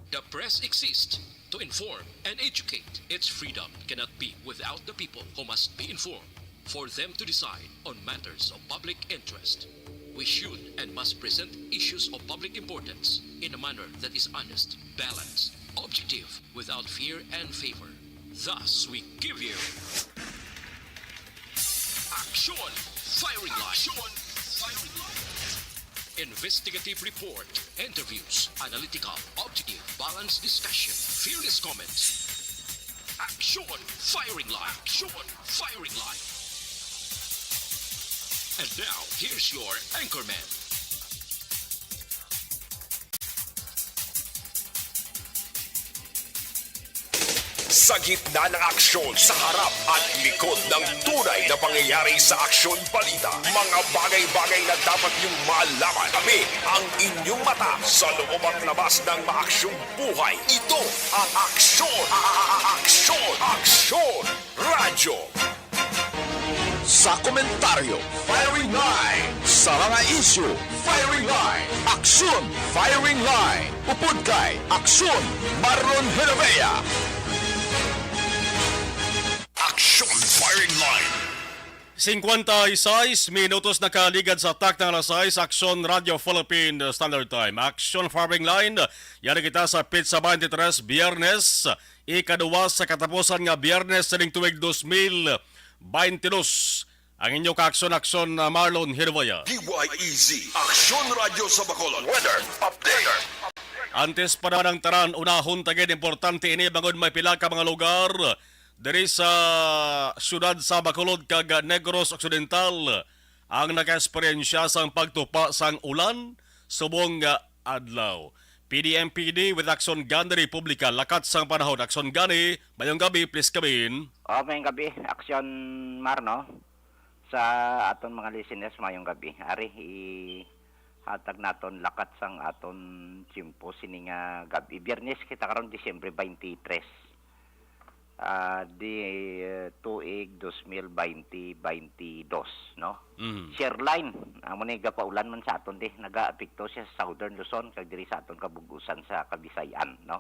The press exists to inform and educate. Its freedom cannot be without the people who must be informed for them to decide on matters of public interest. We should and must present issues of public importance in a manner that is honest, balanced, objective, without fear and favor. Thus, we give you Action Firing Line. Investigative report, interviews, analytical, objective, balanced discussion, fearless comments. Action Firing Line. Action Firing Line. And now, here's your anchorman. Sa gitna ng aksyon, sa harap at likod ng tunay na pangyayari sa aksyon balita, mga bagay-bagay na dapat niyong malaman. Kami ang inyong mata sa loob at labas ng maaksyong buhay. Ito ang Aksyon! Aksyon! Radyo! Sa komentaryo, Firing Line. Sa mga issue, Firing Line. Aksyon, Firing Line. Upod kay Aksyon, Marlon Heravea. Aksyon Firing Line. 56 minutos na kaligad sa tak ng alas 6, Aksyon Radio Philippine Standard Time. Aksyon Firing Line, yan kita sa Pizza 23, Biyernes, ikaduwa sa katapusan nga Biyernes sa tuwig 2022. Ang inyong ka-aksyon Marlon Heravea. DYEZ, Aksyon Radio sa Bacolod. Weather Update. Antes pa naman ang taran, unahon tagin importante ini bangon may pila ka mga lugar diri sa syudad sa Bacolod kag Negros Occidental ang naka-eksperyensya sang pagtupa sang ulan subong adlaw. PDMPD with Aksyon Gani Republika lakat sang panahon. Aksyon Gani, mayong gabi, please kabin. Mayong gabi, Aksyon Marno. Sa aton mga listeners, mayong gabi. Ari, hatag naton lakat sang aton tiyempo sining gabi. Biyernes kita karon Disyembre 23. Tuig 2022, no? Share line, amo ni gapaulan man sa aton di nagaapekto siya sa Southern Luzon kag diri sa aton kabugusan sa Kabisayan, no?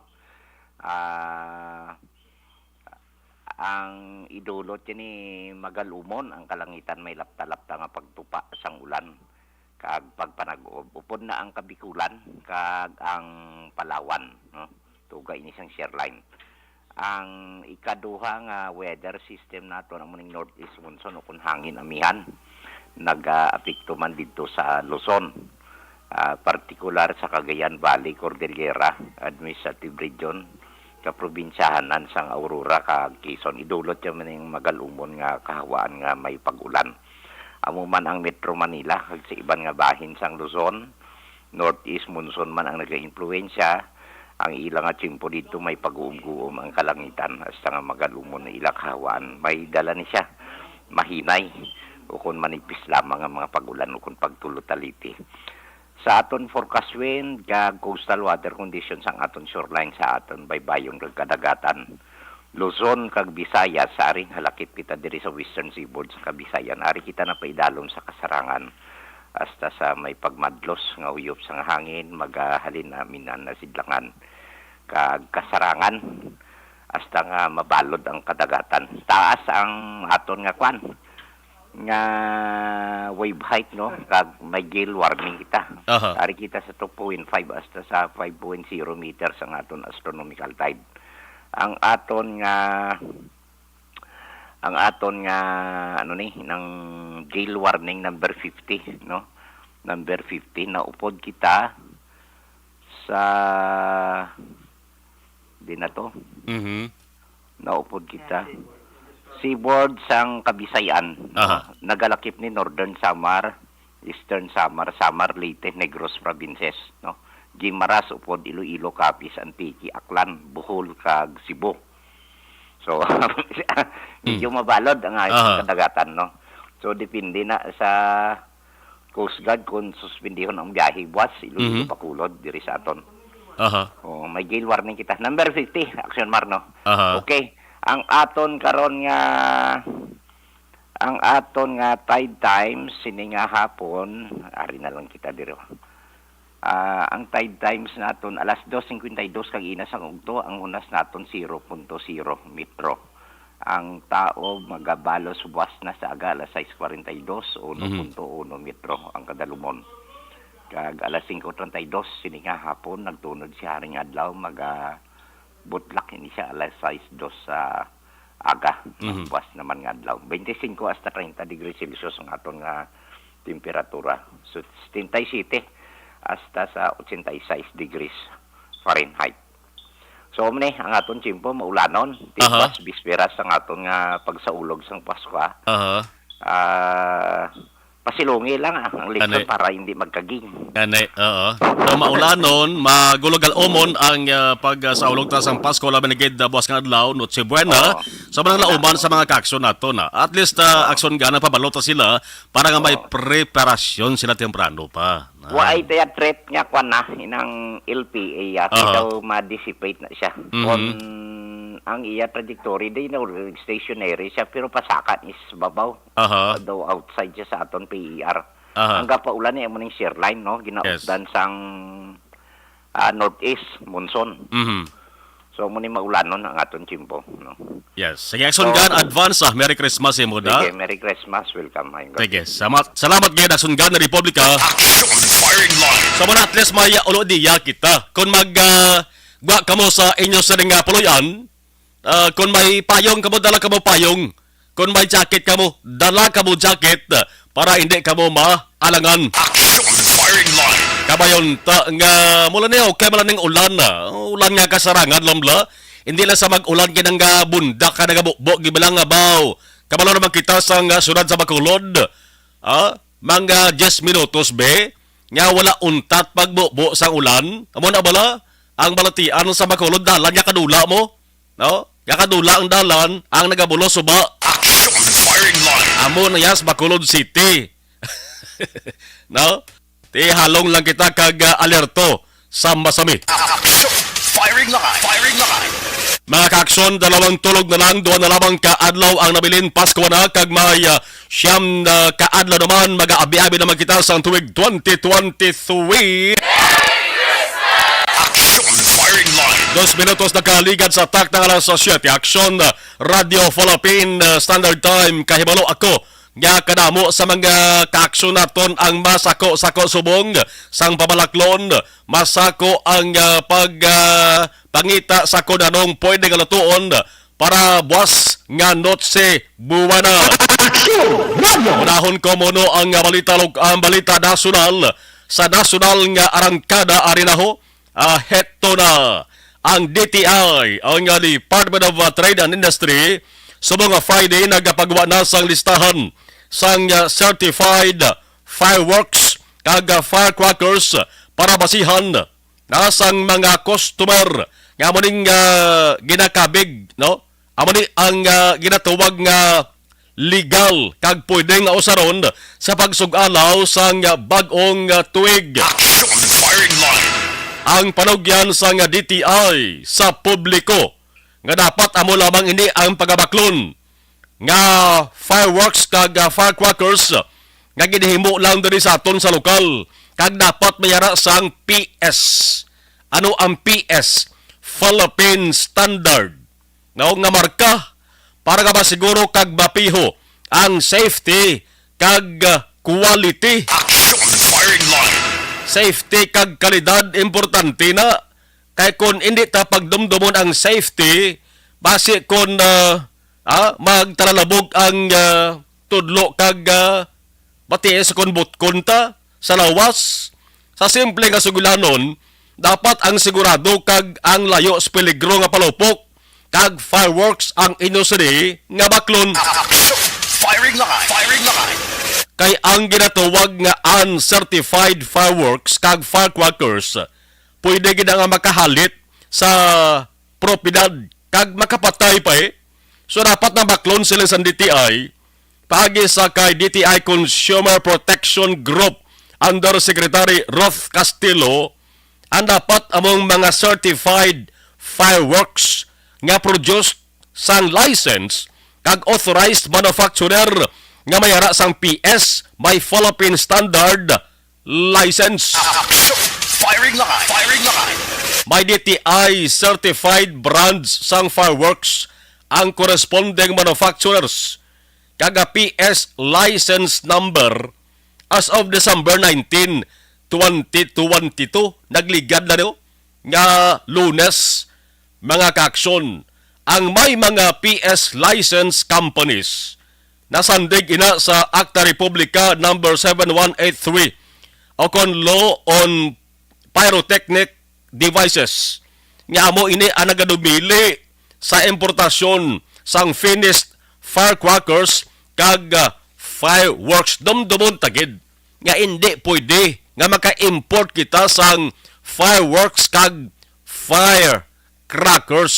Ang idulot ni magalumon ang kalangitan may lapta-lapta nga pagtupa sang ulan kag pagpanag-uob. Upod na ang Kabikulan kag ang Palawan, no? Tugay ini sang share line. Ang ikaduha nga weather system nato ang muning northeast monsoon o kun hangin amihan nag-apekto man dito sa Luzon, partikular sa Cagayan Valley, Cordillera Administrative Region, kaprobinsyahanan sang Aurora kag Quezon. Idulot man ning magalumon nga kahawaan nga may pag-ulan. Amo man ang Metro Manila kag sa iban nga bahin sang Luzon, northeast monsoon man ang naga-impluwensya. Ang ilang nga tiyempo dito may pag-uum-guum ang kalangitan hasta nga magalumon na ilang hawaan. May dala ni siya, mahinay, o kung manipis lamang ang mga pag-ulan o kung pagtulutaliti. Sa aton forecast wind, kag coastal water conditions ang aton shoreline sa aton baybayon kag kadagatan. Luzon kag Visayas, aring halakip kita diri sa western seaboard sa Kabisayan. Ari kita na paidalom sa kasarangan hasta sa may pagmadlos nga uyop sa hangin, magahalin namin na sidlangan kag kasarangan hasta nga mabalod ang kadagatan. Taas ang aton nga kwan nga wave height, no? Kag may gale warning kita. Ari kita sa 2.5 hasta sa 5.0 meters ang aton astronomical tide. Ang aton nga ano ni ng gale warning number 50, no? Number 50 na upod kita sa di na to. Naupod kita seaboard sang Kabisayan, no? Nagalakip ni Northern Samar, Eastern Samar, Leyte, Negros provinces, no? Guimaras upod Iloilo, Capiz, Antique, Aklan, Bohol kag Cebu. So medyo mabalod ang kadagatan, no? So depende na sa Coast Guard kung suspendihon ang biyahe buwas Iloilo Bacolod diri sa aton. May gale warning kita. Number 50, Aksyon Marno. Okay. Ang aton nga tide times sini nga hapon, ari na lang kita diri. Ang tide times naton alas 2:52 kag inas ang ugto, ang unas naton 0.0 metro. Ang tao magabalo subwas na sa aga alas 6:42 1.1 metro ang kadalumon. Kag alas 5:32 sini nga hapon nagtunod si Haring Adlaw butlak ini siya alas 6:02 sa aga. Buwas naman nga adlaw. 25 hasta 30 degrees Celsius ang aton nga temperatura. So 77 hasta sa 86 degrees Fahrenheit. So mani ang aton tiyempo maulanon, tibas bisperas ang aton nga pagsaulog sang Pasko. Pasilungi lang ang likod para hindi magkaging. Kanay, oo. So maulanon, magulugal umon ang pagsaulog ta sang Pasko laban gid buwas nga adlaw Noche Buena. So manang lauman sa mga kaaksyon nato na. At least aksyon gana pabalo ta sila para nga may preparasyon sila temprano pa. Waay taya threat nga kwan na inang LPA daw ma-dissipate na siya. Ang iya trajectory day na stationary siya pero pasakat is babaw. Daw outside siya sa aton PER. Ang gapaulan niya mo ning shear line no ginausdan sang northeast monsoon. So mo ni maulanon ang aton tiyempo no. Yes. Sige aksyon gan advance Merry Christmas mo da. Okay, Merry Christmas. Welcome. Sige. Salamat gid aksyon gan na Republika. Action Firing Line. So muna at least may ulo diya kita. Kung gwa kamo sa inyo sa nga puloyan, kung may payong kamo, dala kamo payong. Kung may jacket kamo, dala kamo jacket para hindi kamo maalangan. Action Firing Line. Kabayon nga mula niyo, kaya mula ning ulan ulan nga kasarangan lamla. Hindi lang sa mag-ulan kinang nga bundak ka nga bukbok gibilang nga baw. Kabalo naman kita sa syudad sa Bacolod. Mga 10 minutos be nga wala untat pagbukbo sang ulan. Amo na bala ang balatian sa Bacolod dalan nga kadula mo. No? Nga kadula ang dalan ang nagabulo suba. Action Firing Line. Amo na yas Bacolod City. No? Ti halong lang kita kag alerto sa masami. Action Firing Line. Firing Line. Mga kaaksyon, 2 tulog na lang, 2 na lamang kaadlaw ang nabilin Pasko na kag may siyam na kaadlaw naman mag-aabi-abi naman kita sa tuwig 2023. Action Firing Line. 2 minutos na kaligad sa tak ng alas 7. Aksyon, Radio Philippine Standard Time. Kahibalo ako nga kadamo sa mga kaaksyon naton ang masako-sako subong sang pabalaklon, masako ang pangita sa kunanong pwede nga lutuon para buwas nga Noche Buena. Unahon ko mono ang balita nasyonal sa nasyonal nga arangkada arinaho. Heto na ang DTI, ang Department of Trade and Industry, subong Friday nagapagawa na sang listahan sang certified fireworks kag firecrackers para basihan na sang mga customer nga mo ning ginakabig no amo ni ang ginatawag nga legal kag pwede nga usaron sa pagsugalaw sang bag-ong tuig. Action Firing Line. Ang panugyan sang DTI sa publiko nga dapat amo lamang ini ang pagabaklon nga fireworks kag firecrackers nga ginahimo lang diri sa aton sa lokal kag dapat mayara sang PS. Ano ang PS? Philippine Standard. Nga marka para ka masiguro kag mapiho ang safety kag quality. Action Firing Line. Safety kag kalidad importante na kay kun hindi ta pagdumdumon ang safety base kun magtalalabog ang tudlo kag baties kun butkon ta sa lawas sa simple nga sugulanon dapat ang sigurado kag ang layo sa peligro nga palupok kag fireworks ang inusini nga baklon. Action Firing Line. Firing Line. Kay ang ginatawag nga uncertified fireworks kag firecrackers pwede gid nga makahalit sa propiedad kag makapatay pa So dapat na baklon sila sa DTI pagi sa kay DTI Consumer Protection Group under Secretary Roth Castillo ang dapat among mga certified fireworks nga produced sang license kag authorized manufacturer nga mayara sang PS may Philippine Standard license. Action Firing line. Firing line. May DTI certified brands sang fireworks ang corresponding manufacturers kaga PS license number as of December 19, 2022 nagligad na no nga Lunes mga kaaksyon ang may mga PS license companies nasandig ina sa Acta Republica number 7183 o kon Law on Pyrotechnic Devices nga amo ini ang nagadumili sa importasyon sang finished firecrackers kag fireworks dumdumon tagid nga hindi pwede nga maka-import kita sang fireworks kag firecrackers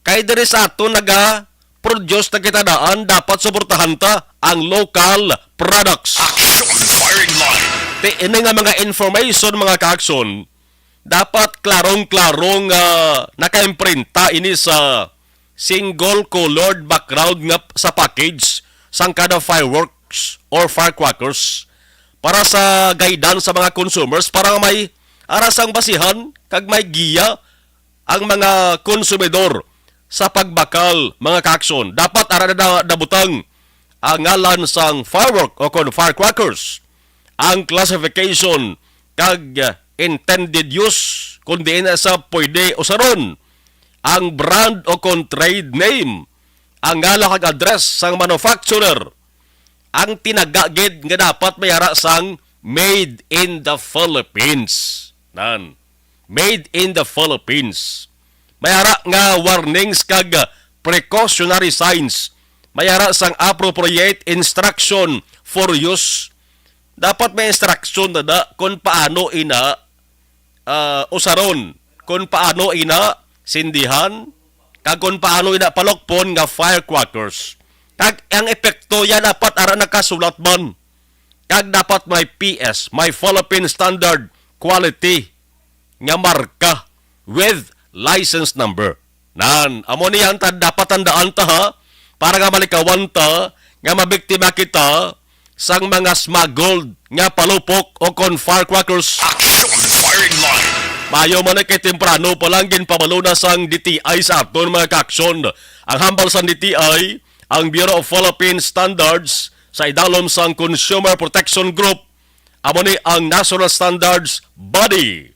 kay diri sa ato naga-produce na kita daan dapat suportahan ta ang local products. Action. Firing line. Ini nga mga information mga kaakson dapat klarong-klarong naka-imprinta ini sa single colored background nga sa package sang kada fireworks or firecrackers para sa guidance sa mga consumers para may arasang basihan kag may giya ang mga konsumidor sa pagbakal mga kaakson. Dapat ara na dabutang ang ngalan sang firework o kon firecrackers, ang classification kag intended use kundi na sa pwede usaron, ang brand o kon trade name, ang ngala kag address sang manufacturer, ang tinagagid nga dapat mayara sang made in the Philippines. Nan, made in the Philippines. Mayara nga warnings kag precautionary signs, mayara sang appropriate instruction for use. Dapat may instruction na kung paano ina usaron, kung paano ina sindihan, kag kung paano ina palokpon nga firecrackers. Kag ang epekto yan dapat ara nakasulat man. Kag dapat may PS, may Philippine Standard Quality nga marka with license number. Nan, amo niyan ta dapat tandaan ta ha para nga malikawan ta nga mabiktima kita sang mga smuggled nga palupok o kon firecrackers. Action. Firing line. Mayo man kay temprano pa lang ginpabaluna sang DTI sa aton mga kaaksyon. Ang hambal sang DTI, ang Bureau of Philippine Standards sa idalom sang Consumer Protection Group, amo ni ang National Standards Body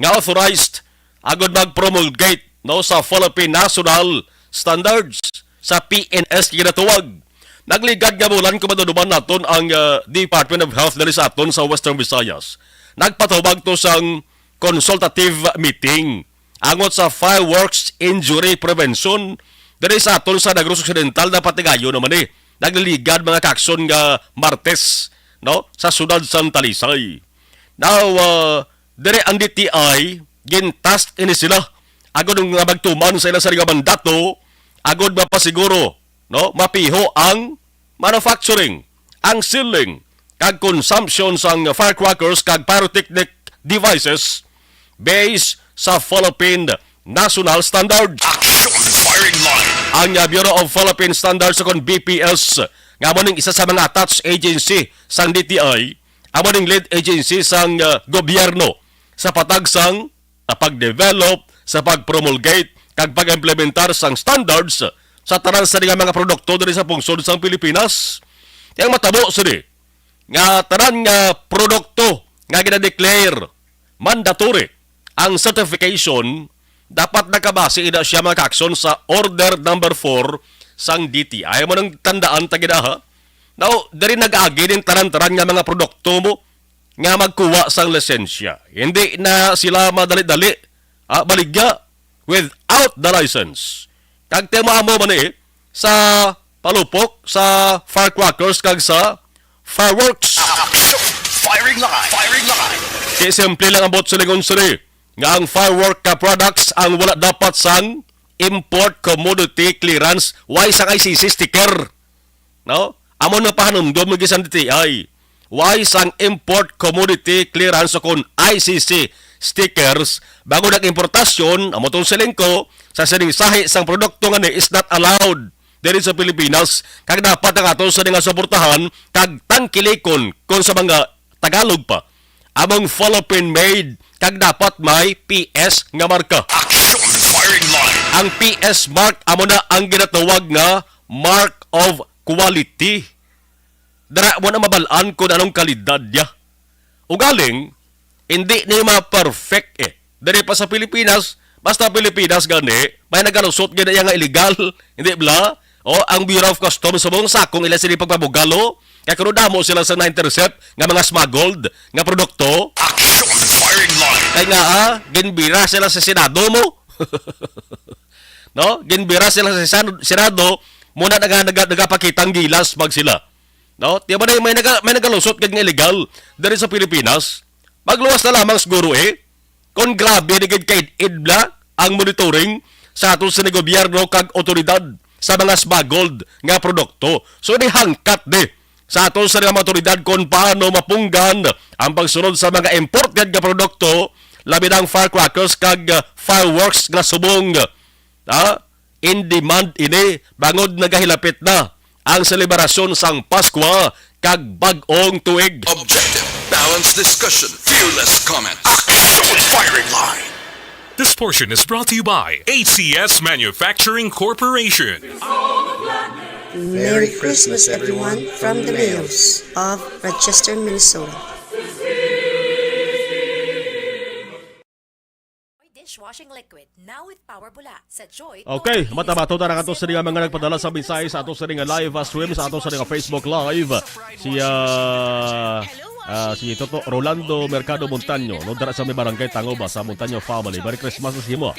nga authorized agud mag-promulgate no sa Philippine National Standards sa PNS ginatuwag. Nagligad nga bulan kumaduduman naton ang Department of Health dali sa aton sa Western Visayas. Nagpatawag to sang consultative meeting angot sa fireworks injury prevention dali sa aton sa Negros Occidental dapat tigayo naman nagliligad mga kaakson nga Martes no sa sudad sa Talisay. Now dire ang DTI gin-task ini sila agod nga magtuman sa ilang sariling mandato agod mapasiguro no mapiho ang manufacturing, ang selling kag consumption sang firecrackers kag pyrotechnic devices based sa Philippine National Standards. Action. Firing line. Ang Bureau of Philippine Standards o BPS nga mo ning isa sa mga attached agency sang DTI, amo ning lead agency sang gobyerno sa patagsang pag-develop, sa pag-promulgate kag pag-implementar sang standards sa tanan sa mga produkto diri sa pungsod sang Pilipinas. Yang matabo sini nga tanan nga produkto nga gina-declare mandatory ang certification dapat nakabase ina siya mga kaakson sa order number 4 sang DTI. Mo nang tandaan ta gid ha. Now, diri nag-agi din tanan-tanan nga mga produkto mo nga magkuha sang lisensya. Hindi na sila madali-dali baligya without the license. Kag tema mo man sa palupok, sa firecrackers, kag sa fireworks. Action. Firing line. Firing line. Kaya simple lang ang bot sa lingon siri nga ang firework ka products ang wala dapat sang import commodity clearance why sang ICC sticker. No? Amo na pahanumdom ng isang DTI. Why sang import commodity clearance o kon ICC stickers bago nag-importasyon amo tong selengko sa sining sahi sang produkto nga is not allowed diri sa Pilipinas kag dapat ang aton sa nga suportahan kag tangkilikon kon sa mga Tagalog pa among Philippine made kag dapat may PS nga marka. Action Firing Line. Ang PS mark amo na ang ginatawag nga mark of quality. Dara mo na mabalaan kung anong kalidad niya. Ugaling, hindi ni ma-perfect Dari pa sa Pilipinas, basta Pilipinas gani, may nagalusot gani nga illegal, hindi bla? O ang Bureau of Customs sa buong sakong ila sila pagpabugalo, kaya kuno damo sila sa na-intercept nga mga smuggled nga produkto. Action Firing Line. Kaya nga ginbira sila sa Senado mo. No? Ginbira sila sa Senado, muna nagapakitang gilas mag sila. No? Di ba may nagalusot nga illegal dari sa Pilipinas? Magluwas na lamang siguro kung grabe ni kay idla ang monitoring sa ato sa gobyerno kag otoridad sa mga smuggled nga produkto. So ni hangkat sa ato sa mga otoridad kung paano mapunggan ang pagsunod sa mga imported nga produkto, labi ng firecrackers kag fireworks nga subong. In demand ini bangod nagahilapit na ang selebrasyon sang Pasko kag bag-ong tuig. Objective, balanced discussion, fearless comment. Action Firing Line. This portion is brought to you by ACS Manufacturing Corporation. Merry Christmas, everyone, from the Mayors of Rochester, Minnesota. Dishwashing liquid, now with Power Bula. Sa Joy. Okay, matabato na ato sa mga nagpadala sa mensahe sa ato sa live stream sa ato sa Facebook Live. Si Toto Rolando Mercado Montaño, no dara sa may barangay Tangoba sa Montaño family. Merry Christmas sa himo.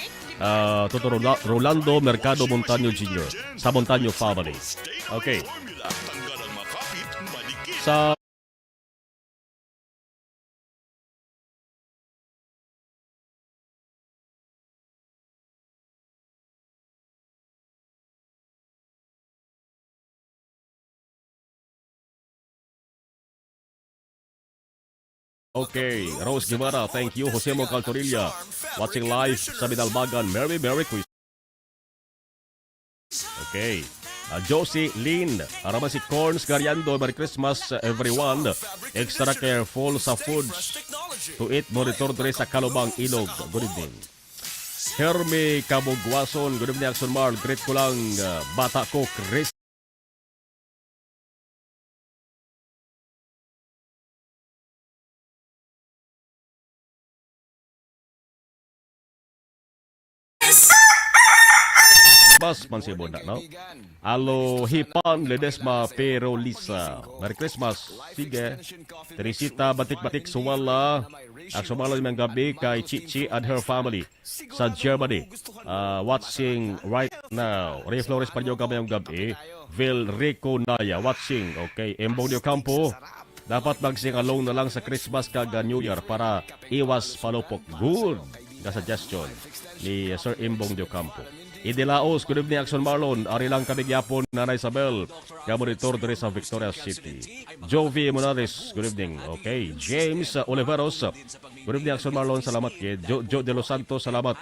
Toto Rolando Mercado Montaño Jr. sa Montaño family. Okay. Sa Okay, Rose Guevara, thank you. Jose Mo Caltorilla, watching live sa Bidalbagan. Merry Christmas. Okay, Josie Lynn, araman si Corns Gariando, Merry Christmas everyone. Extra careful sa foods to eat, monitor dre sa Kalubang Ilog. Good evening. Herme Kabugwason, good evening Action Marl. Great ko lang, bata ko, Chris. Bas mansibon na, no? Alo Hipan Ledesma Pero Lisa. Merry Christmas. Sige. Teresita Batik-Batik Sumala. Ang sumala ng gabi kay Chichi and her family sa Germany. Watching right now. Ray Flores Panyo kami yung gabi. Vil Rico Naya watching. Okay. Embonio Campo. Dapat mag-sing along na lang sa Christmas kag New Year para iwas palupok. Good na suggestion ni Sir Imbong de Campo. Idilaos, good evening Action Marlon. Ari lang kami gyapon Nanay Isabel. Monitor diri sa Victoria City. Jovi Monares, good evening. Okay, James Oliveros. Good evening Action Marlon, salamat kid. Jo de Los Santos, salamat.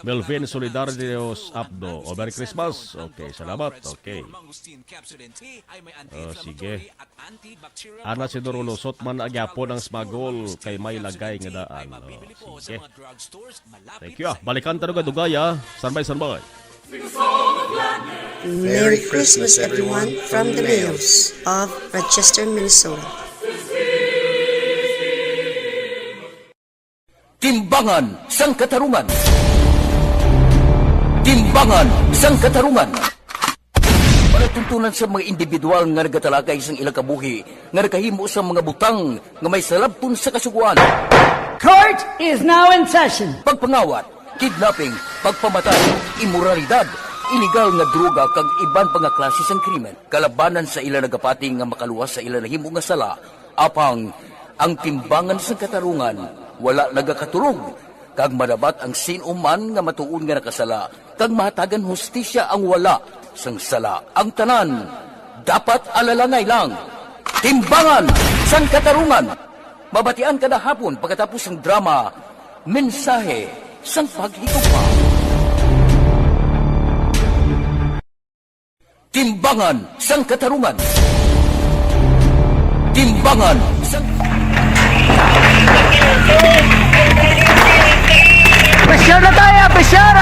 Melvin Solidarios Abdo. O Merry Christmas. Okay, salamat. Okay. Sige. Ana si Lusot man agyapon ang smagol kay may lagay nga daan. Sige. Thank you. Balikan tanong dugaya. Sanbay. Merry Christmas, everyone, from the Mayors of Rochester, Minnesota. Timbangan sang katarungan. Timbangan sang katarungan. Panatuntunan sa mga individual nga nagatalakay sang ilang kabuhi nga nakahimo sa mga butang nga may salabton sa kasuguan. Court is now in session. Pagpangawat, kidnapping, pagpamatay, imoralidad, illegal nga droga kag iban pa nga klase sang krimen, kalabanan sa ila nagapating nga makaluwas sa ila nahimo nga sala, apang ang timbangan sa katarungan wala nagakatulog, kag madabat ang sinuman nga matuon nga nakasala, kag mahatagan hustisya ang wala sang sala. Ang tanan dapat alalangay lang. Timbangan sang katarungan. Mabatian kada hapon pagkatapos ng drama, mensahe sang paghigugma. Timbangan sang katarungan. Timbangan sang Pressure na tayo! Pressure!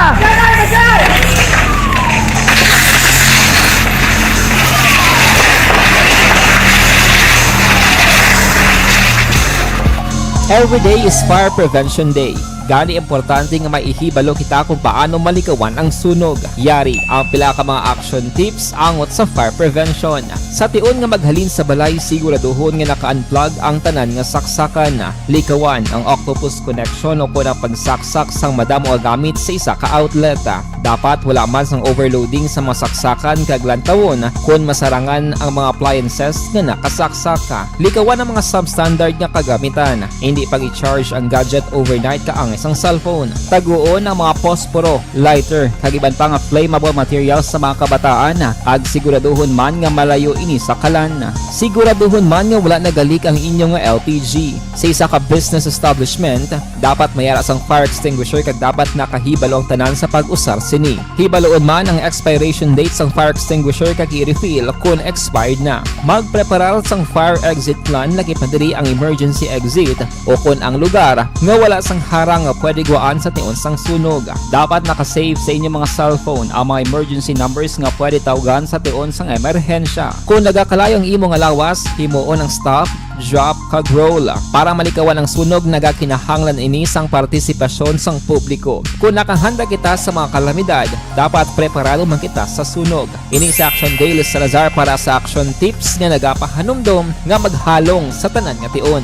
Every day is Fire Prevention Day. Gani importante nga maihibalo kita kung paano malikawan ang sunog. Yari ang pila ka mga action tips angot sa fire prevention. Sa tion nga maghalin sa balay, siguraduhon nga naka-unplug ang tanan nga saksakan. Likawan ang octopus connection o kung ang pagsaksak sang madamo nga gamit sa isa ka outlet. Dapat wala man sang overloading sa mga saksakan kag lantawon kung masarangan ang mga appliances nga nakasaksaka. Likawan ang mga substandard nga kagamitan. Hindi pag i-charge ang gadget overnight kaang isang cellphone. Taguon ang mga posporo, lighter, kag iban pa nga flammable materials sa mga kabataan. Ag siguraduhon man nga malayo ini sa kalan. Siguraduhon man nga wala nagalik ang inyong LPG. Sa isa ka business establishment, dapat mayara sang fire extinguisher kag dapat nakahibalo ang tanan sa pag-usar sini. Hibaloon man ang expiration date sang fire extinguisher kag i-refill kung expired na. Magpreparar sang fire exit plan laki padiri ang emergency exit o kung ang lugar nga wala sang harang nga pwede guwaan sa tion sang sunog. Dapat nakasave sa inyong mga cellphone ang mga emergency numbers nga pwede tawagan sa tion sang emerhensya. Kung nagakalayo ang imo nga lawas, himuon ang stop, drop, kag roll. Para malikawan ang sunog, nagakinahanglan ini sang partisipasyon sang publiko. Kung nakahanda kita sa mga kalamidad, dapat preparado man kita sa sunog. Ini sa Action Daily Salazar para sa action tips nga nagapahanumdom nga maghalong sa tanan nga tion.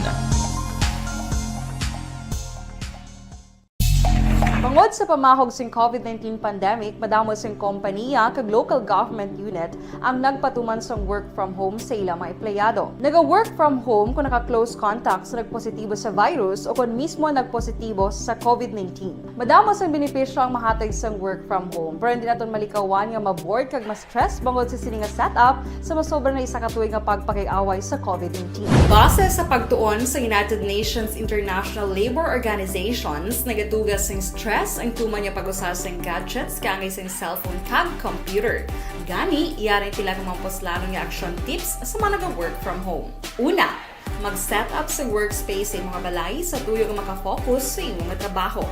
Tungod sa pamahog sing COVID-19 pandemic, madamo sing kompanya kag local government unit ang nagpatuman sang work from home sa ilang mga empleyado. Naga-work from home kung naka-close contact sa nagpositibo sa virus o kung mismo nagpositibo sa COVID-19. Madamo sang benepisyo ang mahatag sang work from home, pero hindi naton malikawan nga ma-bored kag ma-stress bangod sa sini nga setup sa masobra na isa ka tuig nga pagpakiaway sa COVID-19. Base sa pagtuon sa United Nations International Labour Organizations, nagatugas sing stress ang tuman niya pag-usar sa gadgets kangay sa cellphone kag computer. Gani, iyarin tila ng mga poslanong nga action tips sa mga nag-work from home. Una, mag-set up sa workspace sa mga balay sa tuyo nga makafocus sa imong trabaho.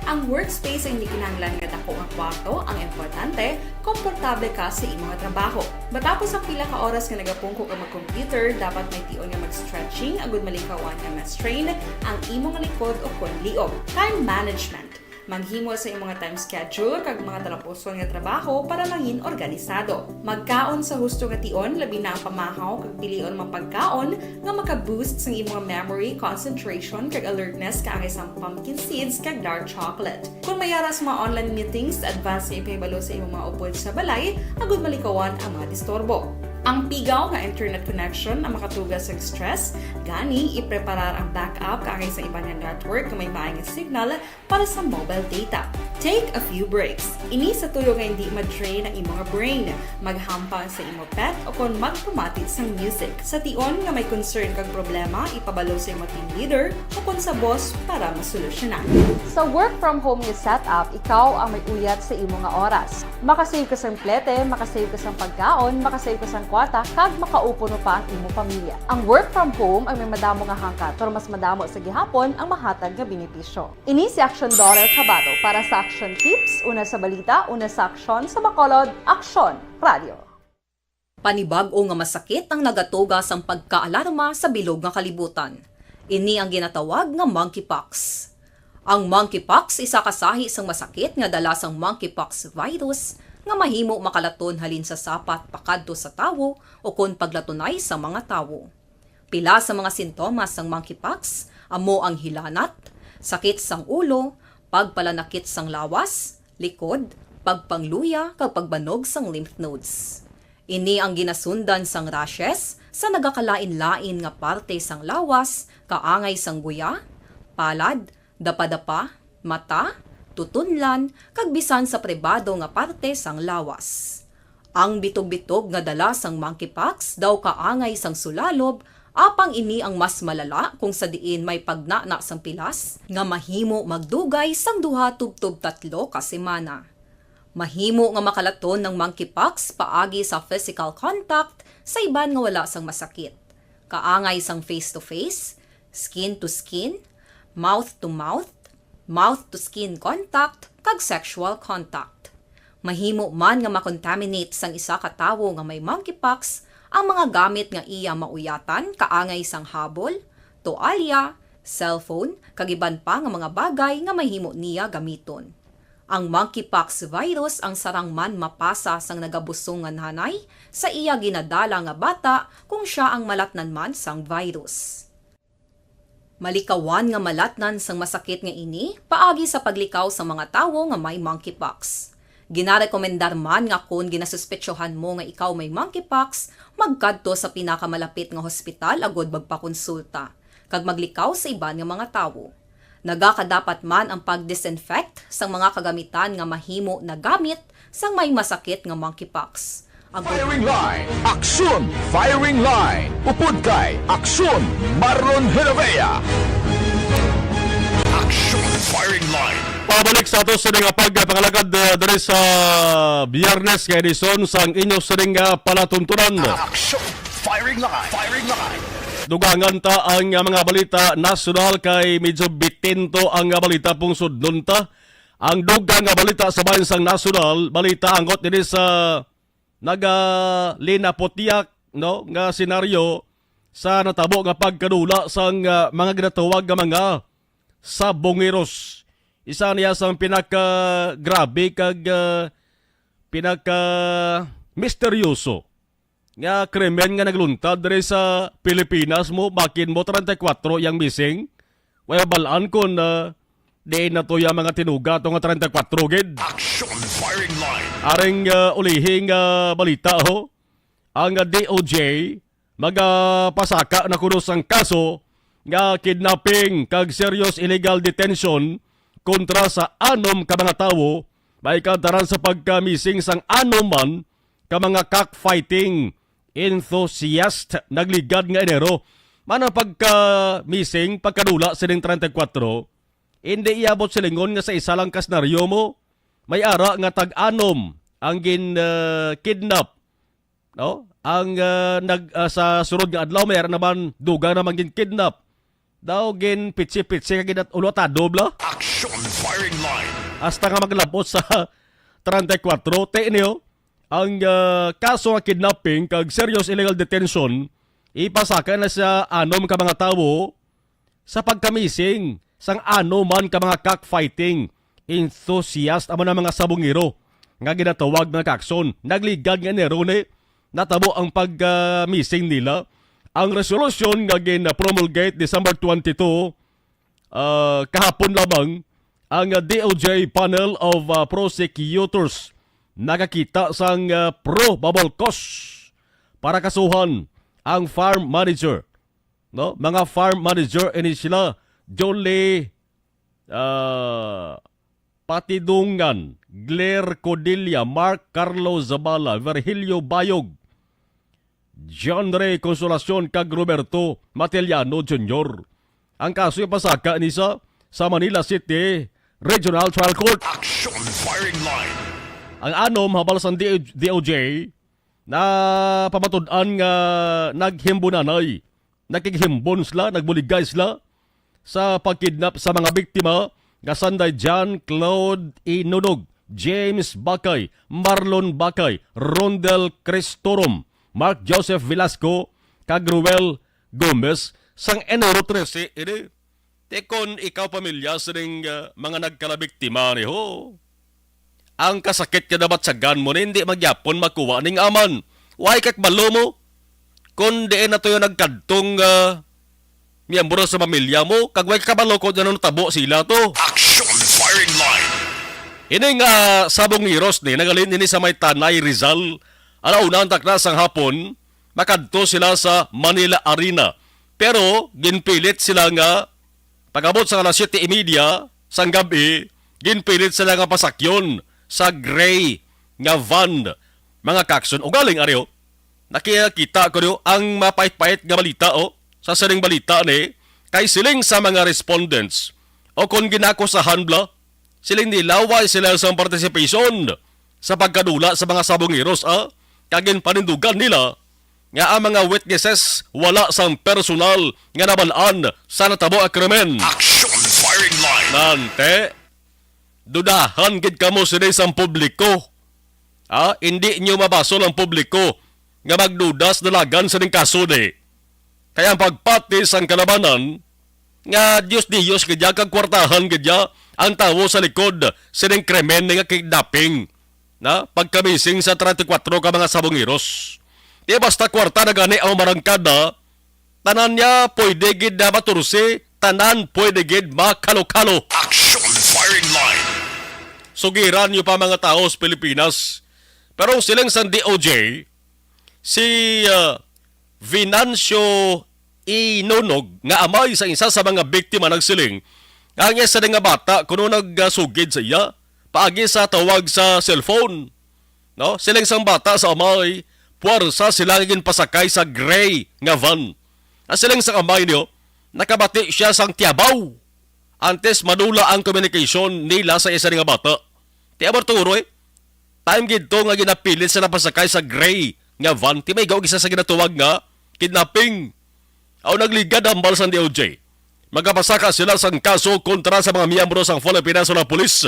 Ang workspace ay hindi kinahanglan nga dako nga kwarto, ang importante, komportable ka sa imong trabaho. Matapos ang pila ka oras nga nagapungko ka mag-computer, dapat may tion nga mag-stretching agud malikawan nga ma-strain ang imong likod o kon liog. Time management. Maghimo sa imong time schedule kag mga talapuson nga trabaho para mangin organisado. Magkaon sa husto nga tion, labi na ang pamahaw kag pilion mga pagkaon nga maka-boost sa imong memory, concentration kag alertness kaangay sa pumpkin seeds kag dark chocolate. Kung mayara sa mga online meetings, advance sa ipahibalo sa imong mga upod sa balay, agud malikawan ang mga disturbo. Ang pigaw nga internet connection ang makatugas sa stress, gani ipreparar ang backup kaangay sa ibang network nga may maayong signal para sa mobile data. Take a few breaks. Ini sa tuyo nga hindi ma-drain ang imong brain, maghampang sa imong pet o kung magpumatit sa music. Sa tion nga may concern kag problema, ipabalo sa imong team leader o kung sa boss para masolusyonan. Sa work from home nga setup, ikaw ang may uyat sa imong nga oras. Makasave ka sang plete, makasave ka sang pagkaon, makasave ka sang kwarta, kag makaupo no pa ang imong pamilya. Ang work from home ay may madamo nga hangkat, pero mas madamo sa gihapon ang mahatag nga benepisyo. Ini si Action Dorel Cabato para sa Action Tips, una sa balita, una sa aksyon, sa Bacolod, Aksyon Radio. Panibag-o nga masakit ang nagatugas ang pagkaalarma sa bilog nga kalibutan. Ini ang ginatawag nga monkeypox. Ang monkeypox isa kasahi sang masakit nga dala sang monkeypox virus nga mahimo makalaton halin sa sapat pakadto sa tawo o kon paglatunay sa mga tawo. Pila sa mga sintomas sang monkeypox amo ang hilanat, sakit sang ulo, pagpalanakit sang lawas, likod, pagpangluya kag pagbanog sang lymph nodes. Ini ang ginasundan sang rashes sa nagakalain-lain nga parte sang lawas, kaangay sang guya, palad, dapa-dapa, mata, tutunlan, kag bisan sa pribado nga parte sang lawas. Ang bitog-bitog nga dala sang monkeypox daw kaangay sang sulalob, apang ini ang mas malala kung sa diin may pagnana sang pilas nga mahimo magdugay sang 2 tubtob 3 ka semana. Mahimo nga makalaton ng monkeypox paagi sa physical contact sa iban nga wala sang masakit. Kaangay sang face to face, skin to skin, mouth to mouth, mouth-to-skin contact, kag sexual contact. Mahimo man nga makontaminate sang isa ka tawo nga may monkeypox ang mga gamit nga iya mauyatan kaangay sang habol, toalya, cellphone, kag iban pa nga mga bagay nga mahimo niya gamiton. Ang monkeypox virus ang sarang man mapasa sang nagabusong nga nanay sa iya ginadala nga bata kung siya ang malatnan man sang virus. Malikawan nga malatnan sang masakit nga ini paagi sa paglikaw sa mga tawo nga may monkeypox. Ginarekomendar man nga kung ginasuspetsyohan mo nga ikaw may monkeypox, magkadto sa pinakamalapit nga hospital agod magpakonsulta, kag maglikaw sa iban nga mga tawo. Nagakadapat man ang pag-disinfect sa mga kagamitan nga mahimo na gamit sang may masakit nga monkeypox. Firing line, aksyon, firing line. Upod kay aksyon, Marlon Heravea. Action Firing Line. Pabalik sa ato sa nga pagpangalagad diri sa Biyernes nga edisyon sang inyo sa nga palatuntunan. Action Firing Line. Firing Line. Dugangan ta ang mga balita nasyonal kay medyo bitento ang balita pong sudlon ta. Ang dugang nga balita sa bayan sang nasyonal, balita anggot din sa nagalinapotiyak no nga senaryo sa natabo nga pagkadula sang mga ginatawag nga mga sabongeros. Isa niya sa pinaka-grabe kag pinaka-misteryoso nga krimen nga nagluntad diri sa Pilipinas mo. Bakin mo 34 yang missing. Waya balaan ko na di na to yung mga tinuga to nga 34 gid. Action Firing Line. Aring ulihing balita ho. Ang DOJ magapasaka na kuno sang kaso nga kidnapping kag serious illegal detention kontra sa 6 ka mga tawo may kantaran sa pagka-missing sang 6 man ka mga cockfighting enthusiast nagligad nga Enero. Mana pagka-missing, pagkadula sining 34, hindi iabot silingon nga sa isa lang kasnaryo mo. May ara nga tag-anom ang kidnap. No? Ang sa sunod nga adlaw may ara naman duga naman kidnap. Daw gin pitsi-pitsi ka ginat ulotado bla. Action Firing Line. Hasta nga maglabot sa 34, niyo ang kaso nga kidnapping kag serious illegal detention ipasaka na sa 6 ka mga tawo sa pagkamising sang 6 man ka mga cockfighting enthusiast amo na mga sabongero nga ginatawag na kakson. Nagligad nga Enero ni natabo ang pagkamising nila. Ang resolusyon nga gin-promulgate December 22 kahapon lamang ang DOJ panel of prosecutors nakakita sang probable cause para kasuhan ang farm manager. No? Mga farm manager ini sila Jolie Patidungan, Claire Codilla, Mark Carlo Zabala, Virgilio Bayog, John Ray Consolacion kag Roberto Matellano Jr. Ang kaso ipasaka ni sa Manila City Regional Trial Court. Action Firing Line. Ang 6 habal sa DOJ na pamatud-an nga naghimbunanay, nakighimbon sila, nagbuligay sila sa pagkidnap sa mga biktima nga sanday John Claude Inunog, James Bakay, Marlon Bakay, Rondel Cristorum, Mark Joseph Velasco, kag Ruel Gomez sang Enero 13 ini. Tekon ikaw pamilya sa mga nagkalabiktima ni ho. Ang kasakit ka dapat sagan mo na hindi magyapon makuha ning aman. Why kakbalo mo? Kung di na to yung nagkadtong miyembro sa pamilya mo, kagway kabalo ko dyan tabo sila to. Action Firing Line. Ining sabong ni Ros ni, nagalin ini sa may Tanay Rizal. Alauna ang taknas ang hapon, makadto sila sa Manila Arena. Pero ginpilit sila nga, pag-abot sa alas 7:30 sang gabi, ginpilit sila nga pasakyon sa gray nga van. Mga kakson, o galing areo, nakikita ko niyo ang mapait-pait nga balita sa sining balita ni, kay siling sa mga respondents o kung ginakusahan bla, siling nilaway sila sa participation sa pagkadula sa mga sabongeros kagin panindugan nila nga ang mga witnesses wala sang personal nga nabalaan sa natabo a krimen. Action Firing Line. Nante, dudahan gid kamo sa isang publiko. Hindi nyo mabaso ng publiko nga magdudas dalagan sa ning kaso de. Kaya ang pagpatis ang kalabanan nga Diyos kadya kag kwartahan kadya ang tawo sa likod sa ning krimen nga kidnapping na pagkamising sa 34 ka mga sabongiros. Di basta kwarta na gani ang marangkada, tanan niya pwede gid na matursi, tanan pwede gid makalokalo. Action Firing Line. Sugiran nyo pa mga tao sa Pilipinas. Pero silang sa DOJ, si Venancio Inonog nga amay sa isa sa mga biktima nagsiling, ang isa nga bata kuno nagsugid sa iya, paagi sa tawag sa cellphone. No? Silang sang bata sa amay, puwersa sila ngin pasakay sa gray nga van. Ang silang sa amay niyo, nakabati siya sang tiyabaw. Antes madula ang communication nila sa isa nga bata. Tiyabar turo time gito nga ginapilit sa napasakay sa gray nga van. Ti may gaw isa sa ginatuwag nga kidnapping. Aw nagligad ang balsan DOJ. Magapasaka sila sang kaso kontra sa mga miyembro sang Philippine National Police.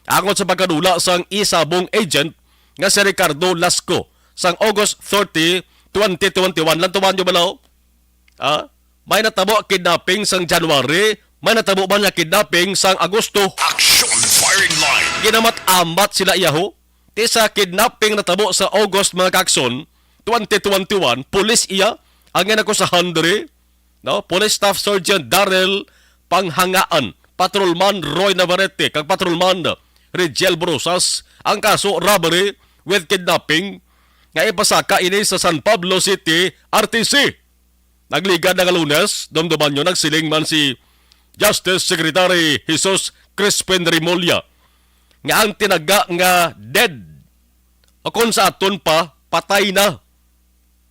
Angot sa pagkadula sang isabong agent nga si Ricardo Lasco sang August 30, 2021. Lantuman nyo balaw? May natabo kidnapping sang January, may natabo ba niya kidnapping sang Agosto? Action Firing Line. Ginamat-amat sila iyaho. Ti sa kidnapping natabo sa August mga kakson, 2021, pulis iya, ang inakusahan diri, no? Police Staff Sergeant Darrell Panghangaan, Patrolman Roy Navarrete, kag Patrolman Rigel Brosas, ang kaso robbery with kidnapping nga ipasaka ini sa San Pablo City, RTC. Nagligad na Lunes, dumduman nyo, nagsiling man si Justice Secretary Jesus Crispin Remulla nga ang tinaga nga dead o kung sa aton pa, patay na.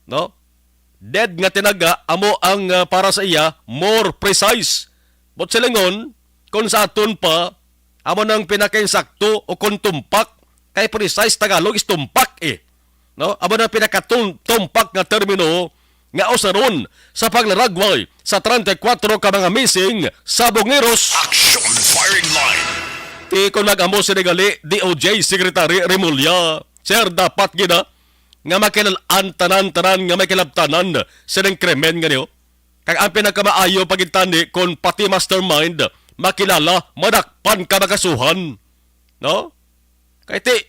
No? Dead nga tinaga, amo ang para sa iya, more precise. But silingon, kung sa aton pa, amo nang pinakainsakto o kung tumpak, kay precise Tagalog is tumpak No? Amo nang pinakatumpak nga termino nga usaron sa paglaragway sa 34 ka mga missing sabongiros. Action Firing Line. Kung nag-amo si Regali, DOJ Secretary Remulla, sir, dapat gina nga makilalan tanan-tanan nga makilabtanan sa ng krimen nga niyo. Kag ang pinakamaayo pagintani kung pati mastermind makilala, madakpan ka makasuhan. No? Kaya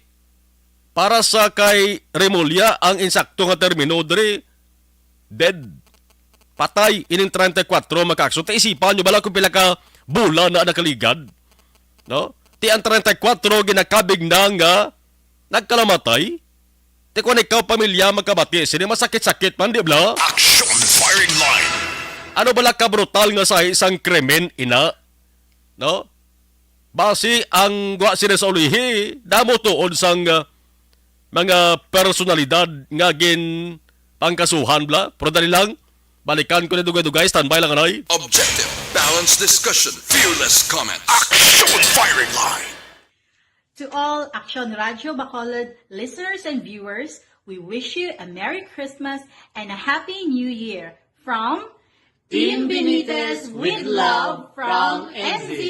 para sa kay Remulla, ang insakto nga termino diri, dead, patay, ining 34 makakso. Isipan nyo bala kung pila ka bula na nakaligad. No? Ti ang 34 ginakabig na nga nagkalamatay. Ti kung ikaw pamilya magkabati, sini masakit-sakit man, di ba? Action Firing Line. Ano bala ka brutal nga sa isang krimen ina? No? Basi ang gwa sila sa ulihi, damo tuon sang mga personalidad nga gin pangkasuhan bla. Pero dali lang, balikan ko na dugay-dugay, standby lang anay. Objective, balanced discussion, fearless comment. Action Firing Line. To all Action Radio Bacolod listeners and viewers, we wish you a Merry Christmas and a Happy New Year from Team Benitez with love from NZ.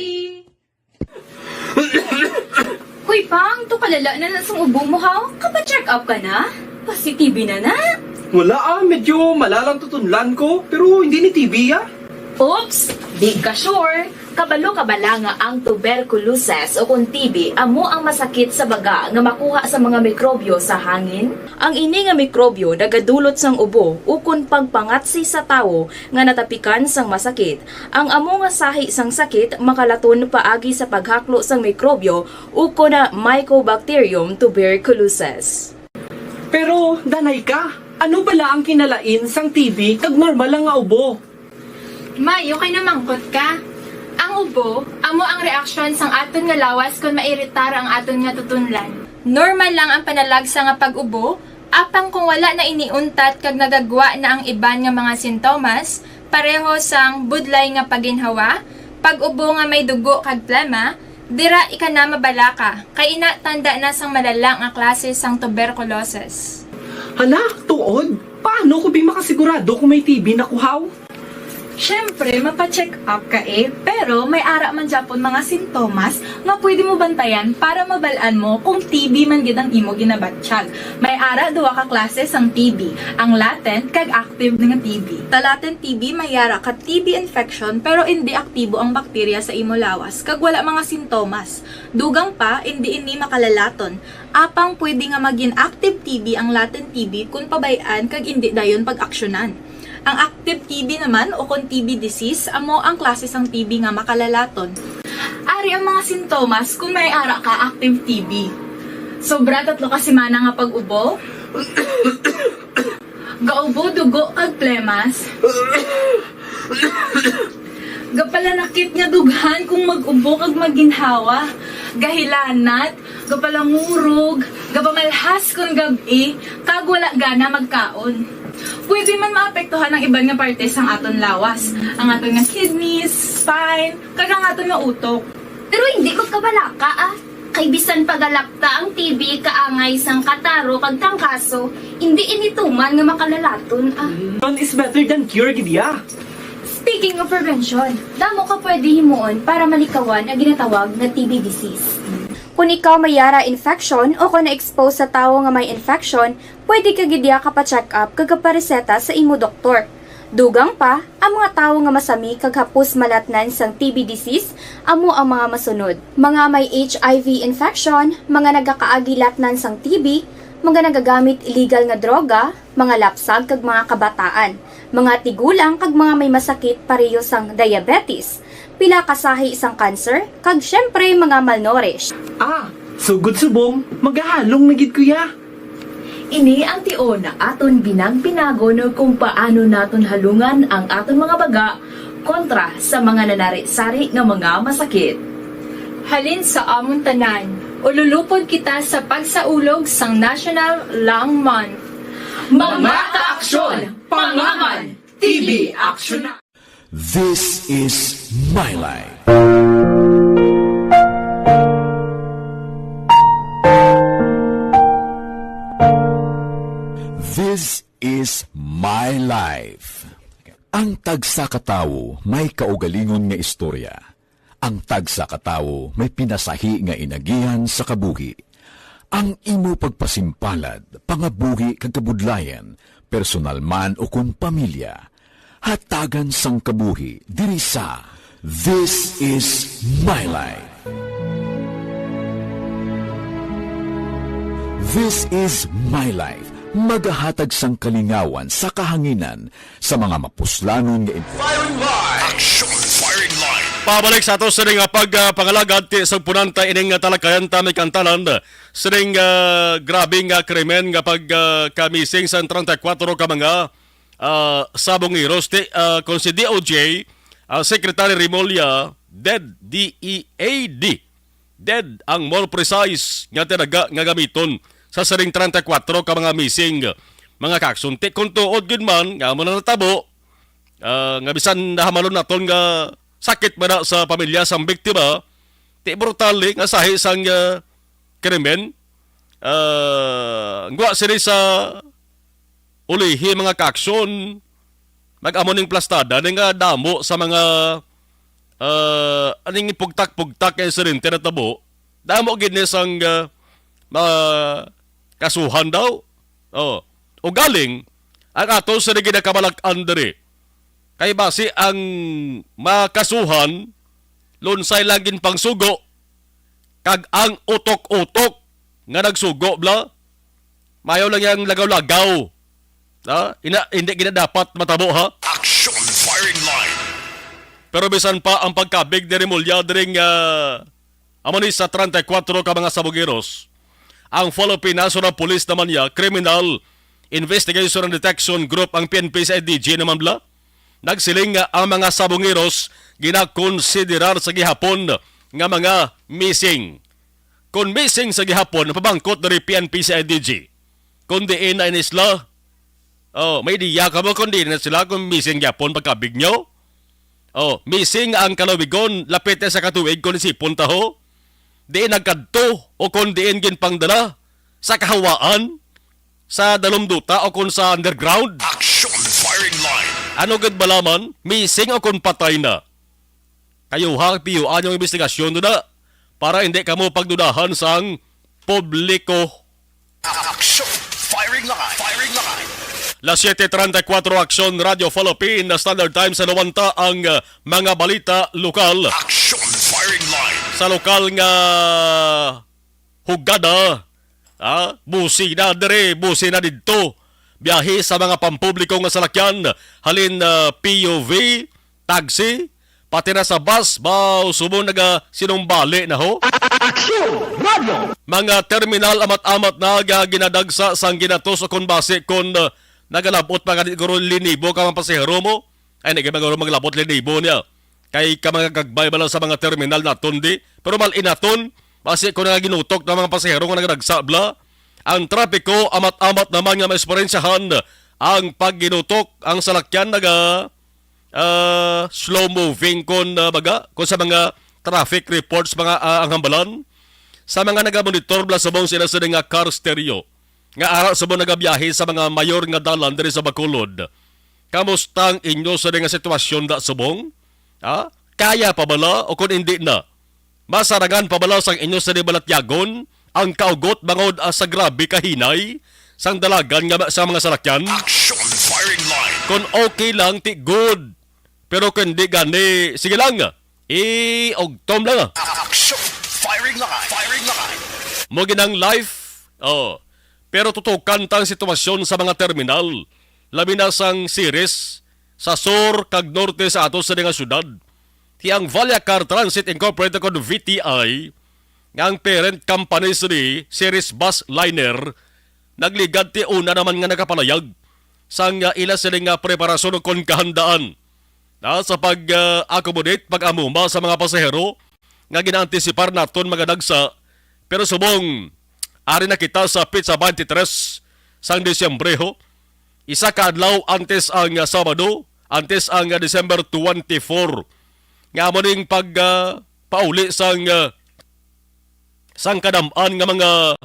Hoy Pang, to kalala na sa ubo mo ha? Kapa-check up ka na? Positibe na. Wala medyo malalang tutunlan ko, pero hindi ni TB Oops, di ka sure. Kabalo-kabala nga ang tuberculosis o kung TB amo ang masakit sa baga nga makuha sa mga mikrobyo sa hangin. Ang ini nga mikrobyo nagadulot sang ubo ukon pagpangatsi sa tawo nga natapikan sang masakit. Ang amo nga sahi sang sakit makalaton paagi sa paghaklo sang mikrobyo ukon na Mycobacterium tuberculosis. Pero, danay ka, ano bala ang kinalain sang TB kag normal lang nga ubo? May, okay na mangkot ka. Ang ubo, amo ang reaksyon sang aton nga lawas kung mairitar ang aton nga tutunlan. Normal lang ang panalagsa nga pag-ubo, apang kung wala na iniuntat kag nagagwa na ang iban nga mga sintomas, pareho sang budlay nga paginhawa, pag-ubo nga may dugo kag plema, dira ika na mabala ka, kay ina tanda na sang malalang nga klase sang tuberculosis. Hala, tuod, paano ko bi makasigurado kung may TB na kuhaw? Syempre, mapacheck up ka pero may ara man Japon mga sintomas nga pwede mo bantayan para mabalaan mo kung TB man gid ang imo ginabatsyag. May ara duwa ka klase sang TB, ang latent kag active nga TB. Ta latent TB may ara ka TB infection pero hindi aktibo ang bakterya sa imo lawas kag wala mga sintomas. Dugang pa hindi makalalaton. Apang pwede nga maging active TB ang latent TB kung pabayaan kag hindi dayon pag-aksyonan. Ang active TB naman o kung TB disease, amo ang klase sang TB nga makalalaton. Ari ang mga sintomas kung may ara ka active TB. Sobra 3 ka semana nga pag-ubo, gaubo, dugo, kag plemas, gapalanakit nga dughan kung mag-ubo kag maginhawa, gahilanat, gapalangurog, gapamalhas kung gabi, kag wala gana magkaon. Pwede man maapektuhan ang iban nga parte sang aton lawas, ang aton nga kidneys, spine, kag ang aton nga utok. Pero hindi ko kabalaka Kay bisan pagalakta ang TB kaangay sang kataro kag tangkaso, hindi inituman nga makalalaton None is better than cure, gidya. Speaking of prevention, damo ka pwede himuon para malikawan ang ginatawag na TB disease. Kung ikaw may yara infection o kung na-expose sa tao nga may infection, pwede ka gidya ka-check up kag kapareseta sa imo doktor. Dugang pa, ang mga tao nga masami kag hapos malatnan sang TB disease, amo ang mga masunod. Mga may HIV infection, mga nagakaagilatnan sang TB, mga nagagamit illegal nga droga, mga lapsag kag mga kabataan, mga tigulang kag mga may masakit pareho sang diabetes, pila kasahi isang cancer, kag syempre mga malnourished. Sugod subong, magahalong nagid kuya. Ini ang tion na aton binag-binago no kung paano naton halungan ang aton mga baga kontra sa mga nanari-sari nga mga masakit. Halin sa amon tanan, ululupod kita sa pagsaulog sang National Lung Month. Mga kaaksyon, pangangan, TB Action. This is My Life. This is My Life. Ang tagsa katawo may kaugalingon nga istorya. Ang tagsa katawo may pinasahi nga inagihan sa kabuhi. Ang imo pagpasimpalad, pangabuhi kag kabudlayan, personal man o kun pamilya, hatagan sang kabuhi diri sa This is My Life. This is My Life. Magahatag sang kalingawan sa kahanginan sa mga mapuslanon nga Firing Line! Action Firing Line! Pabalik sa ato sa ring pangalagad ti sa punanta ining talakayan tamay kantalan sa ring grabing krimen nga pagkamising sa 34 ka mga sabongiros ti kung si DOJ Secretary Rimulya dead DEAD dead ang more precise nga tinaga nga gamiton sa saring 34 ka mga missing mga kaksunti kung tuod gud man nga mo na natabo nga bisan nahamalon naton nga sakit man sa pamilya sang biktima ti brutally nga sahi sang krimen ngwa sini sa ulihi mga kaksyon mag-amo ning plastada nga damo sa mga aning pugtak-pugtak kay sirin tinatabo damo gid ni sang kasuhan daw. O galing, ang ato sa ginakabalak-an diri. Kay basi ang makasuhan, lunsay lagin pang sugo, kag ang utok-utok nga nagsugo, bla, mayaw lang yung lagaw-lagaw. Hindi dapat matabo, ha? Action Firing Line! Pero bisan pa ang pagkabig ni Rimulya diring amoni sa 34 ka mga sabugiros, ang Philippine National Police naman niya, Criminal Investigation and Detection Group, ang PNP sa IDG naman bla, nagsiling nga ang mga sabongiros ginakonsiderar sa gihapon nga mga missing. Kung missing sa gihapon, pabangkot na rin PNP sa IDG. Kung diin na inisla, may diya ka mo kung diin na sila kung missing gihapon pagkabig nyo. Missing ang kalawigon, lapit sa katuwig kung isipon taho. Diin nagkadto o kung diin ginpangdala sa kahawaan, sa dalumduta o kung sa underground. Action Firing Line! Ano gud balaman? Missing o kung patay na? Kayo ha, piyuan yung investigasyon doon na para hindi ka mo pagdudahan sang publiko. Action! Firing line! Firing line! Las 7:34 Aksyon Radio Philippine Standard Time sa nawanta ang mga balita lokal. Action! Firing line! Sa lokal nga hugada, busina dere, busina didto. Biyahe sa mga pampubliko nga salakyan, halin PUV, taxi, pati na sa bus, subong naga sinumbali na ho. Action! Radio! Mga terminal amat-amat na ginadagsa sang ginatos o kung base kung nagalabot pa ka guro linibo ka mga pasahero mo, ay nagiging maglabot linibo niya. Kay ka mga gagbay ba lang sa mga terminal na tundi, pero mal inaton, base kung ginutok ng mga pasahero nga nagdagsabla, ang trapiko amat-amat naman nga maesperensyahan ang pagginutok ang salakyan naga slow moving kung sa mga traffic reports mga ang hambalan sa mga nagamonitor bla subong sila sa nga car stereo nga ara subong nagabiyahe sa mga mayor nga dalan diri sa Bacolod. Kamusta ang inyo sa nga sitwasyon da subong? Kaya pa bala o kung hindi na? Masarangan pa bala sang inyo sa Balatyagon ang kaugot bangod sa grabe kahinay sang dalagan nga sa mga salakyan? Action! Firing line! Kung okay lang, ti good. Pero kung di gani, sige lang. Ogtom lang. Action! Firing line! Firing line! Mo ginang life. Pero tutukan tang sitwasyon sa mga terminal. Labi na sang series sa sur kag norte sa ato sa nga syudad. Tiyang Valyacar Transit Incorporated kod VTI, ang parent company sa series bus liner, nagligad ti una naman nga nakapalayag sang ila siling preparasyon kon kahandaan sa pag-accommodate, pag-amuma sa mga pasahero nga ginaantisipar naton mga dagsa. Pero subong, ari na kita sa Pizza 23 sang Disyembreho, isa ka adlaw antes ang Sabado, antes ang December 24, nga mo ning pauli sang kadamaan nga mga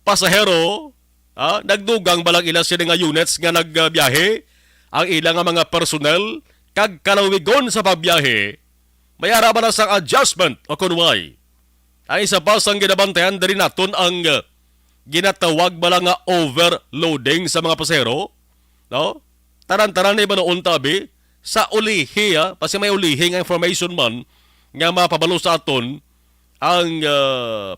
pasahero, nagdugang balang ila sila nga units nga nagbiyahe, ang ilang nga mga personnel, kag kalawigon sa pagbiyahe, mayara ba na sang adjustment o kunway. Ang isa pa sang ginabantayan dari naton ang ginatawag ba lang nga overloading sa mga pasahero, no? Taran-taran na iba noon tabi, sa ulihi, kasi may ulihi nga information man, nga mapabalo sa aton, ang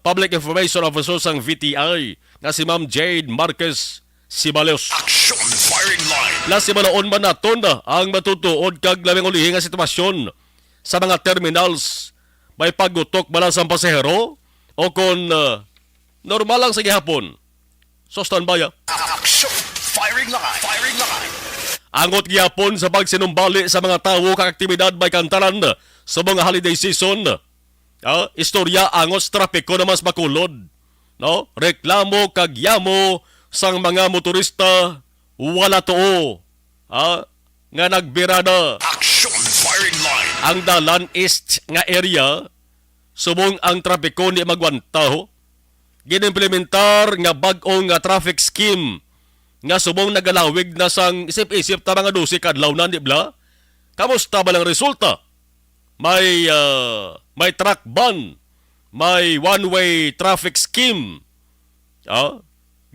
Public Information Officer sang VTI nga si Ma'am Jade Marquez Sibaleos. Action! Firing line! Lasi manoon man naton ang matutuod kag labing ulihi nga sitwasyon sa mga terminals. May paggutok ba lang sa pasahero o kung normal lang sa gihapon. So standby. Action! Firing line! Firing line! Angot gihapon sa pagsinumbali sa mga tawo kag aktibidad may kantaran sa mga holiday season. Istorya angos trapiko na mas Bacolod. No? Reklamo kag yamo sang mga motorista wala too. Nga nagbirada. Action! Firing line! Ang Dalan East nga area subong ang trapiko ni magwantaho. Ginimplementar nga bag-ong nga traffic scheme nga subong nagalawig na sang isip-isip ta mga 12 kadlaw na nibla. Kamusta ba lang resulta? May truck ban, may one-way traffic scheme.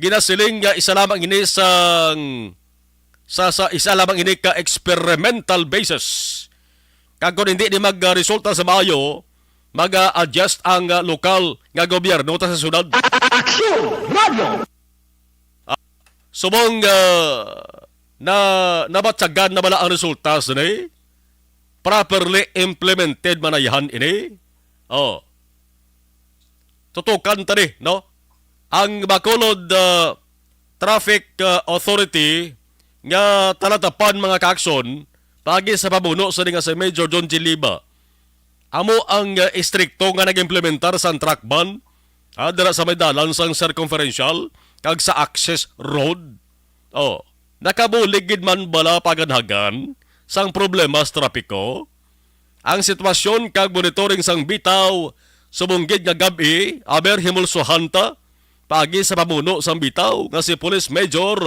Ginasiling nga isa lamang ini sa isa lamang ini ka experimental basis. Kag kung hindi ni magresulta sa Mayo, mag-adjust ang lokal nga gobyerno ta sa syudad. Action! Radio! Subong nabatsagan na bala ang resulta sa properly implemented manayahan ini. Tutukan tadi, no? Ang Bacolod Traffic Authority nga talatapan mga kaaksyon pagi sa pamuno sa nga si Major John Giliba. Amo ang istrikto nga nag-implementar sa truck ban dira sa may dalan sang circumferential kag sa access road. Nakabuligid man bala paganhagan sang problema sa trapiko. Ang sitwasyon kag monitoring sang bitaw subunggid nga gabi aber himulsuhanta pagi sa pamuno sang bitaw nga si Police Major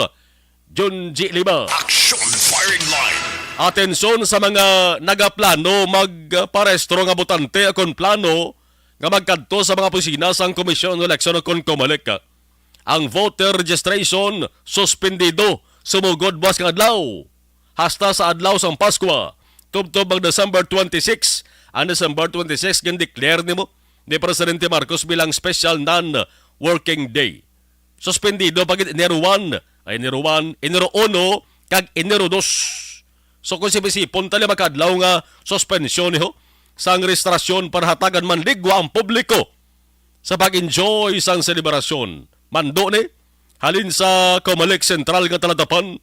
John G. Liba. Action! Firing line! Atensyon sa mga nagaplano magparehistro nga botante akon plano nga magkadto sa mga opisina sang Komisyon ng Eleksyon akon Comelec. Ang voter registration suspendido sumugod buwas nga adlaw. Hasta sa adlaw sang Paskwa, tubtob ang December 26. Ang December 26 gin-declare nimo ni Presidente Marcos bilang special non-working day. Suspendido pagit Enero 1, Enero 1, Enero 1, kag Enero 2. So kung si Bisipon tali makadlaw nga suspensyon niho sang registrasyon para hatagan manligwa ang publiko sa pag-enjoy sang selebrasyon. Mando ni halin sa Comelec Central nga taladapan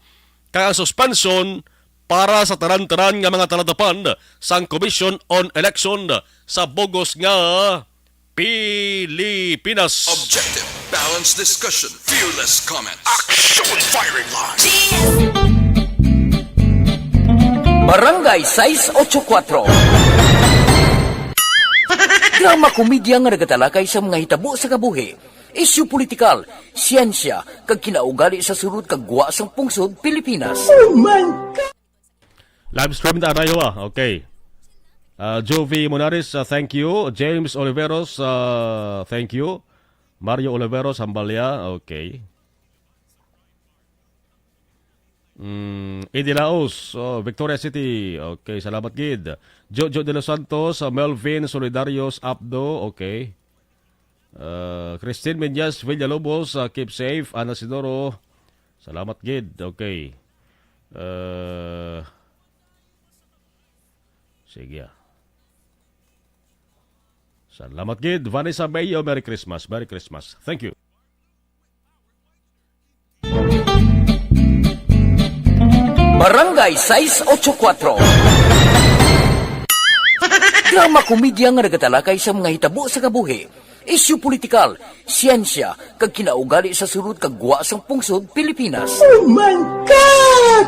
kaya ang suspension para sa taran-taran nga mga taladapan sang Commission on Election sa Bogos nga Pilipinas. Objective, balanced discussion, fearless comments. Action firing line. Barangay 684. Drama komedya nga nagatalakay sa mga hitabo sa kabuhi, isyu politikal, siyensya, kag kinaugali sa surut kag guwa sang pungsod Pilipinas. Oh my God! Live stream na tayo okay. Jovi Monaris, thank you. James Oliveros, thank you. Mario Oliveros, Hambalya, okay. Eddie Laos, Victoria City, okay, salamat gid. Jojo de los Santos, Melvin Solidarios Abdo, okay. Christine Menyas Villalobos, keep safe. Ana Sidoro, salamat gid, okay. Sige. Salamat gid. Vanessa Mayo, Merry Christmas. Merry Christmas. Thank you. Barangay 684. Drama komedya nga nagatalakay sa mga hitabo sa kabuhi, isyu politikal, siyensya, kag kinaugali sa surut kag guwa sang pungsod Pilipinas. Oh my God!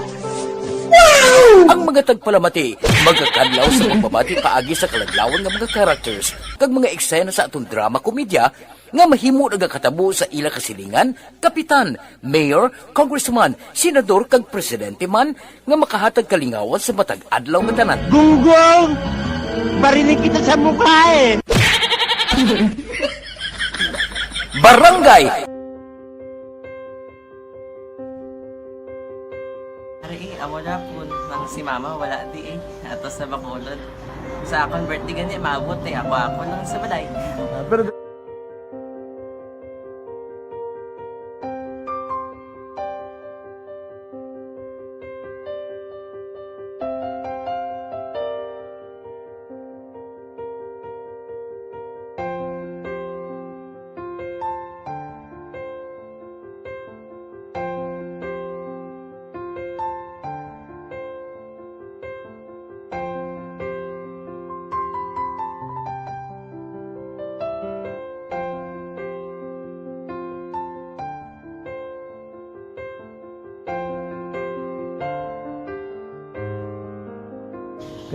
Wow! Ang mga tagpalamati magkakadlaw sa pagbabati paagi sa kaladlawan nga mga characters kag mga eksena sa atong drama komedya nga mahimo nagakatabo sa ila kasilingan, kapitan, mayor, congressman, senador kag presidente man nga makahatag kalingawan sa matag adlaw nga tanan. Gunggong! Barinig kita sa mukha eh! Barangay! Amo na po nang si mama wala di eh. Atos na bakulod. Sa akong birthday gani maabot eh. Ako lang sa balay. Pero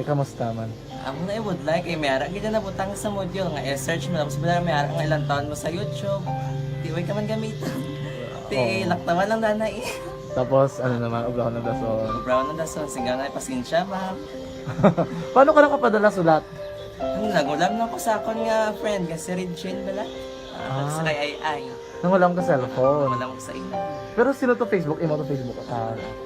kamusta man? Amo na would like eh mayara gid na butang sa module nga i-search mo tapos bala mayara nga ilang taon mo sa YouTube. Di way ka man gamitan. Di laktaman lang nanay. Tapos ano naman ubraw ng daso. Ubraw ng daso singa nga pasensya ma'am. Paano ka nakapadala sulat? Nagulam na ko sa akon nga friend kasi Regine bala. Sa kay ay. Nangulam ka cellphone. Nangulam ko sa ina. Pero sino to Facebook? Imo to Facebook.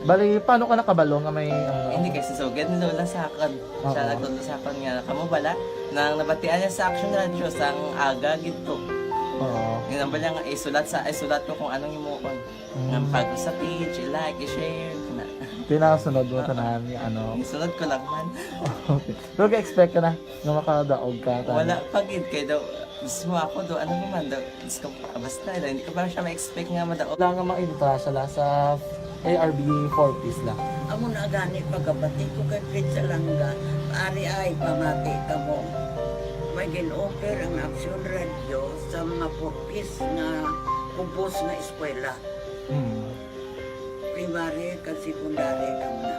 Bali, paano ka nakabalo nga may... Hindi kasi so, ganun lola sa akin. Siya nagtulo sa akin nga, kamo bala, nang nabatian niya sa Action Radio sang aga gito. Oo. Yung nambala nga, isulat ko kung anong imukon. Ng pag sa page, i-like, i-share. Pinasunod mo tanan yung ano? Isunod ko lang man. Okay. Pero ka-expect ka na na makadaog ka? Wala, pag-id kayo daw. Gusto mo ako daw, ano naman daw, gusto ko, basta hindi ko ba siya ma-expect nga madaog. Wala nga makita siya sa ARB 4 piece lang. Amo na gani pagkabati ko kay Pizza Langga, ari ay pamati ka mo. May gin-offer ang Action Radio sa mga 4 piece na compose na eskwela. Primary kag secondary ka na.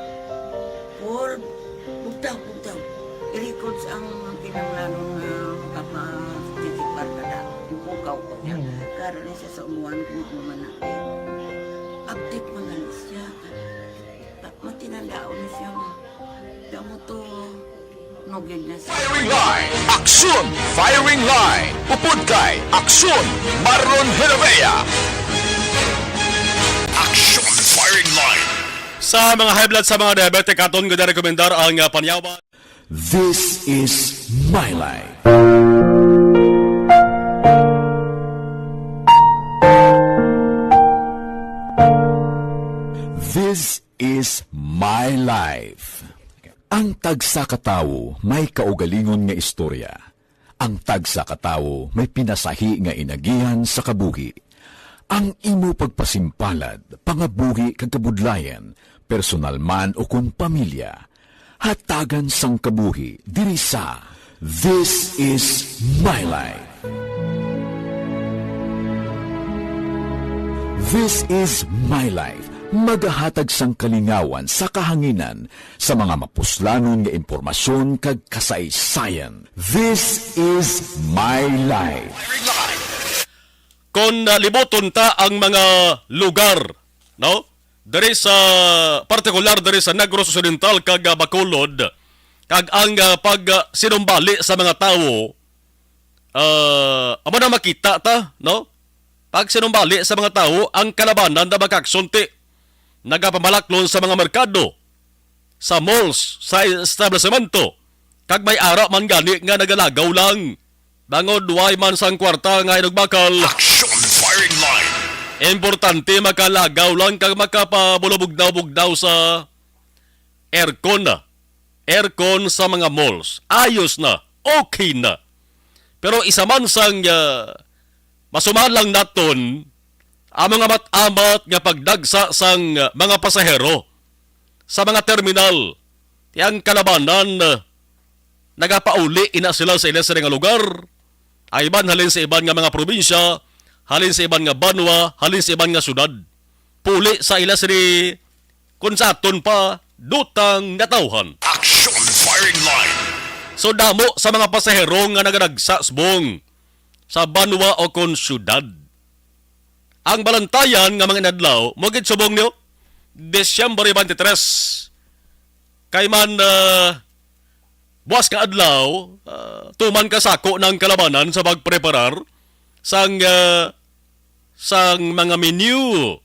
For bugtaw. I-record ang kinanglanong kapatitipar ka na. Yung pukaw ko niya. Karoon siya sa umuwan kung umanapin. Update mo na siya. Matinandao na siya. to nugid na sa Firing line, aksyon! Firing line, upod kay, aksyon! Marlon Heravea. Aksyon! Firing line. Sa mga high blood sa mga diabetic, aton ganda rekomendar ang panyawa. This is My Life. This is My Life. Ang tagsa katawo may kaugalingon nga istorya. Ang tagsa katawo may pinasahi nga inagihan sa kabuhi. Ang imo pagpasimpalad, pangabuhi kag kabudlayan, personal man o kung pamilya, hatagan sang kabuhi diri sa This is My Life. This is My Life. Magahatag sang kalingawan sa kahanginan sa mga mapuslanon nga impormasyon kag kasaysayan. This is My Life. Kung liboton ta ang mga lugar, no? Dari sa partikular dari sa Negros Occidental kag Bacolod, kag ang pag sinumbali sa mga tao, amo na makita ta, no? Pag sinumbali sa mga tao, ang kalabanan na magkaksunti, nagapamalaklon sa mga merkado, sa malls, sa establishmento, kag may ara man gani nga nagalagaw lang. Bangod way man sang kwarta nga inugbakal. Action! Firing line. Importante makalagaw lang kag makapabulabugdaw-bugdaw sa aircon na. Aircon sa mga malls. Ayos na. Okay na. Pero isa man sang masuman lang naton ang mga mat-amat nga pagdagsa sang mga pasahero sa mga terminal. Tiyang kalabanan nagapauli ina sila sa ilan sa nga lugar. Ay iban halin sa iban nga mga probinsya, halin sa iban nga banwa, halin sa iban nga syudad. Puli sa ila sini kung sa aton pa dutang natawhan. Action! Firing line. So damo sa mga pasahero nga nagadagsa subong sa banwa o kon syudad. Ang balantayan nga mga inadlaw, mogid subong niyo, Desyembre 23. Kay man buwas ka adlaw, tuman ka sako ng kalabanan sa pagpreparar sang mga menu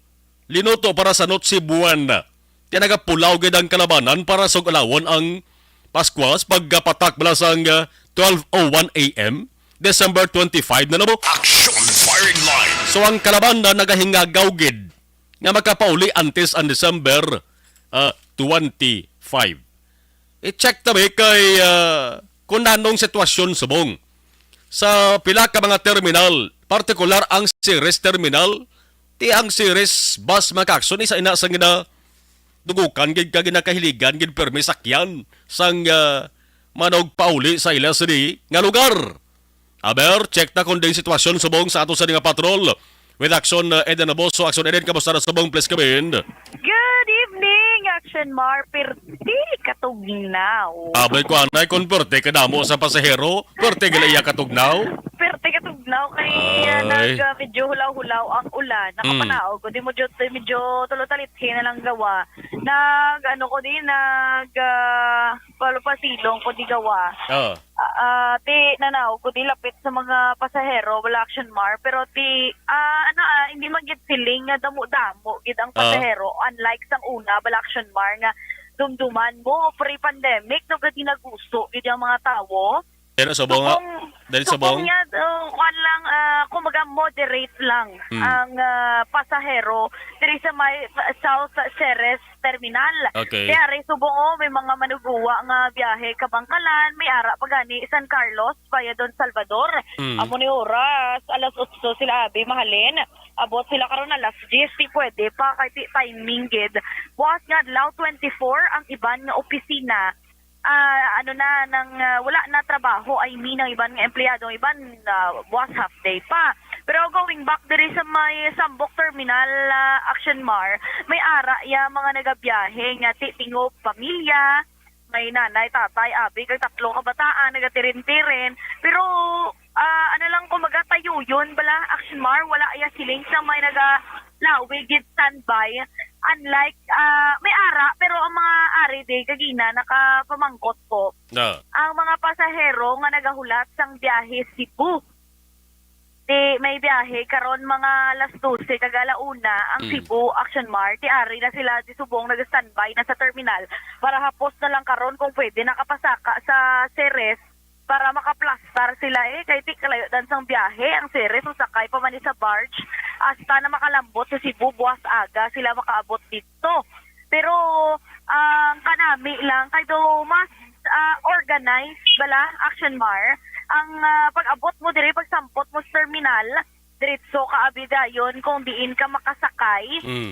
linuto para sa Noche Buena. Tinagapulaw gid ang kalabanan para sa alawon ang Paskwas pagkapatak bala sang 12:01 a.m. December 25 na nabo. Action! Firing line. So ang kalabanan nagahingagaw gid nga makapauli antes ang December 25. I-check tabi kay kung nanong sitwasyon subong. Sa pila ka mga terminal, partikular ang Ceres Terminal, ti ang Ceres bus makakson isa ina sang gina dugukan gid ka ginakahiligan gid permi sakyan sang manog pauli sa ila sini nga lugar. Aber, check ta kung din sitwasyon subong sa ato sa nga patrol. With Action Eden Aboso, Action Eden, kamusta na subong, please come in. Good evening, Action Mar, perti katugnaw. Abay ko anay, kung perti ka damo sa pasahero, perti galaya katugnaw. Perti katugnaw, kay medyo hulaw-hulaw ang ulan. Nakapanaw ko, di mo medyo tulotalithin na lang gawa. Palupasilong ko di gawa. Nanaw ko di lapit sa mga pasahero, wala Action Mar, pero hindi magit siling nga damo-damo gid ang pasahero, unlike sang una, wala Action Mar nga dumduman mo pre-pandemic no gadi nagusto gid ang mga tawo. Pero subong niya, lang, kumaga moderate lang ang pasahero diri sa may South Ceres Terminal. Okay. Kaya rin subong may mga manuguwa nga biyahe kabangkalan, may ara pagani San Carlos via Don Salvador. Amo ni oras, alas 8 sila abi mahalin. Abot sila karon alas 10, di pwede pa kay timing gid. Buwas nga adlaw 24 ang iban nga opisina. Wala na trabaho, I mean, ang iban nga empleyado, ang iban buwas half day pa. Pero going back diri sa may Sambok Terminal, Action Mar, may ara ya mga nagabiyahe nga tingop pamilya, may nanay, tatay, abi, kag tatlo kabataan, nagatirin-tirin. Pero lang kumagatayo yun, bala Action Mar, wala ya siling sa may nagalawig standby unlike, may ara, pero ang mga ari day, kagina, nakapamangkot ko, ang mga pasahero nga nagahulat sang biyahe Cebu. May biyahe karon mga alas 12 kagalauna ang Cebu Action Mart ti ari na sila di subong nag-standby na sa terminal para hapos na lang karon kung pwede nakapasaka sa Ceres para makaplastar sila kay ti kalayo dan sang biyahe ang Ceres usakay pa man sa barge hasta na makalambot sa Cebu buwas aga sila makaabot dito. Pero ang kanami lang kay do mas organized bala Action Mart ang pag-abot mo diri pagsampot mo sa terminal diretso ka abi dayon kung diin ka makasakay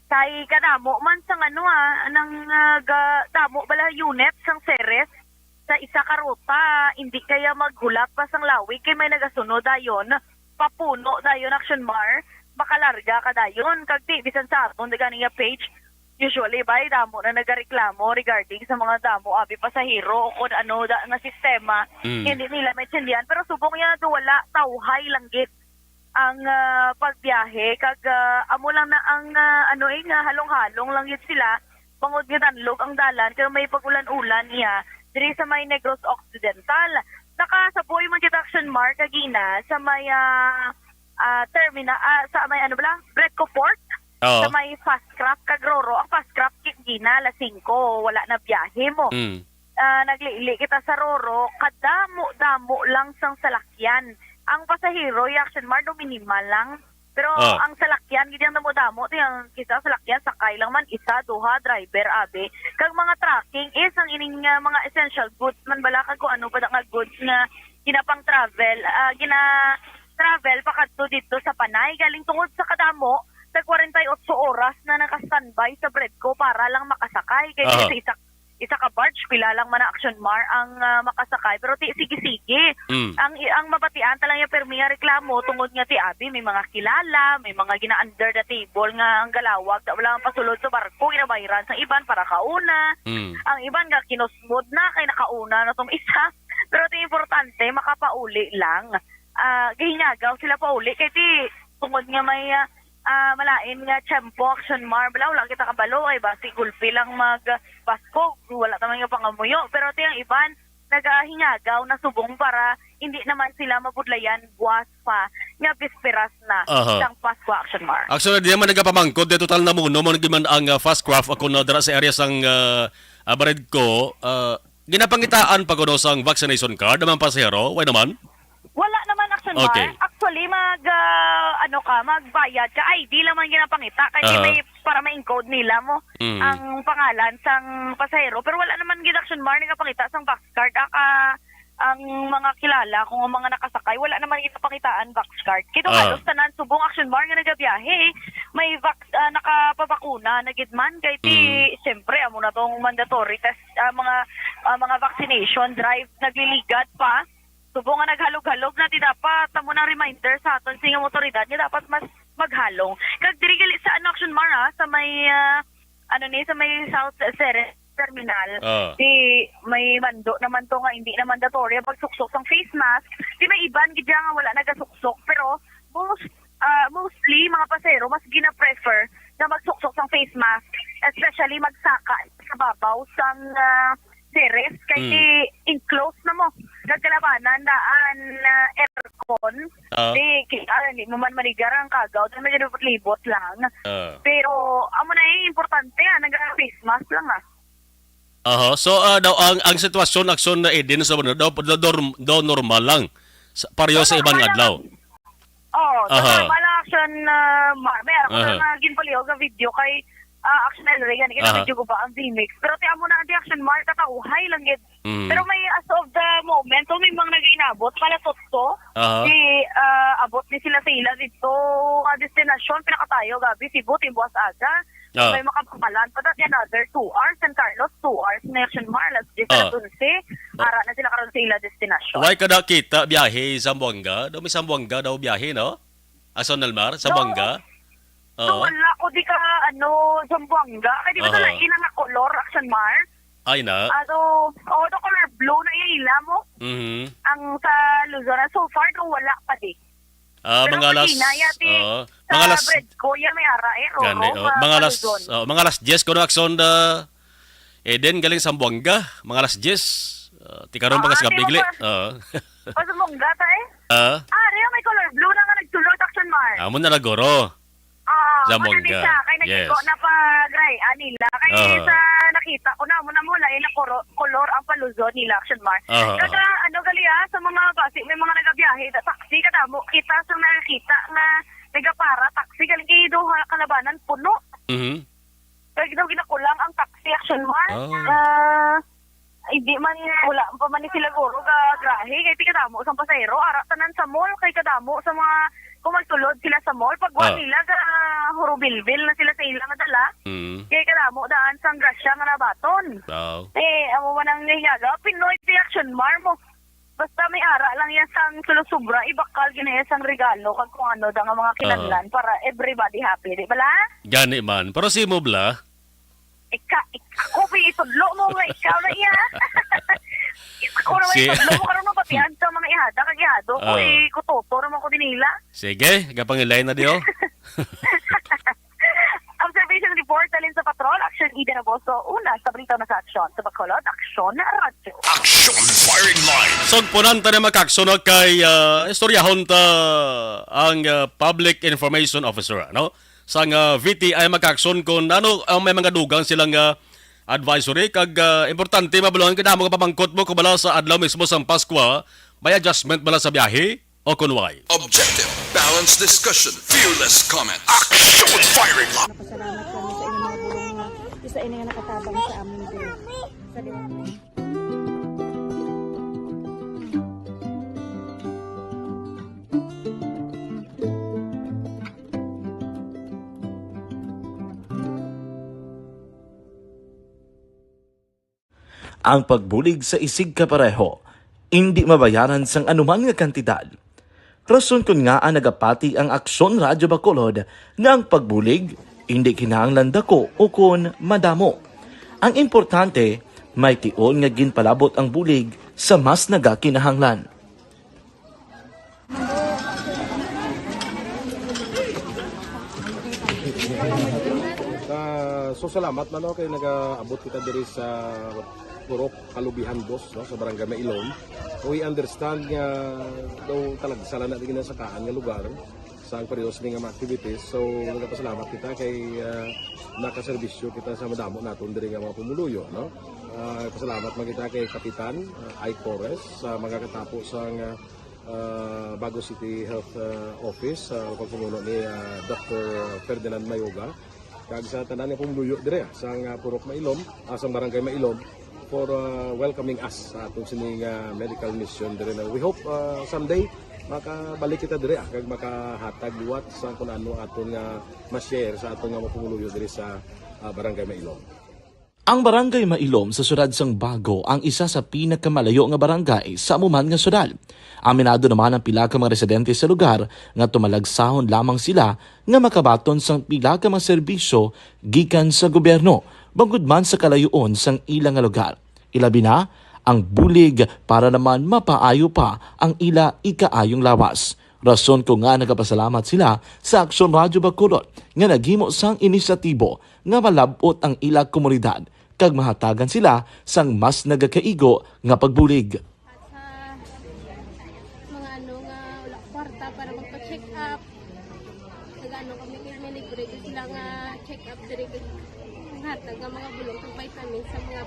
kay kanamo man sang nang damo bala unit sang Ceres sa isa ka ruta hindi kaya maghulak pa sang lawig kay may nagasunod dayon papuno dayon Action Mart makalarga ka dayon kag di bisan sa aton gani nga page usually ba damo na nagareklamo regarding sa mga damo abi pasahero o kung ano nga sistema hindi nila maintindihan pero subong yan wala tawhay langgit ang pagbiyahe kag amo lang na ang nga halong-halong lang yun sila bangod nga danlog ang dalan kaya may pagulan-ulan niya diri sa may Negros Occidental nakasaboy man kita Action Mart kagina sa may terminal sa may Brecco Port. Sa may fast craft kagroro, ang fast craft gina alas 5, wala na biyahe mo. Naglili kita sa Roro, kadamo-damo lang sang salakyan. Ang pasahero, yung Action Mart, minimal lang. Pero ang salakyan, gidyang damo-damo, yung kisa salakyan, sakay lang man, isa, duha, driver, abe. Kag mga tracking is ang ining mga essential goods, man bala kag kung ano pa nga goods nga ginapang travel, travel pakadto dito sa Panay, galing tungod sa kadamo, sa 48 oras na naka-standby sa Bredco para lang makasakay. Kaya sa isa ka barge, pila lang man na Action Mart ang makasakay. Pero sige-sige. Ang mabatian talang yung permiya reklamo tungod nga ti abi, may mga kilala, may mga gina-under the table nga ang galawag. Wala ang pasulod sa barko, inabayaran sa iban para kauna. Ang iban nga kinusmod na, kay nakauna na itong isa. Pero ito importante, makapauli lang. Gihingagaw sila pauli. Kaya ti, tungod nga may malain nga tiyempo Action Mart wala kita kabalo ay basi gulpi lang mag-Pasko wala naman yung pangamuyo pero tiyang iban nagahingagaw na subong para hindi naman sila mabudlayan buwas pa nga bisperas na sang Pasko Action Mart. Actually di naman nagapamangkod di total na muno mo nagiman ang fast craft ako na dara sa area sang Baredco ginapangitaan pa kuno sang vaccination card naman pasahero why naman? Wala naman Action Mart. Actually, magbayad ka. ID lang man ginapangita. Kaya may, para ma-encode nila mo ang pangalan sang pasahero. Pero wala naman Action Mart ginapangita sang box card. Ang mga kilala, kung ang mga nakasakay, wala naman ginapangitaan box card. Kito halos tanan subong Action Mart nga nagabiyahe. May nakapabakuna na gidman. Kaya siyempre, amo na tong mandatory test, mga vaccination drive, nagliligad pa. Subong nga naghalog-halog na dapat tamo na reminder sa aton sa motoridad niya dapat mas maghalong. Kag diri gali sa Action Mart sa may sa may South Ceres Terminal. Di may mando naman to nga hindi na mandatory pagsuksok sang face mask. Di may iban gid nga wala nagasuksok pero mostly mga pasahero mas gina-prefer na magsuksok sang face mask especially magsaka sa babaw sang Ceres kay enclose na mo nagkalabanan daan aircon di mo man manigarang kagaw dahil medyo libot lang pero amo na importante nag-face mask lang so daw ang sitwasyon aksyon na din sa daw normal lang pareho sa ibang adlaw normal action meron ko na ginpaliog ang video kay Action Mart yan video ko ba ang VMix pero ti amo na ang Action Mart katauhay lang yun pero may as of the moment may mga nag-inabot pala totoo di abot ni sila dito destinasyon pinakatayo gabi Cebu timbuas aga may makapalan pa dati another 2 hours San Carlos 2 hours na Action Mart alas 10 ara na sila karon sa destinasyon why kada kita biyahe Zamboanga daw may Zamboanga daw biyahe no Ason Almar Zamboanga So, wala ko di ka, Zamboanga. Ay, di ba na ilang na color, Action Mart? Ay na? The color blue na iila mo. Ang sa Luzon, so far, wala pa di. Mga alas, Mga alas- bread ko, yan may ara eh. Roro, Gani, mga alas 10 ko na akson da Eden galing sa Buanga, mga alas 10. Tikaroon pa ka sa Gabigli. Pasumungga ta eh. Riya may color blue na nga nagtulot action mar. Amo na nagoro. Zamongga. Kay nagko na pa gray anila kay sa nakita ko na muna na color ang paluzon nila action mar. Kada gali sa mga basi may mga nagabiyahe da taxi kada mo kita sa nakita nga nagapara taxi galing kay do kalabanan puno. Kaya daw ginakulang ang taxi action mar. Hindi man wala pa man sila guro ka grahe kay kadamo sa pasahero ara tanan sa mall kay kadamo sa mga kumagtulod sila sa mall pag nila ka hurubilbil na sila sa ilang dala. Kay kadamo daan sa grasya nga nabaton. Amo man ang niyaga Pinoy action mar mo. Basta may ara lang yan sang sulusubra ibakal ginaya sang regalo kag kung ano da nga mga kinahanglan para everybody happy, di bala? Gani man. Pero si mo bla? Ako itudlo mo nga ikaw na iya. Ako na itudlo mo karon mapatihan sa mga ihada kag ihado ko kutoto naman ko dinila. Sige, gapangilay na diyo. Observation report talin sa patrol action Ida Naboso una sa balita na sa aksyon sa Bacolod aksyon na radyo. Action firing line. Sugpunan ta na makaksunod kay istoryahon ta ang public information officer, no? Sang VT ay magkakson kung ano may mga dugang silang advisory kag importante mabalon kada mo pamangkot mo kung bala sa adlaw mismo sang Pasko may adjustment bala sa biyahe o kunway. Objective, balanced discussion, fearless comment. Action firing line. Salamat kami sa inyong mga bulong nga isa ini nga nakatabang sa amin din. Sa ang pagbulig sa isig kapareho, hindi mabayaran sang anuman nga kantidad. Rason kun nga ang nagapati ang Aksyon Radyo Bacolod nga ang pagbulig, hindi kinahanglan dako o kun madamo. Ang importante, may tion nga ginpalabot ang bulig sa mas nagakinahanglan. So salamat man kay nagaabot kita diri sa Purok Kalubihan Dos sa Barangay Mailom. We understand nga daw talaga sala na din sa kaan nga lugar sa periodos ning mga activities. So nagapasalamat kita kay nakaserbisyo kita sa madamo naton diri nga mga pumuluyo, no. Pasalamat man kita kay Kapitan I. Torres sa mga katapo sa Bago City Health Office sa pagpumuno ni Dr. Ferdinand Mayoga. Kag sa tanan nga pumuluyo dire sa Purok Mailom, sa Barangay Mailom for welcoming us sa atong sining medical mission dire. We hope someday makabalik kita dire kag makahatag liwat sa kun ano aton nga ma-share sa aton nga pumuluyo dire sa Barangay Mailom. Ang Barangay Mailom sa siyudad sang Bago ang isa sa pinakamalayo nga barangay sa amuman nga siyudad. Aminado naman ang pila ka mga residente sa lugar nga tumalagsahon lamang sila nga makabaton sang pila ka mga serbisyo gikan sa gobyerno bangod man sa kalayoon sang ilang nga lugar. Ilabi na ang bulig para naman mapaayo pa ang ila ikaayong lawas. Rason ko nga nagapasalamat sila sa Aksyon Radyo Bacolod nga naghimo sang inisyatibo nga malabot ang ila komunidad kag mahatagan sila sang mas nagakaigo nga pagbulig. Mga ano nga wala kwarta para magpa-check up. Nagano kami kay libre sila nga check up diri hatag nga mga bulong kag vitamin sa mga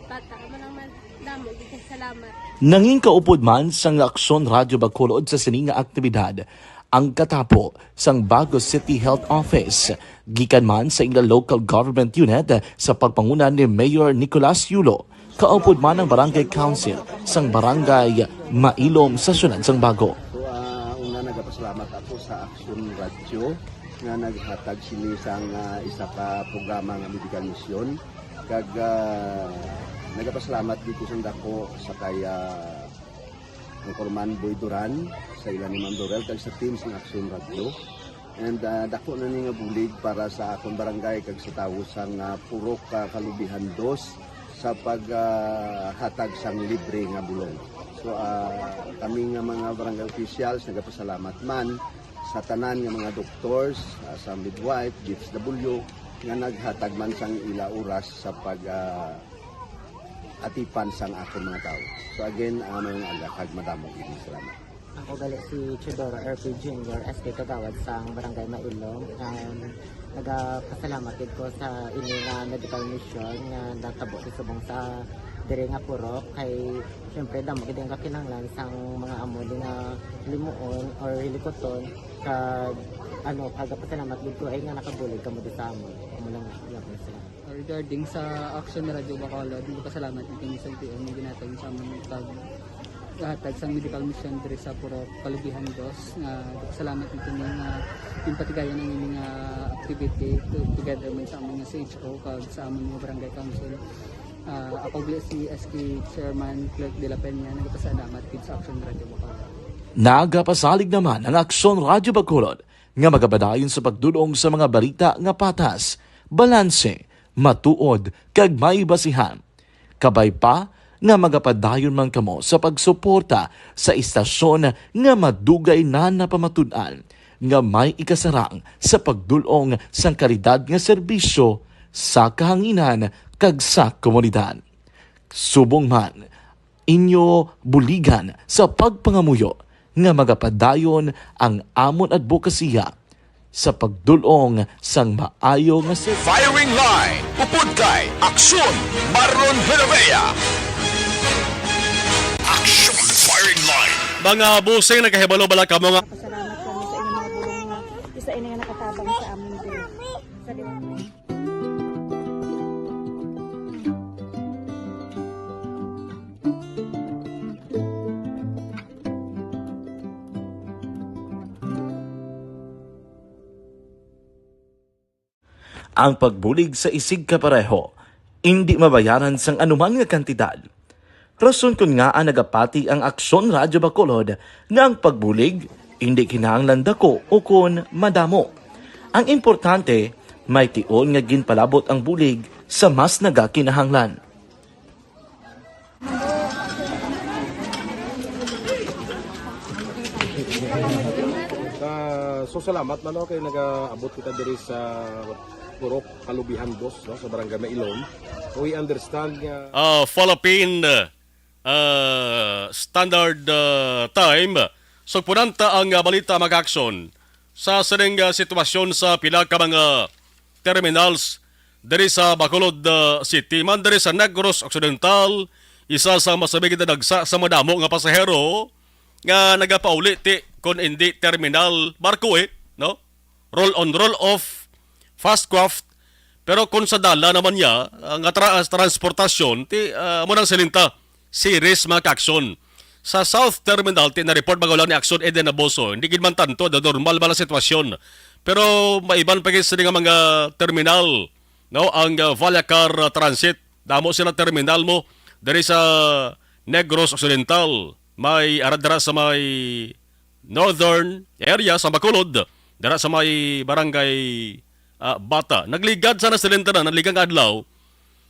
bata man naman damo gid salamat. Nanging kaupod man sang Aksyon Radyo Bacolod sa sining nga aktibidad ang katapo sang Bago City Health Office gikan man sa ilang local government unit sa pagpanguna ni Mayor Nicolas Yulo. Kaupod man ang Barangay Council sang Barangay Mailom sa siyudad sang Bago. So una nagapasalamat ako sa Aksyon Radyo nga naghatag sini sang isa ka programa nga medical mission kag nagapasalamat dito sa dako sa kaya ang Corman Boy Duran sa ilan ni Ma'am Dorel kag sa team sa Aksyon Radyo. And dako na ni nga bulig para sa akong barangay kag sa tawo sang Purok Kalubihan Dos sa paghatag sang libre nga bulong. So kami nga mga barangay officials nagapasalamat man sa tanan nga mga doctors, sa midwife, DFW, nga naghatag man sang ila oras sa pag atipan sang akong mga tao. So again, may aga kag madamo gid salamat. Ako gali si Chidoro RP Jr. SK Kagawad sa Barangay Mailong. Nagapasalamat ko sa ini nga medical mission nga natabo subong sa diri nga purok kay syempre damo gid ang kakinahanglan sang mga amuli nga limuon or hilikoton kag pagpasalamat gid ko ay nga nakabulig kamo sa amon. Amo lang yapon sila. Regarding sa Action Radio Bacolod, pasalamat kami sa TM nga ginatag sa amon pag hatag sa medical mission diri sa Purok Kalubihan 2 nga salamat nito nga yung patigayon ng inyong activity together man sa among CHO kag sa among mga barangay council. Ako si SK Chairman Clerk de la Peña nagpasalamat kid sa Action Radio Bacolod. Nagapasalig naman ang Aksyon Radio Bacolod nga magabadayon sa pagdulong sa mga balita nga patas, balanse, matuod, kag may basihan. Kabay pa nga magapadayon man kamo sa pagsuporta sa istasyon nga madugay na napamatud-an nga may ikasarang sa pagdulong sang kalidad nga serbisyo sa kahanginan kag sa komunidad. Subong man, inyo buligan sa pagpangamuyo nga magapadayon ang amon advokasya sa pagdulong sang maayo nga serbisyo. Firing line, upod kay Aksyon Marlon Villavea. Action Firing Line. Mga busing nagkahibalo bala ka mga Pasalamat kami sa inyong mga bulong nga isa ini nga nakatabang sa amin din. Sa liwanag. Ang pagbulig sa isig kapareho, hindi mabayaran sang anuman nga kantidad. Rason kun nga ang nagapati ang Aksyon Radyo Bacolod nga ang pagbulig hindi kinahanglan dako o kun madamo. Ang importante, may tion nga ginpalabot ang bulig sa mas nagakinahanglan. So salamat man kay nagaabot kita diri sa Purok Kalubihan 2 sa Barangay Mailom. We understand nga Philippine Standard Time. So punanta ang balita mag-aksyon sa sining sitwasyon sa pila ka mga terminals diri sa Bacolod City man diri sa Negros Occidental. Isa sa masabig na nagsa sa madamo nga pasahero nga nagapauli ti kon hindi terminal barko no? Roll on roll off fast craft. Pero kung sa dala naman niya ang transportasyon ti munang silinta series mga aksyon. Sa South Terminal ti na report magaw ni Aksyon Eden Aboso. Hindi gid man tanto da normal ba la sitwasyon. Pero maiban pa gid sa mga terminal no ang Valacar Transit. Damo sila terminal mo diri sa Negros Occidental. May aradra sa may northern area sa Bacolod, dara sa may barangay Bata. Nagligad sana sa lintana, nagligang adlaw.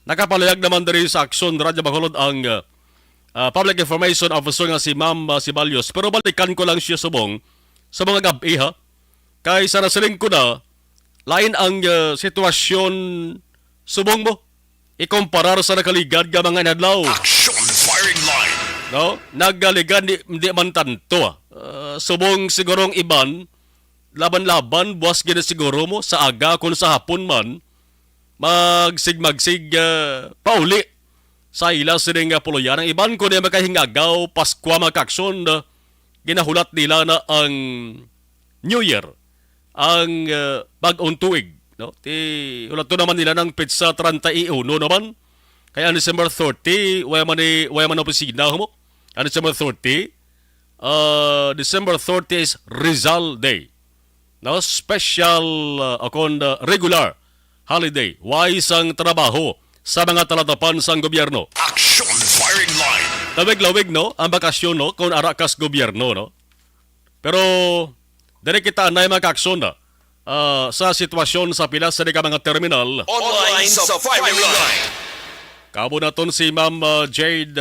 Nakapalayag naman diri sa Aksyon Radyo Bacolod ang Public Information Officer nga si Ma'am Sibalios. Pero balikan ko lang siya subong sa mga gabi ha. Kay sana siling ko na, lain ang sitwasyon subong mo. Ikumparar sa nakaligad ka mga adlaw. Action Firing Line. No? Nagaligad di man tanto subong sigurong iban laban-laban buwas gina siguro mo sa aga kung sa hapon man magsig pauli sa ila sining puluyan ang iban ko na makahingagaw Paskwa makaksyon ginahulat nila na ang New Year ang bag-ong tuig no ti ulat to naman nila ng pizza 31 naman kaya December 30 wala man opisina mo December 30 December 30 is Rizal Day. No, special regular holiday. Wais ang trabaho sa mga talatapan sang gobyerno. Action Firing Line. Lawig-lawig no, ang bakasyon no, kung arakas gobyerno no. Pero dali kita anay mag-aksyon na sa sitwasyon sa pila sa mga terminal. Online sa Firing Line. Kabo naton si Ma'am Jade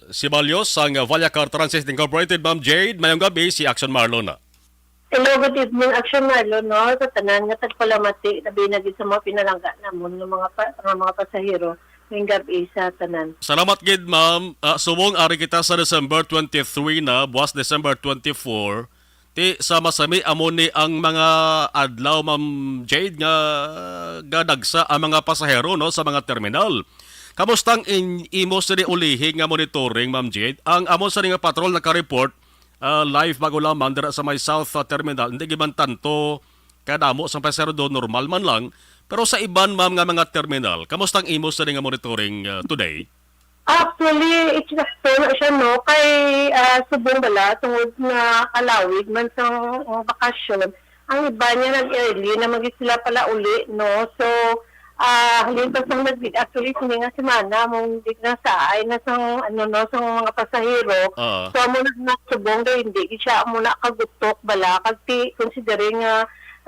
Sibalios ang Valacar Transit Incorporated. Ma'am Jade, mayong gabi si Action Marlon na. Hello, good evening. Action Marlo, no? Sa tanan nga tagpalamati, labi na gid sa mga pinalangga namon ng mga pasahero ngayong gabi sa tanan. Salamat gid ma'am. Subong ari kita sa December 23 na, buwas December 24. Ti sa masami amo ni ang mga adlaw ma'am Jade nga gadagsa ang mga pasahero no sa mga terminal. Kamustang imo sa ulihi nga monitoring ma'am Jade? Ang amo sa nga patrol naka-report live bago lamang dira sa may South Terminal, hindi giman tanto kadamo sa pasahero do normal man lang. Pero sa iban ma'am nga mga terminal, kamustang imo sa nga monitoring today? Actually, eksakto na siya, no? Kay subong bala, tungod na kalawig man sa bakasyon, ang iba niya nag-early na sila pala uli, no? So, halimpas ng nag-bid, actually, hindi nga semana, mong di na saay na sang, sang mga pasahero. So, muna na subong na hindi siya muna kagutok bala, kasi considering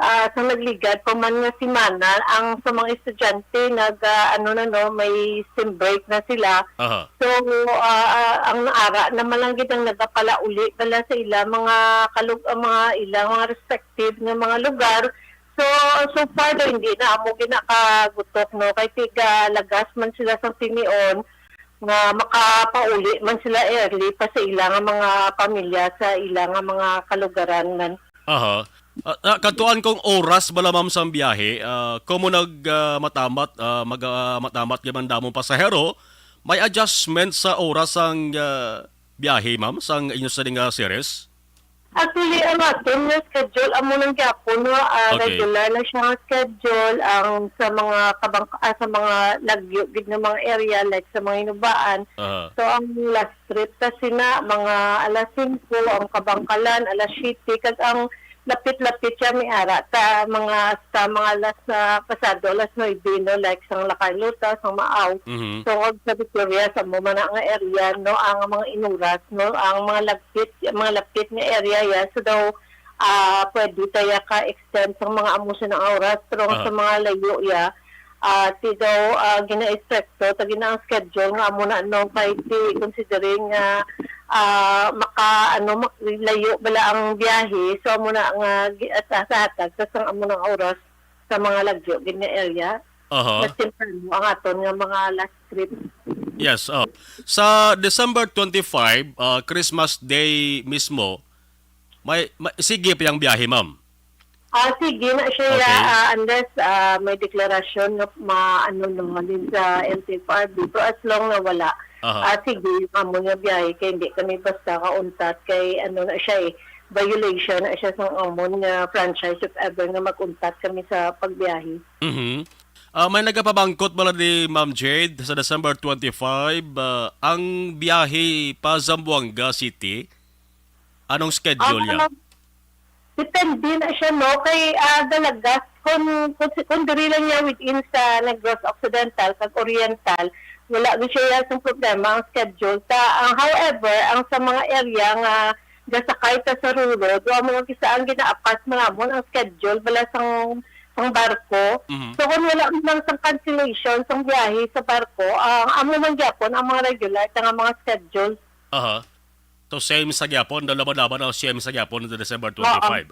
sa nagligad, pa man nga semana, ang sa mga estudyante, may sem break na sila. So, ang naara naman lang gitang nagapala uli bala sa ilang mga respective ng mga lugar. So far daw hindi na amo ginakagutok, no, kay tiga lagas man sila sa tinion nga makapauli man sila early pa sa ilang mga pamilya sa ilang mga kalugaran man. Katuan kong oras bala ma'am sa biyahe, kung matamat gaman damong pasahero, may adjustment sa oras ang biyahe ma'am sa inyo sa series? Actually, ang atin na schedule, amo ng Japon, no? Regular na siya schedule ang sa mga lagyo, gid na mga area, like sa mga inubaan. So, ang last trip kasi na, mga alas 5, ang Kabangkalan, alas 7, kag ang lapit-lapit siya may ara sa mga alas pasado, alas 9, no? Like sa Lakay Luta, sa Maaw. So, sa Victoria, sa mga area, no? Ang mga inuras, no? Ang mga lapit na area, ya. So, daw, pwede tayo ka-extend sa mga amuso ng oras, pero sa mga layo, ya, ti daw, gina-expecto, ta gina ang schedule, nga muna, no? Kaya considering layo bala ang biyahe, so muna ang hatag sa amo ng oras sa mga lagyo gina area. Ang aton nga mga last trip. Yes. Sa December 25, Christmas Day mismo, may sige pa yung biyahe, ma'am? Sige na siya, unless may deklarasyon na din sa LTFRB, pero as long na wala. Sige, amo nga biyahe, kaya hindi kami basta kauntat, kay na siya violation na siya sa amon nga franchise if ever nga mag-untat kami sa pagbiyahe. May nagapabangkot bala ni Ma'am Jade sa December 25, ang biyahe pa Zamboanga City, anong schedule niya? Depende na siya, no? Kay dalagas, kung diri lang niya within sa Negros Occidental, kag Oriental, wala din siya yung problema ang schedule. However, ang sa mga area nga gasakay ta sa Ruro, doon mga kisaan ginaapas malamon ang schedule bala sang barko. So kung wala lang sang cancellation sang biyahe sa barko, amo man gyapon ang mga regular nga mga schedule. So same sa gyapon, dalawa-laban ang same sa gyapon sa December 25.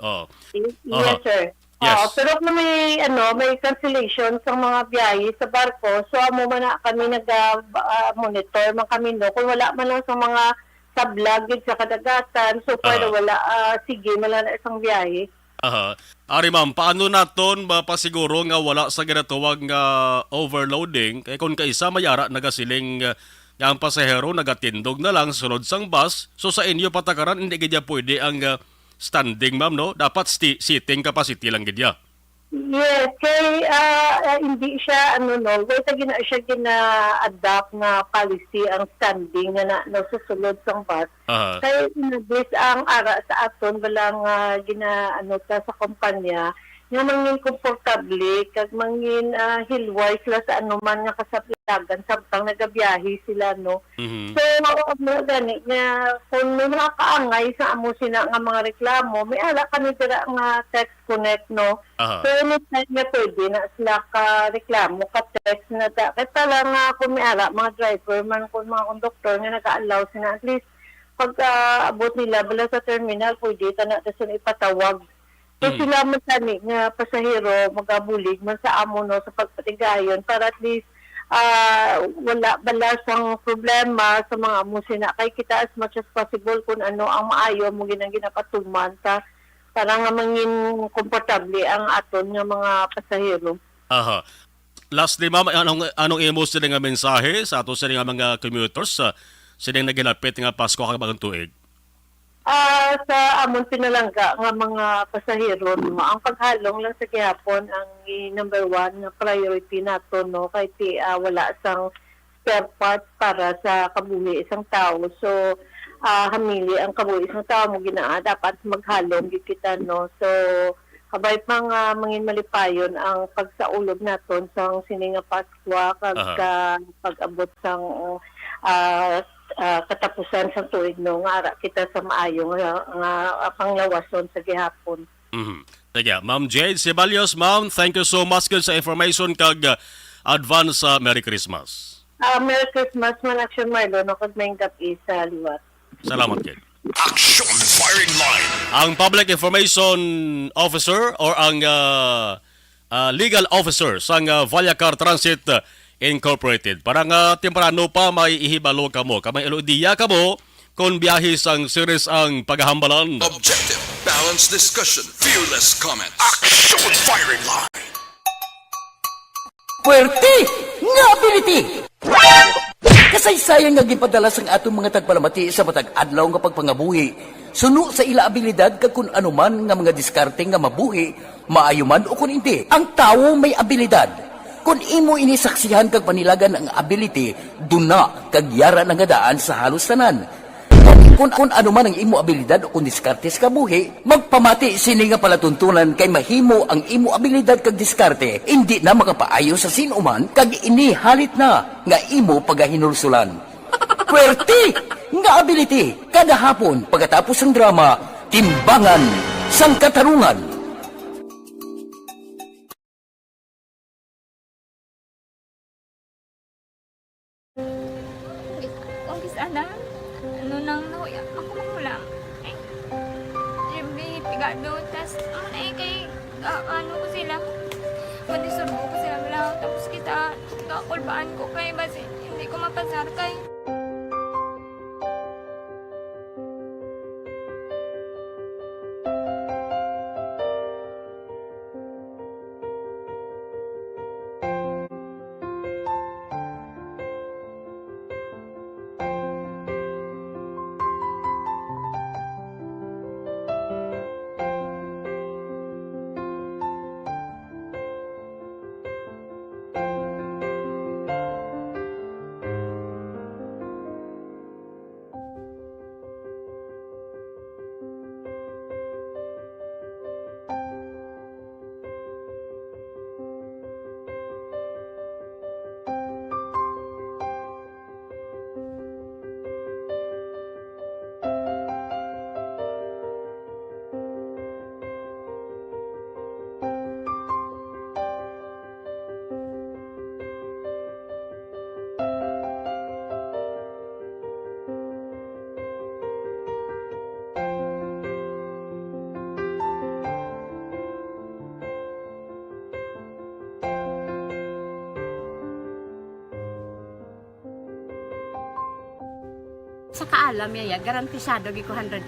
Yes, sir. Yes. Pero kung may cancellation sa mga biyahe sa barko, so amo man na kami nag-monitor man kami, no, kung wala man lang sa mga sablagid sa kadagatan, so pwede wala, sige man lang isang biyahe. Ari ma'am, paano naton mapasiguro nga wala sa ginatuwag nga overloading? Kaya kung kaisa mayara nagasiling nga ang pasahero nagatindog na lang sunod sang bus, so sa inyo patakaran hindi gidya pwede ang standing, ma'am, no? Dapat sitting capacity lang gidya. Yes, kay hindi siya wait na siya gina-adapt na policy ang standing na susunod sang bus. Kaya inabis ang ara sa aton balang sa kumpanya nga mangin komportable kag mangin hilway sila sa anuman nga kasaplagan samtang nagabiyahe sila, no. So gani nga kung may mga kaangay sa amo sina nga mga reklamo, may ala kami dira nga text connect, no. So anytime nga pwede na sila ka reklamo ka text na kaya lang kung may ala mga driver man kung mga konduktor nga naka-allow sina at least pag abot nila bala sa terminal pwede ta na ipatawag So sila man tani nga pasahero magabulig man sa amo no sa pagpatigayon para at least wala balasang problema sa mga amo sinakay kita as much as possible kung ano ang maayo mo ginang ginapatuman para nga mangin komportable ang aton nga mga pasahero. Aha. Lastly, ma'am, anong imo sila nga mensahe sa ato sila nga mga commuters sila naginapit nga Pasko kag bagong tuig? Sa amon pinalangga nga mga pasahero no, ang paghalong lang sa gihapon ang number 1 nga priority nato no kay wala sang spare parts para sa kabuhi isang tao. So hamili ang kabuhi isang tao mo ginaa dapat maghalong gid kita no. So kabay pang mangin malipayon ang pagsaulob naton sang sininga Pasko kag pag-abot sang katapusan sa tuig no nga ara kita sa maayo nga panglawason sa gihapon. Sige, Ma'am Jade Ceballos, ma'am, thank you so much sa information kag advance Merry Christmas. Merry Christmas man Action Marlo no kag maing gabi sa liwat. Salamat kay. Action Firing Line. Ang Public Information Officer or ang Legal Officer sang Valyacar Transit Incorporated. Parang temprano pa may ihibalo ka mo. Kamay iludiya ka mo kung biyahe sang series ang paghahambalan. Objective, balanced discussion, fearless comment. Action Firing Line. Puwerte nga ability! Kasaysayan nga gipadala sang atong mga tagpalamati sa matag adlaw nga pagpangabuhi. Suno sa ila abilidad kag kun anuman nga mga diskarte nga mabuhi, maayo man o kun hindi. Ang tawo may abilidad. Kung imo inisaksihan kag panilagan ang ability, duna kag yara nga daan sa halos tanan. Kung ano man ang imo abilidad o kung diskarte sa kabuhi, magpamati sini nga palatuntunan kay mahimo ang imo abilidad kag diskarte, hindi na makapaayo sa sinuman kag inihalit na nga imo pagahinulsulan. Puwerte nga ability, kada hapon pagkatapos ng drama, Timbangan sang Katarungan. Ano ko sila, manisurbo ko sila lang, tapos kita, kakulbaan ko kay basi, hindi ko mapasar kay. Sa kaalam yaya, garantisado gi ko 100%.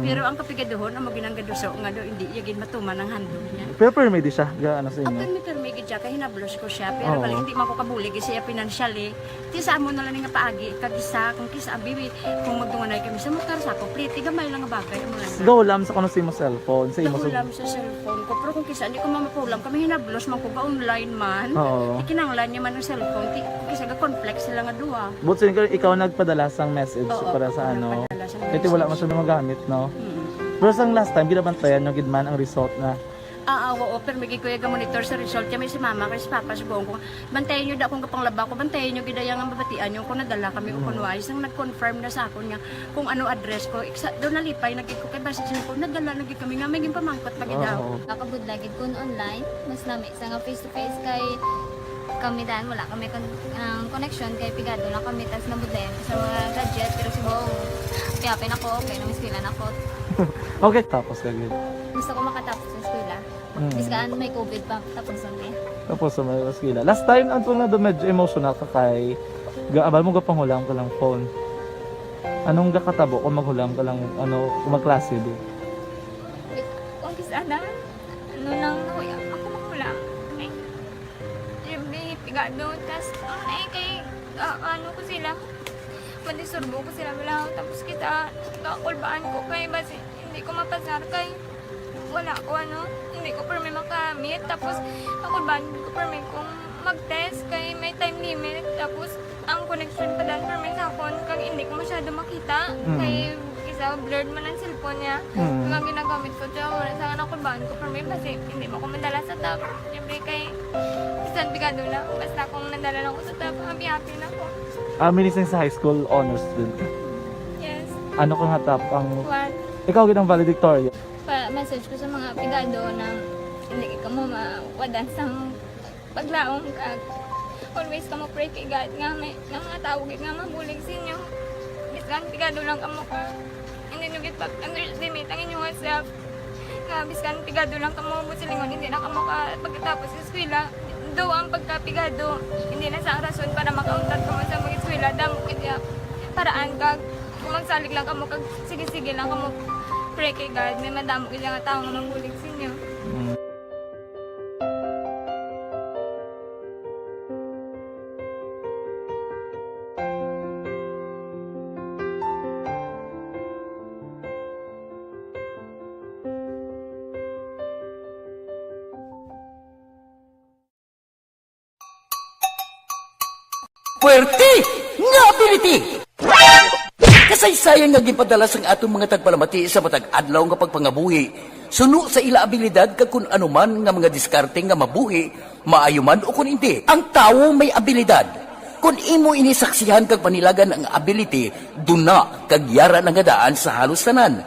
Pero ang kapigaduhon, ang maginanggaduso nga do hindi yagin matuman ang handog niya. Pero permedi siya, gaano sa inyo? Ang permedi siya, kaya hinablos ko siya. Pero bali, hindi man ko kabulig siya financially. Tisa mo na lang nga paagi, kagisa, kung kisa bibi, kung magdunganay kami sa motor sa ko, pliti, gamay lang nga bagay mo lang. Gawlam sa kuno sa imo cellphone, sa imo Gawlam sa cellphone ko, pero kung kisa, hindi ko mamapulam, kami hinablos man ko ba online man. Ikinanglan niya man ang cellphone, kisa ga complex sila nga duwa. But ikaw nagpadala sang message para sa ano. Kasi wala man siya magamit, no? Pero sang last time, binabantayan nyo gidman ang result na. Oo, pero may kuya ga monitor sa result kami si mama kasi si papa si Bong. Bantayan nyo da akong kapanglaba ko, bantayan nyo gidayang ang babatian nyo kung nadala kami o kunway. Isang nag-confirm na sa akin nga kung ano address ko. Doon nalipay, nagkik ko kay basit siya ko, nadala nagkik kami nga, may pamangkot magidaw. Nakabudlagid kun online, mas nami sa nga face-to-face kay kami dahil wala kami connection kay pigado lang kami tas nabudlayan sa mga gadget pero si Bong kaya pinako okay na miskilan ako. Okay, tapos kagid. gusto ko makatapos sa eskwela. Biskaan may COVID pa, tapos kami. Tapos sa may eskwela. Last time, antong na medyo emotional ka kay, abal mo gapanghulam ka lang phone. Anong gakatabo kung maghulam ka lang, kung magklase di? Kung kisana, nang nakuya, ako makulam. Ay, siyempre, pigado, tas, kay, ko sila. Madisurbo ko sila bilang, tapos kita, kakulbaan ko kay, basi, hindi ko mapasar kay, wala ko hindi ko permi makamit, tapos kakulbaan ko permi kung mag-test kay may time limit, tapos ang connection pa dan permi sa phone kag hindi ko masyado makita, kay isa blurred man ang cellphone niya, kaya ginagamit ko siya, wala sa kakulbaan ko permi, basi hindi mo ko madala sa tab, siyempre kay, isang bigado lang, basta kung nadala lang ko sa tab, happy na ako. Minising sa high school honor student. Yes. Ano kang hatap ang... One. Ikaw ginang valedictorian. Message ko sa mga pigado na hindi ka mo mawadan sa paglaong kag always ka mo pray kay God nga may mga tawag nga mabulig sa inyo. Biskan pigado lang ka mo ka. Hindi nyo git pag-underestimate ang inyong self. Nga biskan pigado lang ka mo busilingon hindi na ka mo ka pagkatapos sa eskwela. Do ang pagkapigado hindi na sa rason para makauntat ka mo sa mga eskwela damo kaya paraan kag kung magsalig lang ka mo kag sige-sige lang ka mo pray kay God may madamo kaya nga tao nga mabulig sa inyo. Puwerte nga ability! Kasaysayan nga gipadala sang atong mga tagpalamati sa matag adlaw nga pagpangabuhi. Suno sa ila abilidad kag kun anuman nga mga diskarte nga mabuhi, maayo man o kun hindi. Ang tawo may abilidad. Kung imo inisaksihan kag panilagan ang ability, duna kag yara nga daan sa halos tanan.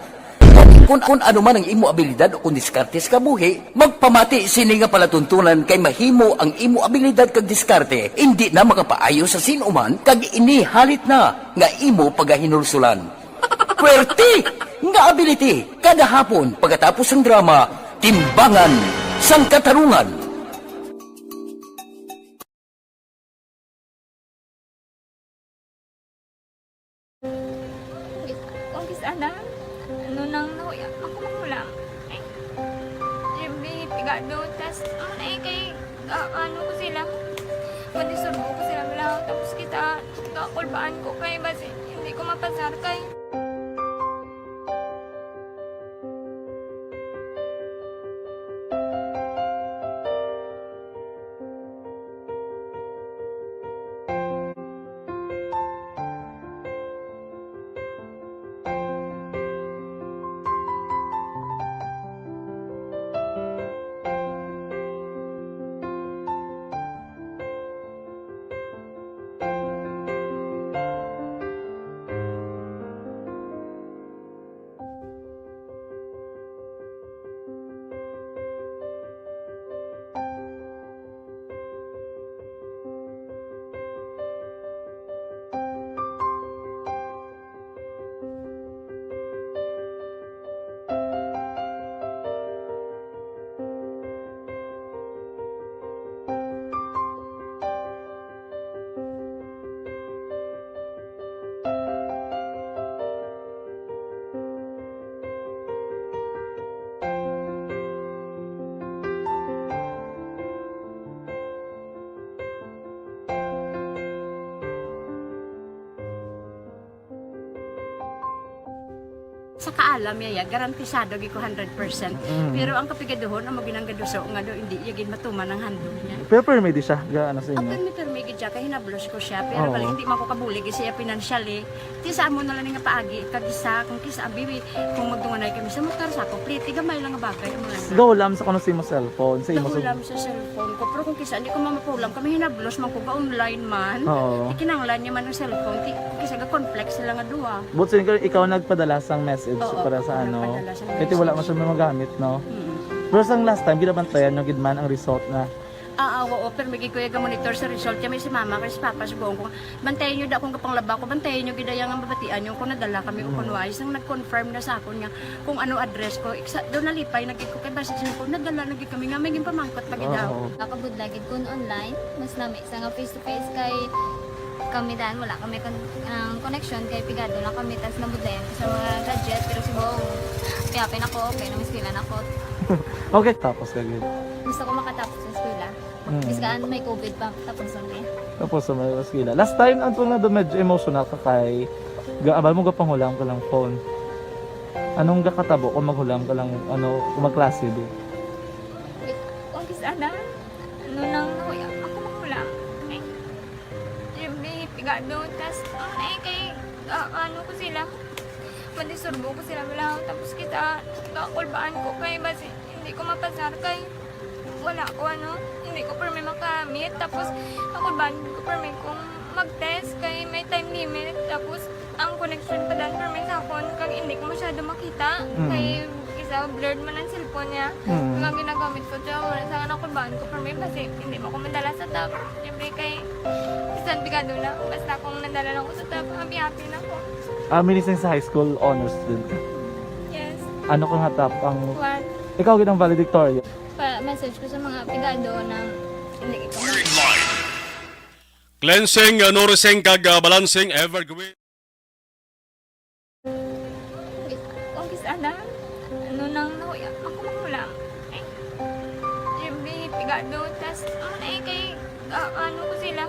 Kung ano man ang imo abilidad o kung diskarte sa kabuhi, magpamati sini nga palatuntunan kay mahimo ang imo abilidad kag diskarte, hindi na makapaayo sa sinuman kag inihalit na nga imo pagahinulsulan. Puwerte nga ability, kada hapon pagkatapos ng drama, Timbangan sang Katarungan. Kung kisana, nang nakuya, ako makulam. Ay, siyempre, pigado, tas, kay, ko sila, madisurbo ko sila bilang, tapos kita, kakulbaan ko kay, basi, hindi ko mapasar kay. Sa kaalam yaya, garantisado gi ko 100%. Pero ang kapigaduhon, ang maginanggaduso, nga do, hindi yagin matuman ang handog niya. Pero permedi siya, gaano sa Ang inyo? permigid siya, kaya hinablos ko siya. Pero bali, hindi man ko kabulig siya financially. Tisa mo na lang nga paagi, kagisa, kung kisa abibi, kung magdunganay kami sa motor sa ako, pliti, gamay lang nga bagay. Gawlam sa kuno sa imo cellphone, sa imo Nahulam sa cellphone ko. Pero kung kisa, hindi ko mamapulam. Kami hinablos, man ko ba online man. Oo. Ikinanglan niya man ng cellphone. Kisa ga complex sila nga duwa. But sin ikaw nagpadala sang message Oo, para sa ako nagpadala sang Kasi wala mo siya magamit, no? Pero sang last time, ginabantayan nyo gidman ang result na Oo, pero may kuya ga monitor sa result kami si mama kay si papa si buong ko. Bantayan niyo da kung kapang laba ko, bantayan niyo gidayang ang babatian yung kung nadala kami o kunwais nang nag-confirm na sa akon nga kung ano address ko. Doon nalipay nagig ko kay basta ko nadala nagig kami nga may pamangkot pagidaw. Kakabudlagid kun online, mas nami sa nga face to face kay kami dahil wala kami connection kay pigado lang kami tas nabudlayan sa mga gadget pero si buong piyapin ako okay na miskilan ako. Okay, tapos ka gid. Gusto ko makatapos sa eskwela. Kasi may COVID pa tapos ang Tapos sa may maskila. Last time antong na do medyo emotional ka kay abal mo gapanghulam ka lang phone. Anong gakatabo kung maghulam ka lang kung magklase di? Kung sana, ano nang ako maghulam. May pigado, tas kay ano ko sila. Mandisurbo ko sila bilang tapos kita kakulbaan ko kay basi hindi ko mapasar kay wala ko hindi ko permi makamit tapos kakulbaan ko permi kung mag-test kay may time limit tapos ang connection pa dan permi sa phone kag hindi ko masyado makita kay isa blurred man ang cellphone niya kag ginagamit ko siya wala sa kakulbaan ko permi basi hindi mo ko madala sa tab siyempre kay isang bigado na basta kung nadala lang ko sa tab happy na ko. Minising sa high school honors student ka? Yes. Ano kang hatap ang... What? Ikaw ginang valedictorian? Message ko sa mga pigado na hindi ko Cleansing, nourishing, kag balancing, evergreen. Kung sana, ano nang ako maghulam. Siyempre, pigado, tas kay ano ko sila.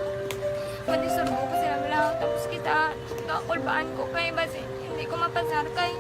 Mandisurbo ko sila bilang tapos kita kakulbaan ko kay basi hindi ko mapasar kay.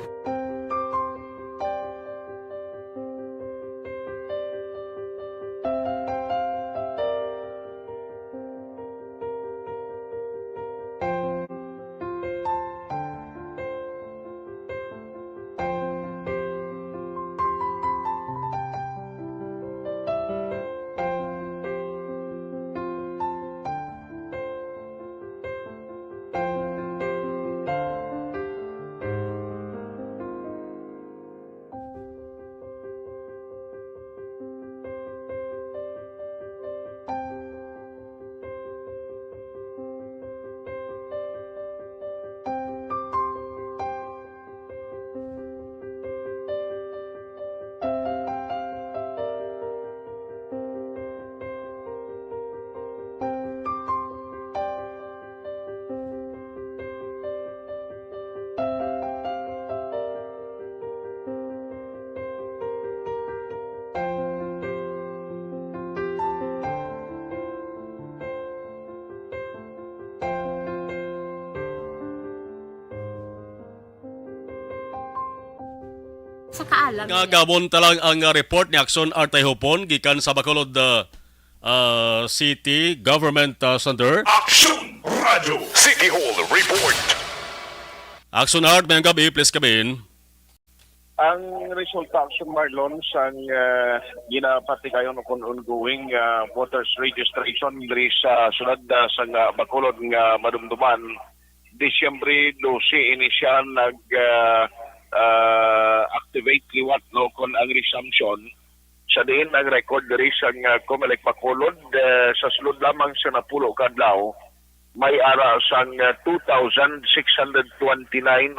Sa kaalam. Gabon talang ang report ni Akson Artay Hopon gikan sa Bacolod City Government Center. Action Radio City Hall Report. Akson Art, mayang gabi, please kabin. Ang resulta Action Marlon sang ginapatikayon kung ongoing voters registration diri sa sunod sa Bacolod nga madumduman. Disyembre 12 inisyal activate liwat kon ang resumption sa diin ang record diri sa Comelec Bacolod sa sulod lamang sa napulo kadlaw may ara sang 2,629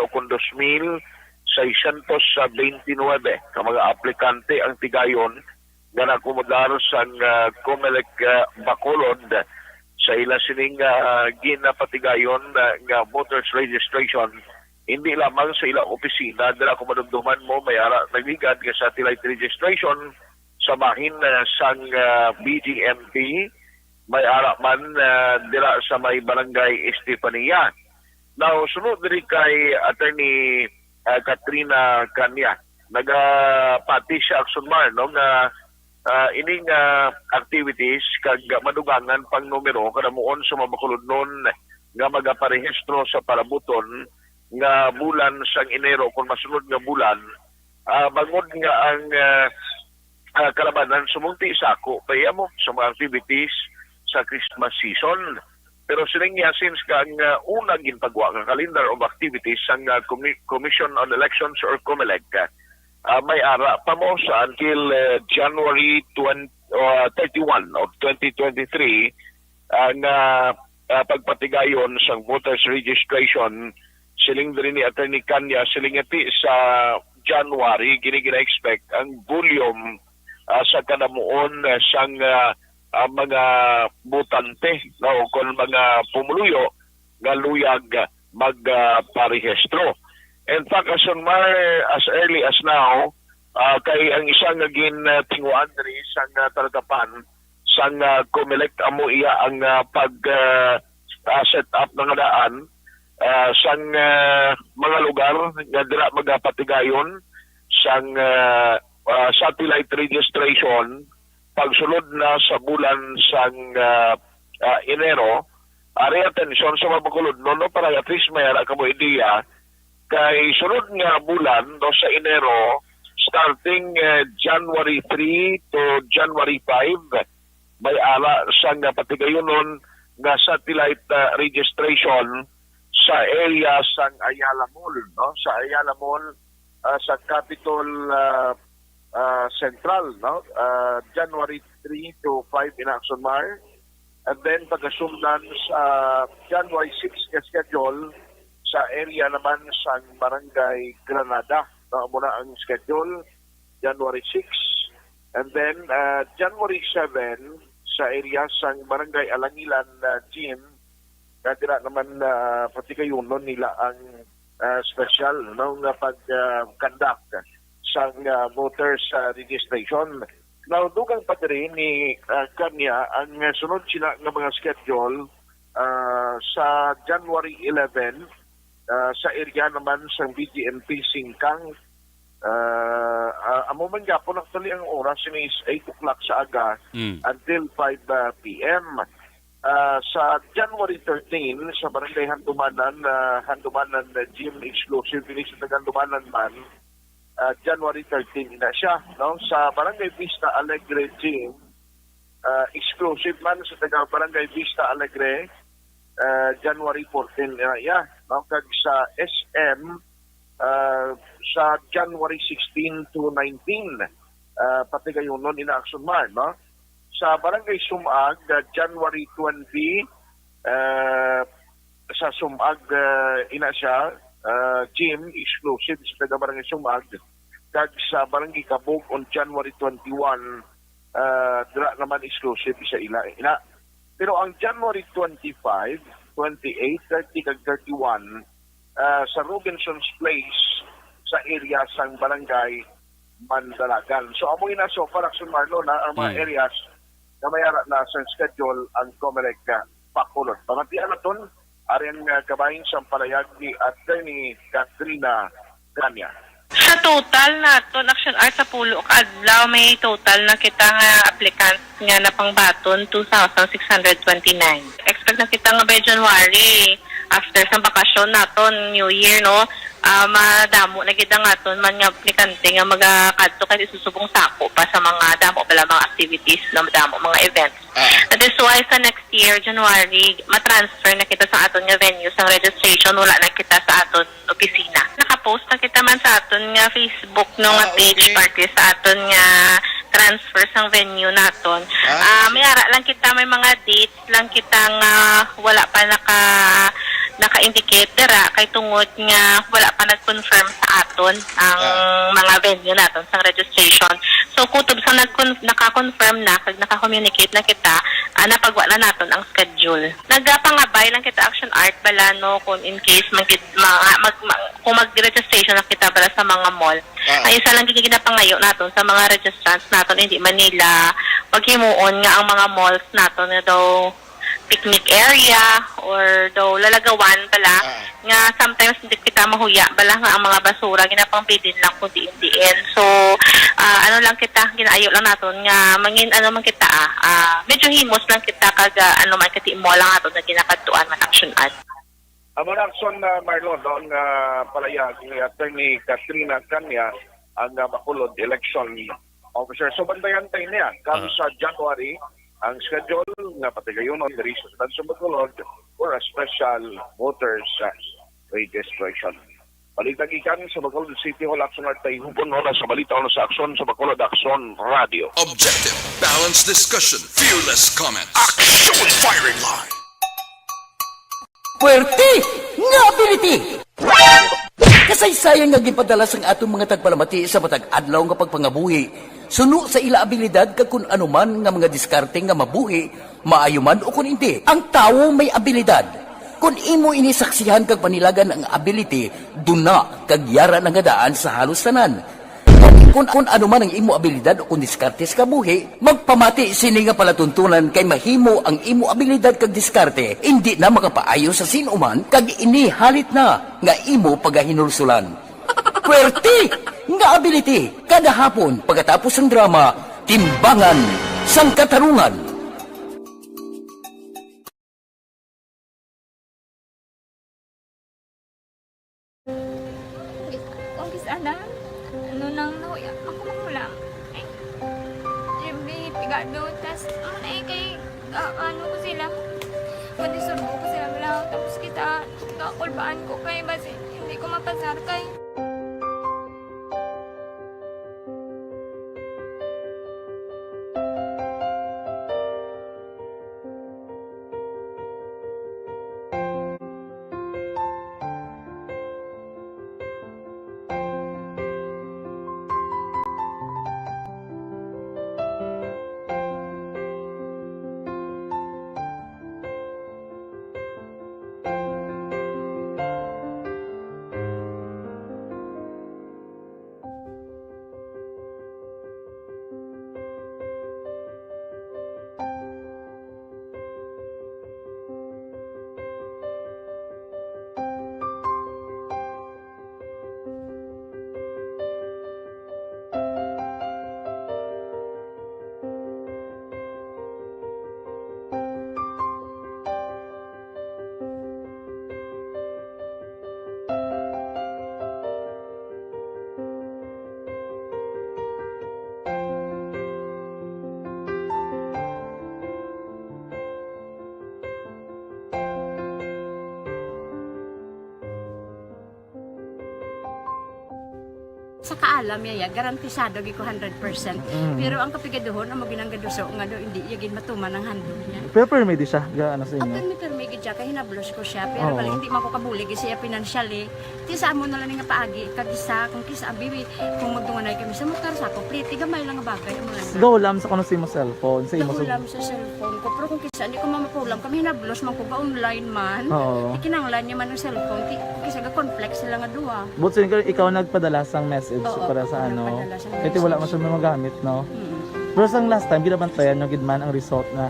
o 2,629 ka mga aplikante ang tigayon nga nakumudar sa Comelec Bacolod sa ila sining ginapatigayon nga voters registration. Hindi lamang sa ilang opisina dala kung madumduman mo may ara nagligad ka satellite registration sa bahin sang BGMP may ara man dira sa may barangay Estefania. Now sunod diri kay Attorney Katrina Kanya nagapati siya Akson Mar nga ining activities kag madugangan pang numero kadamuon sa mabakulod nun nga magaparehistro sa palabuton nga bulan sang Enero kung masunod nga bulan bangod nga ang kalabanan sumunti sa ako paya mo sa mga activities sa Christmas season pero sining niya since kang una ginpagwa nga calendar of activities sang Commission on Elections or COMELEC may ara pa mo sa until January 20 31 of 2023 ang pagpatigayon sa voters registration siling din ni Attorney Kanya silingati sa January gina-expect ang volume sa kanamuon sang mga butante no kon mga pumuluyo nga luyag magparehistro. In fact, as early as now, kay ang isang naging tinguan diri sang talagapan sang COMELEC amo iya ang set up ng daan sang mga lugar nga dira magapatigayon sang satellite registration pagsulod na sa bulan sang Enero. Ari atensyon sa mga bakulod no para at least may ara kamo ideya kay sunod nga bulan do sa Enero starting January 3 to January 5 may ara sang patigayonon nga satellite registration sa area sang Ayala Mall no sa Ayala Mall sa Capitol Central no January 3 to 5 in Action Mar. And then pagkasundan sa January 6 ka schedule sa area naman sa Barangay Granada. Muna ang schedule, January 6. And then January 7 sa area sa Barangay Alangilan Gym. Kadira naman patikayon nila ang special nga pag-conduct sa voters registration. Now, dugang pa rin ni Kanya, ang sunod sila ng mga schedule sa January 11 sa area naman sa BGMP Singkang. Amo man gapon actually ang oras is 8 o'clock sa aga until 5 p.m. Sa January 13 sa Barangay Handumanan, Handumanan Gym Exclusive, sa Handumanan man, January 13 na siya. No? Sa Barangay Vista Alegre Gym, exclusive man sa Barangay Vista Alegre, January 14 na no? Kag sa SM, sa January 16 to 19, pati kayo nun ina-action man. No? Sa Barangay Sumag, January 20, sa Sumag, ina siya, gym exclusive sa Barangay Sumag. Kag sa Barangay Kabog on January 21, dira naman exclusive sa ila. Pero ang January 25, 28, 30 kag 31 sa Robinson's Place sa area sang Barangay Mandalagan. So amo ina so para sa Marlo na ang mga areas na mayara na sa schedule ang COMELEC pakulod. Pamatian naton aring kabahin sa palayag ni Attorney Katrina Kanya. Sa total na to Action Art sa pulo kaadlaw may total na kita nga applicant nga na pangbaton 2,629. Expect na kita nga by January after sa bakasyon naton New Year no madamo na kita nga ton man nga aplikante nga magakadto kay isusubong sako pa sa mga damo pala mga activities na damo mga events. That is why sa next year January matransfer na kita sa aton nga venue sa registration wala na kita sa aton opisina. Nakapost na kita man sa aton nga Facebook no nga page party sa aton nga transfer sang venue naton. May ara lang kita may mga dates lang kita nga wala pa naka-indicate dira kay tungod nga wala pa nag-confirm sa aton ang mga venue naton sang registration. So kutob sa naka-confirm na kag naka-communicate na kita napagwa na naton ang schedule. Nagapangabay lang kita Action Art bala no kung in case kung mag-registration na kita bala sa mga mall. Ay isa lang ginapangayo naton sa mga registrants naton hindi Manila paghimuon nga ang mga malls naton na daw picnic area or daw lalagawan bala nga sometimes hindi kita mahuya bala nga ang mga basura ginapangpidin lang kung diin. So ano lang kita ginaayo lang naton nga mangin ano man kita medyo himos lang kita kag ano man kiti mo lang aton na ginakadtuan man Action Art. Amo na action Marlon doon palayag ni Attorney Katrina Kanya ang Bacolod election officer. So bandayan tayo niya kami sa January ang schedule nga patigayon on the resource sa Bacolod for a special voters registration. Balitang ikan sa Bacolod City Hall, Action at Tayhupon, na sa balita sa aksyon sa Bacolod Action Radio. Objective, balanced discussion, fearless comments. Action firing line. Puwerte nga ability! Kasaysayan nga gipadala sang atong mga tagpalamati sa matag adlaw nga pagpangabuhi. Suno sa ila abilidad kag kun anuman nga mga diskarte nga mabuhi, maayo man o kun hindi. Ang tawo may abilidad. Kung imo inisaksihan kag panilagan ang ability, duna kag yara nga daan sa halos tanan. Kung ano man ang imo abilidad o kung diskarte sa kabuhi, magpamati sini nga palatuntunan kay mahimo ang imo abilidad kag diskarte, hindi na makapaayo sa sinuman kag inihalit na nga imo pagahinulsulan. Puwerte nga ability, kada hapon pagkatapos ng drama, Timbangan sang Katarungan. Kung sana, ano nang nahuya, ako makulang. Ay, siyempre, pigado, tas, kay, ano ko sila, madisurbo ko sila lang, tapos kita, kakulbaan ko kay, basi, hindi ko mapasar kay. Sa kaalam yaya, garantisado gi ko 100%. Pero ang kapigaduhon, ang maginanggaduso, nga do, hindi yagin matuman ang handog niya. Pero permedi siya, gaano sa inyo? Apan mi permigid siya, kaya hinablos ko siya. Pero bali, hindi man ko kabulig siya financially. Tisa mo na lang nga paagi, kagisa, kung kisa abiwi, kung magdunganay kami sa motor sa ako, pliti, gamay lang nga bagay. Gawlam sa kuno sa imo cellphone, sa imo Gawlam sa cellphone ko. Pero kung kisa, hindi ko mamapulam, kami hinablos man ko ba online man. Oo. Ikinanglan niya man ang cellphone, kisa ga complex sila nga duwa. But so, ikaw nagpadala sang message Oo, para sa ano. nagpadala sang Kasi wala mo siya magamit, no? Pero sang last time, ginabantayan nyo gidman ang result na.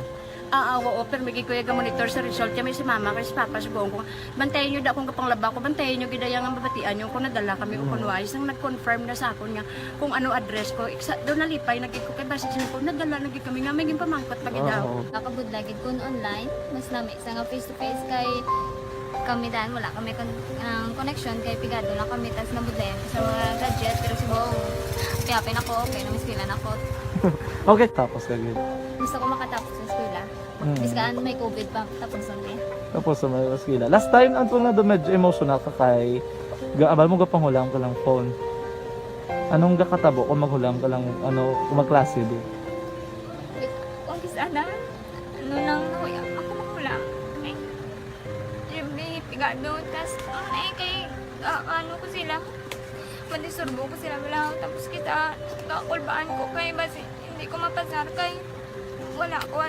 Oo, pero may kuya ga monitor sa result kami si mama kasi papa sa buong ko. Bantayan niyo da akong kapanglaba ko, bantayan niyo gidayang ang babatian niyo kung nadala kami o kunwais nang nag-confirm na sa akon nga kung ano address ko. Doon nalipay nagig ko kay basi ko nadala nagig kami nga may pamangkot pag daw. Nakabudlagid kun online, mas nami sa nga face to face kay kami dahil wala kami connection kay pigado lang kami tas nabudlayan sa mga gadget pero si buong piyapin ako, okay na miskilan ako. Okay, tapos kagid. Gusto ko makatapos sa eskwela. Biskaan may COVID pa, tapos lang Tapos sa may eskwela. Last time, antong na medyo emotional ka kay abal mo gapanghulam ka lang phone. Anong gakatabo kung maghulam ka lang, ano, kung magklase di? Kung sana, ano nang nahuya, ako makulang. Ay, siyempre, pigado, tas, kay, ano ko sila, madisurbo ko sila lang, tapos kita, kakulbaan ko kay, basi, hindi ko mapasar kay, wala ko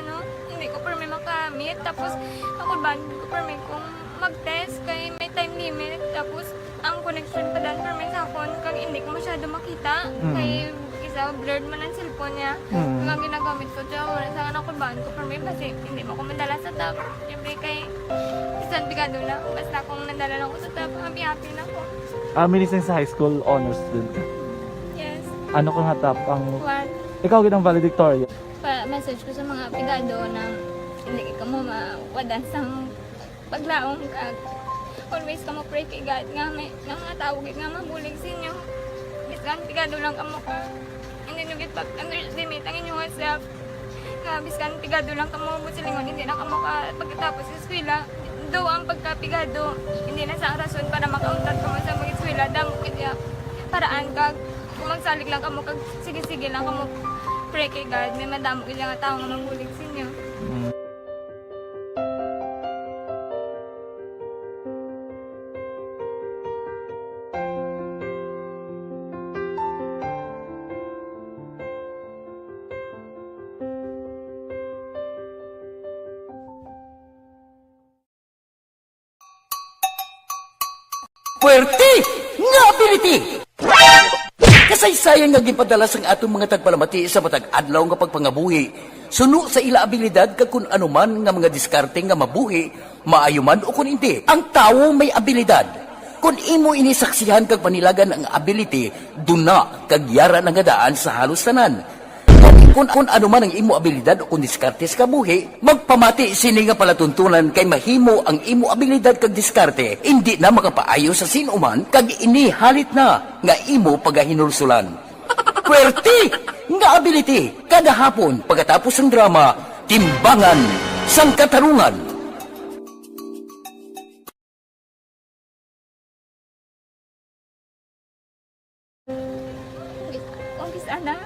hindi ko permi makamit, tapos kakulbaan ko permi kung mag-test kay may time limit, tapos ang connection pa dan permi sa akon, kag hindi ko masyado makita, kay isa blurred man ang cellphone niya, kag ginagamit ko siya, wala sa kakulbaan ko permi, basi hindi mo ko madala sa tab, siyempre kay isang bigado lang, basta kung nadala lang ko sa tab, happy na ako. Minising sa high school honor student ka? Yes. Ano kang hatap ang... One. Ikaw ginang valedictorian? Pa-message ko sa mga pigado na hindi ka mo mawadan sang paglaong kag always ka mo pray kay God nga may mga tawag nga mabulig sa inyo. Biskan pigado lang ka mo ka. Hindi nyo git pag-underestimate ang inyong self. Nga biskan pigado lang ka mo busilingon, hindi na ka mo ka pagkatapos sa eskwela. Do ang pagkapigado, hindi na sa rason para makauntat ka mo sa mga eskwela. paraan kag kung magsalig lang kamo kag sige-sige lang kamo pray kay God may madamo gid nga tawo nga magbulig sa inyo. Puwerte nga ability! Kasaysayan nga gipadala sang atong mga tagpalamati sa matag adlaw nga pagpangabuhi. Suno sa ila abilidad kag kun anuman nga mga diskarte nga mabuhi, maayo man o kun hindi. Ang tawo may abilidad. Kung imo inisaksihan kag panilagan ang ability, duna kag yara nga daan sa halos tanan. Kung ano man ang imo abilidad o kung diskarte sa kabuhi, magpamati sini nga palatuntunan kay mahimo ang imo abilidad kag diskarte, hindi na makapaayo sa sinuman kag inihalit na nga imo pagahinulsulan. Puwerte nga ability, kada hapon pagkatapos ng drama, Timbangan sang Katarungan. Kung sana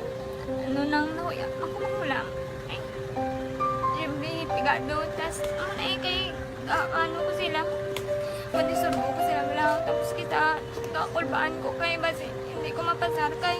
ano nang nahuya ako mahulang ay pigado tas kay ano ko sila madisurbo ko sila lang tapos kita kakulbaan ko kay basi hindi ko mapasar kay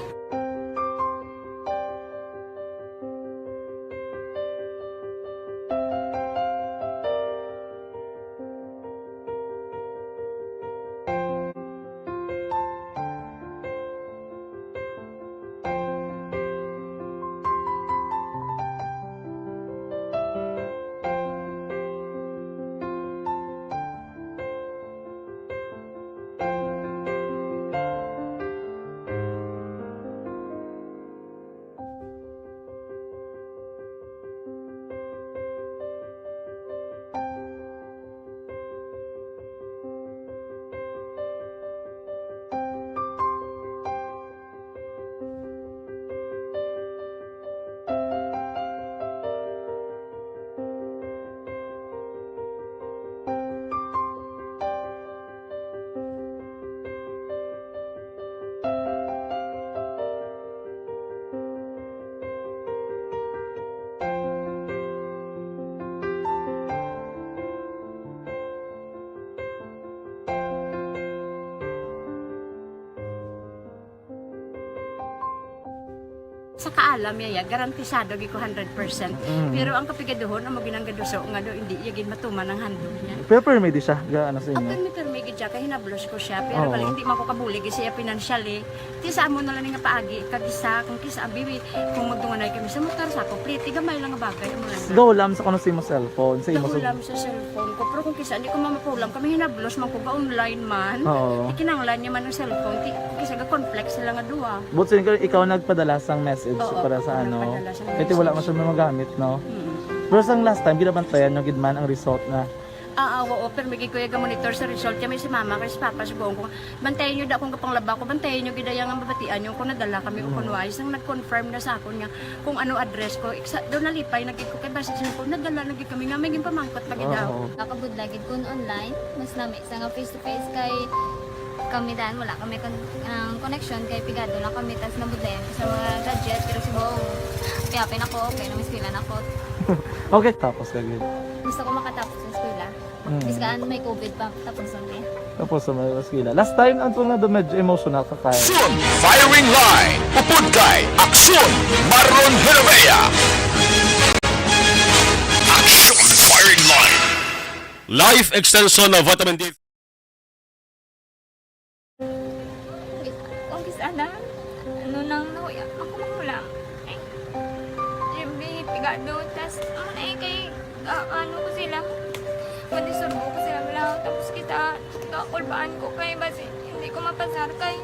sa kaalam yaya garantisado gi ko 100%. Pero ang kapigaduhon ang maginanggaduso nga do hindi yagin matuman ang handog niya. Pero permedi siya ga ano sa inyo. Apan mi permigi siya kay hinablos ko siya pero bali hindi man ko kabulig siya financially. Ti sa amo na lang nga paagi kag isa kung kisa bibi kung magdunganay kami sa motor sa ko pliti gamay lang nga bagay mo lang. Gawlam sa kuno sa imo cellphone, sa imo Gawlam sa cellphone ko pero kung kisa hindi ko mamapulam kami hinablos man ko ga online man. Ikinanglan niya man ang cellphone ti kisa ga complex sila nga duwa. But so, ikaw nagpadala sang message para sa ano. Kasi wala man siya magamit, no? Pero sang last time, ginabantayan nyo gidman ang result na. Oo, pero may kuya ga monitor sa result kami si mama kay si papa si buong ko. Bantayan nyo da akong kapanglaba ko, bantayan nyo gidaya nga mabatian nyo kung nadala kami o kunwais nang nag-confirm na sa akon nga kung ano address ko. Doon nalipay, nagkik ko kay basis ko, nadala nagkik kami nga may pamangkot lagi daw. Nakabudlagid kun online, mas nami sa nga face to face kay kami dahil wala kami connection kay pigado lang kami tas nabudlayan sa mga gadget pero si buong piyapin ako, okay na miskilan ako. Okay, tapos kagad. Gusto ko makatapos sa eskwela. Biskaan may COVID pa, tapos lang Tapos sa mga skila. Last time, ang na do medyo emotional ka kaya. Aksyon! Firing line! Pupudkay! Aksyon! Marlon Hervea! Aksyon! Firing line! Life extension na vitamin D. kung sana ano nang nahuya ako mahulang ay pigado tas kay ano ko sila madisurbo ko sila lang tapos kita kakulbaan ko kay basi hindi ko mapasar kay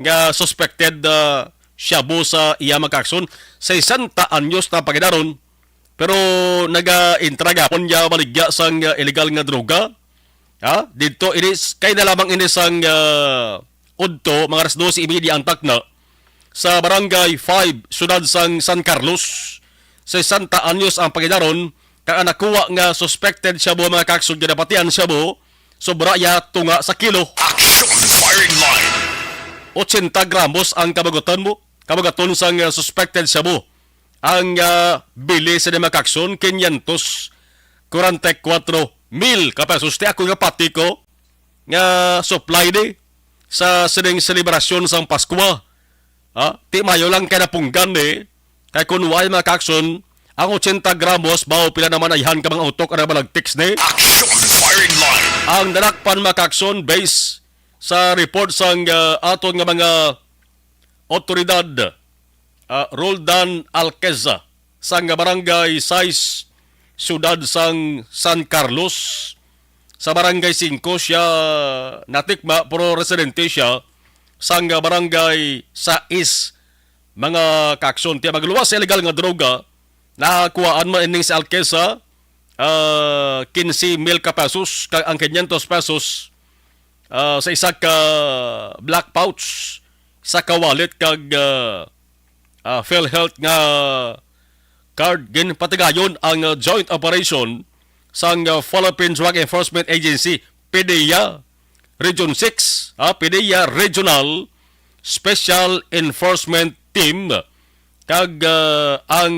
nga suspected shabu sa iya magkakson sa 60 anyos na paginaron pero naga-intragapon niya baligya sang illegal nga droga. Dito inis kay na lamang ini sang udto mga alas 12:30 ang takna sa barangay 5 sudad sang San Carlos. Sa 60 anyos ang paginaron kaya nakuha nga suspected shabu mga kaksod ginapatian shabu sobra ya tunga sa kilo. Action firing line. 80 gramos ang kabagaton sang suspected shabu. Ang bili sa Demakakson, 544,000 kapesos. Ti ako nga pati ko nga supply di sa sining selebrasyon sang Pasko. Ti mayo lang kaya napunggan di. Kaya kunway mga kakson, ang 80 gramos, bao pila naman ayhan ka mga utok na balagtiks ni. Action firing line. Ang dalakpan mga kakson, base sa report sang aton nga mga otoridad, Roldan Alqueza sang barangay 6 siyudad sang San Carlos. Sa barangay 5 siya natikma pero residente siya sang barangay 6 mga kakson. Tiya magluwas sa illegal nga droga nakakuhaan mo ining sa Alqueza 15,000 pesos ang 500 pesos sa isa ka black pouch, isa ka wallet kag PhilHealth nga card. Ginpatigayon ang joint operation sang Philippine Drug Enforcement Agency PDEA Region 6, PDEA Regional Special Enforcement Team kag ang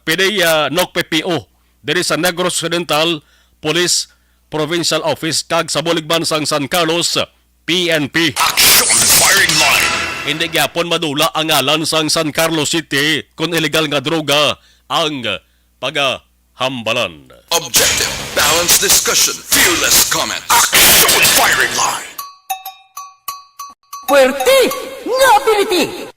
PDEA NOC-PPO diri sa Negros Occidental Police Provincial Office kag sa Buligban sang San Carlos PNP. Action firing line. Hindi gyapon madula ang ngalan sang San Carlos City kung illegal nga droga ang pagahambalan. Objective, balanced discussion, fearless comment. Action firing line. Puwerte nga ability!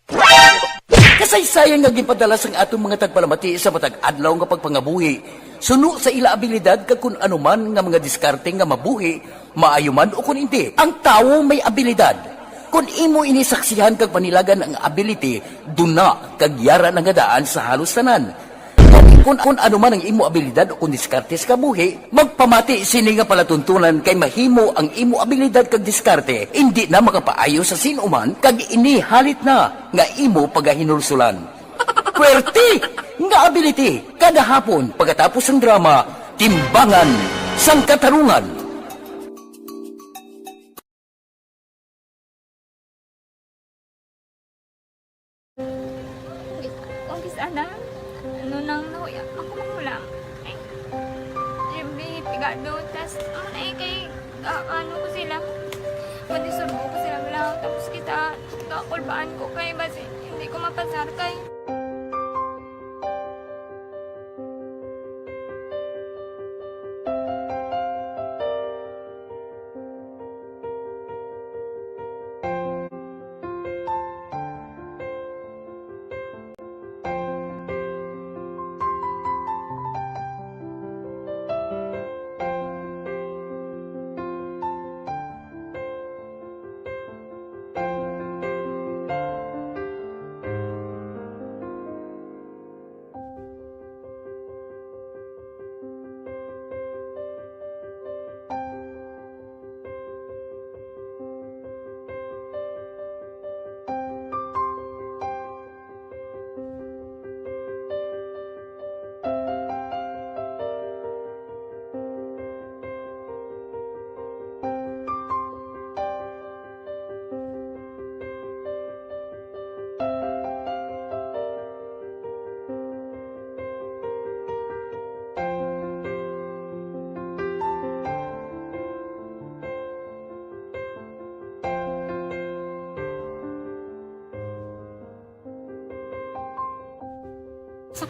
Kasaysayan nga gipadala sang atong mga tagpalamati sa matag adlaw nga pagpangabuhi. Suno sa ila abilidad kag kun anuman nga mga diskarte nga mabuhi, maayo man o kun hindi. Ang tawo may abilidad. Kung imo inisaksihan kag panilagan ang ability, duna kag yara nga daan sa halos tanan. Kung anuman ang imo abilidad o kun diskarte sa kabuhi, magpamati sini nga palatuntunan kay mahimo ang imo abilidad kag diskarte, hindi na makapaayo sa sinuman kag inihalit na nga imo pagahinulsulan. Puwerte nga ability kada hapon pagkatapos ng drama Timbangan sang Katarungan. Kung sana, ano nang nahuya, ako mahulang. Ay, may pigado, tas, kay, ano ko sila, madisurbo ko sila lang, tapos kita, kakulbaan ko kay, basi, hindi ko mapasar kay.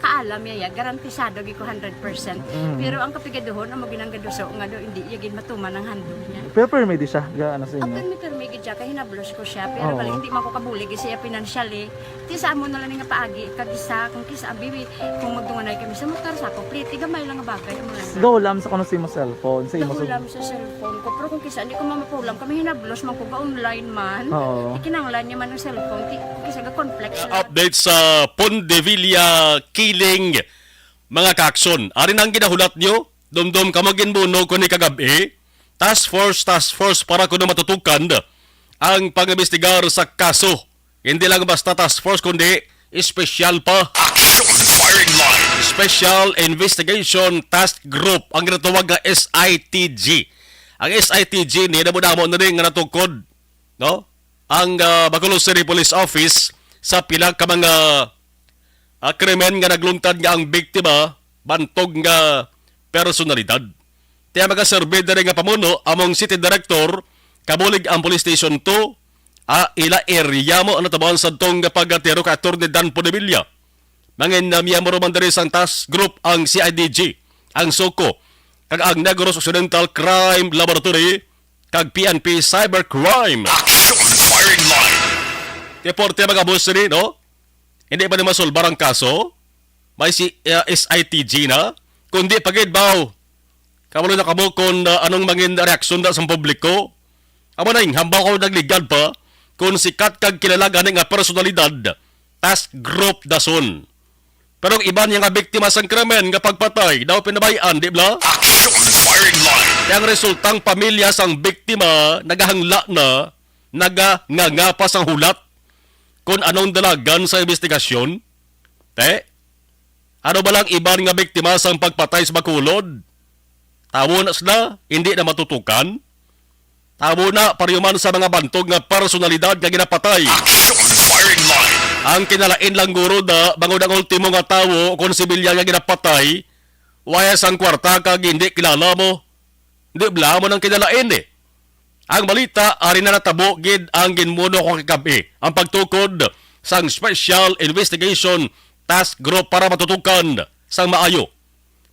makaalam yaya, garantisado gi ko 100%. Pero ang kapigaduhon, ang maginanggaduso, nga do, hindi yagin matuman ang handog niya. Pero permedi siya, ano sa inyo? Ang permigid siya, kaya hinablos ko siya, pero balik hindi man ko kabulig siya financially. Tisa mo na lang nga paagi, kagisa, kung kisa, bibi, kung magdunganay kami sa motor sa complete, gamay lang nga bagay. Gawlam sa kuno sa imo cellphone, sa imo Gawlam sa cellphone ko, pero kung kisa, hindi ko mamapulam, kami hinablos man ko ba online man. Ikinanglan niya man ang cellphone, kisa ga complex. Update sa Pondevilla killing mga kakson. Ari nang ginahulat nyo, dumdum ka maginbuno ko ni kagabi. Task force para kuno matutukan ang pag-imbestigar sa kaso. Hindi lang basta task force kundi special pa. Action Firing Line. Special Investigation Task Group ang ginatawag nga SITG. Ang SITG ni namo na rin nga natukod, no? Ang Bacolod City Police Office sa pila ka mga krimen nga naglungtad nga ang biktima bantog nga personalidad. Tiya mga-survey na rin nga pamuno among City Director kabulig ang Police Station 2 ila area mo ano tabawon sa tong pagatero ka Atty. Dan Pondevilla. Mangin na miyembro man diri sang task group ang CIDG, ang SOCO, kag ang Negros Occidental Crime Laboratory, kag PNP Cybercrime. Action Firing Line. Deporte mga boss rin, no? Hindi pa ni masolbar ang kaso. May SITG na. Kundi pagid baw. Kamalo na kamo kung anong mangin reaksyon da sa publiko. Amo na yung hambaw ko nagligad pa kung sikat kag kilala ganing nga personalidad task group dason. Pero ang iba niya nga biktima sang krimen nga pagpatay daw pinabayan, di ba? Action Firing Line. Kaya ang resultang pamilya sang biktima nagahangla na nagangapas ang hulat kung anong dalagan sa investigasyon. Ano ba lang iban nga biktima sang pagpatay sa Bacolod? Tabo na sila, hindi na matutukan. Tabo na pariuman sa mga bantog nga personalidad nga ginapatay. Action Firing Line. Ang kinalain lang guro da, bangod ang ultimo nga tawo kung sibilya nga ginapatay, waya sang kwarta kag hindi kilala mo. Hindi bla mo nang kinalain eh. Ang balita, ari na natabo gid ang ginmuno ko kagabi. Ang pagtukod sang Special Investigation Task Group para matutukan sang maayo.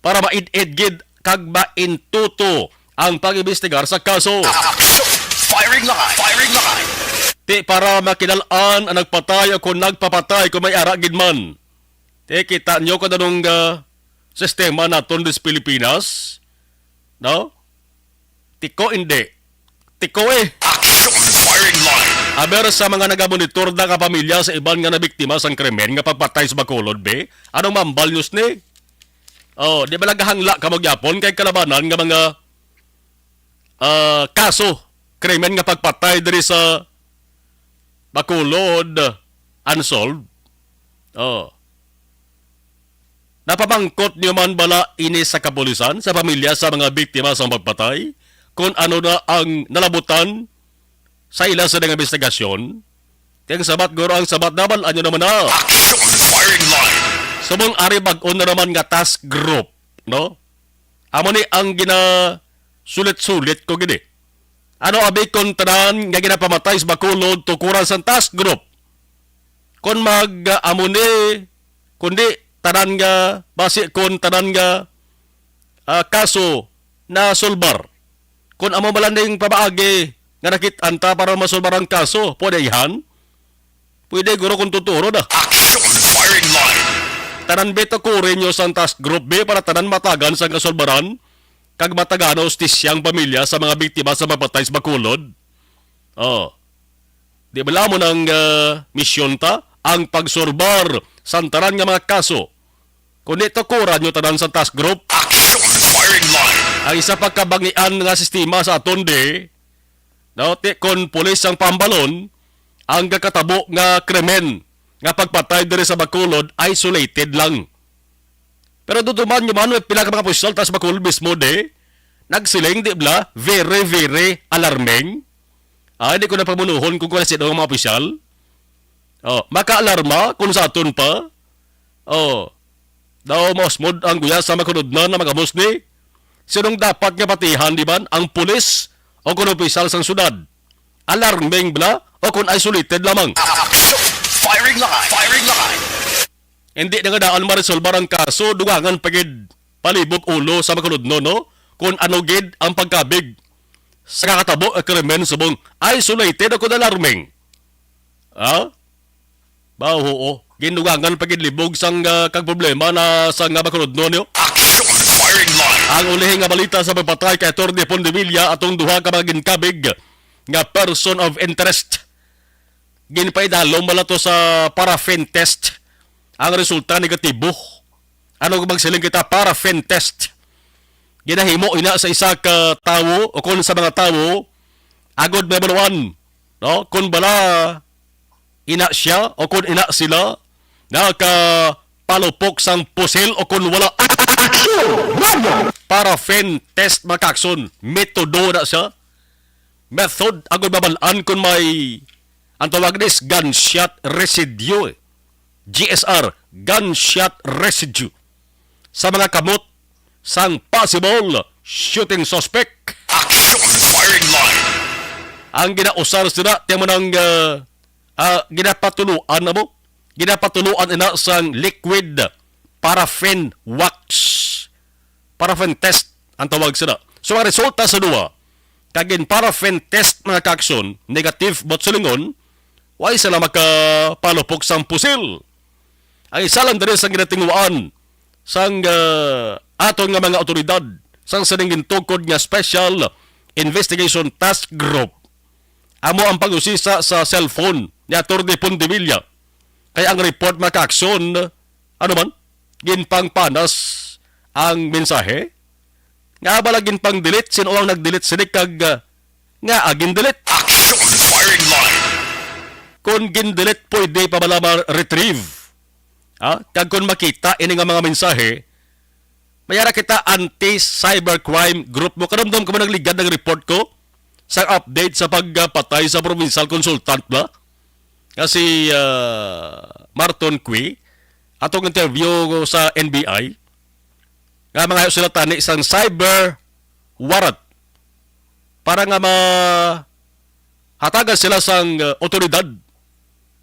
Para maid-id gid kag maintuto ang pag-imbestigar sa kaso. Action Firing Line. Firing Line. Ti para makilalaan ang nagpatay o kung nagpapatay kung may ara gid man. Ti kita nyo ko nanong sistema naton des Pilipinas. No? Tiko hindi. Tiko eh. Action Firing Line. Aber sa mga nagamonitor na kapamilya sa iban nga nabiktima sang krimen nga pagpatay sa Bacolod, be? Anong mambal news ni? Oh, di ba naghangla ka magyapon kay kalabanan nga mga kaso, krimen nga pagpatay diri sa Bacolod unsolved? Oh. Napamangkot niyo man bala ini sa kapulisan sa pamilya sa mga biktima sa pagpatay kung ano na ang nalabutan sa ilang sa mga investigasyon? Tiyang sabat guro ang sabat naman, anyo naman na. Action Firing Line. Subong ari bag-on na naman nga task group, no? Amo ni ang sulit-sulit ko gini. Ano abi kon tanan nga ginapamatay sa Bacolod tukuran sa task group? Kon amo ni kundi tanan nga base kon tanan nga kaso na solbar. Kun amo malanding pabaagi nga nakit-anta para masolbar ang kaso, pwede ihan? Pwede guro kung tuturo na. Action Firing Line. Tanan beto kure nyo sa task group B para tanan matagan sa kasolbaran kag matagano stisyang pamilya sa mga biktima sa mapatay sa Bacolod. Oh. Di bala mo ng misyon ta ang pagsorbar sa tanan nga mga kaso. Kung ito kura nyo tanan sa task group. Action Firing Line. Ang isa pagkabangian nga sistema sa atonde, no, kon pulis ang pambalon, ang kakatabo nga krimen nga pagpatay diri sa Bacolod isolated lang. Pero duduman nyo man, pila ka mga pusyal tas Bacolod mismo de, nagsiling di bla, very, very alarming. Hindi ko na pamunuhon kung kuna sino ang mga pusyal. Oh, maka-alarma kung sa aton pa. Oh, daw mosmod ang guya sa makunod na mga musni. Sinong dapat nga patihan, di ba? Ang pulis o kung opisyal sang syudad? Alarming bla o kung isolated lamang? Action Firing Line. Firing Line. Hindi na nga daan ma-resolve ang kaso, dugangan pagid palibog ulo sa makuludno, no? Kung ano gid ang pagkabig sa kakatabo at krimen subong isolated ako na alarming. Ha? Baho, ginugangan pagid libog sang kag problema na sa nga makuludno niyo. Action firing line. Ang ulihing nga balita sa pagpatay kay Atty. Pondevilla atong duha ka mga ginkabig nga person of interest. Ginpaidalo mala to sa paraffin test. Ang resulta negatibo. Ano kung magsiling kita paraffin test? Ginahimo ina sa isa ka tawo o kung sa mga tawo agod may baluan. No? Kung bala ina siya o kung ina sila nakapalupok sang pusil o kung wala paraffin test makakson. Metodo na siya. Method agod babalaan kung may ang tawag is gunshot residue. GSR, gunshot residue. Sa mga kamot sang possible shooting suspect. Action firing line. Ang ginausar sila, tiyan mo ng ginapatuluan na mo. Ginapatuluan ina sang liquid paraffin wax. Paraffin test ang tawag sila. So ang resulta sa duwa, kagin paraffin test mga kakson, negative but sulingon, why sila makapalupok sang pusil. Ang isa lang din sa ginatinguan sang aton nga mga otoridad sang saningin tukod nga Special Investigation Task Group. Amo ang pag-usisa sa cellphone ni Atty. Pondevilla. Kaya ang report makakson, ano man, ginpang panas ang mensahe. Nga ba lagin pang delete? Sino ang nag-delete? Sinig kag nga agin delete. Action firing line. Kung gin-delete, pwede pa bala retrieve. Kag kung makita ini nga mga mensahe, mayara kita anti-cybercrime group mo. Karamdam ka mo nagligad ng report ko sa update sa pagpatay sa provincial consultant ba? Kasi Marton Cui, atong interview sa NBI, nga mga sila tani isang cyber warrant para nga hatagan sila sang otoridad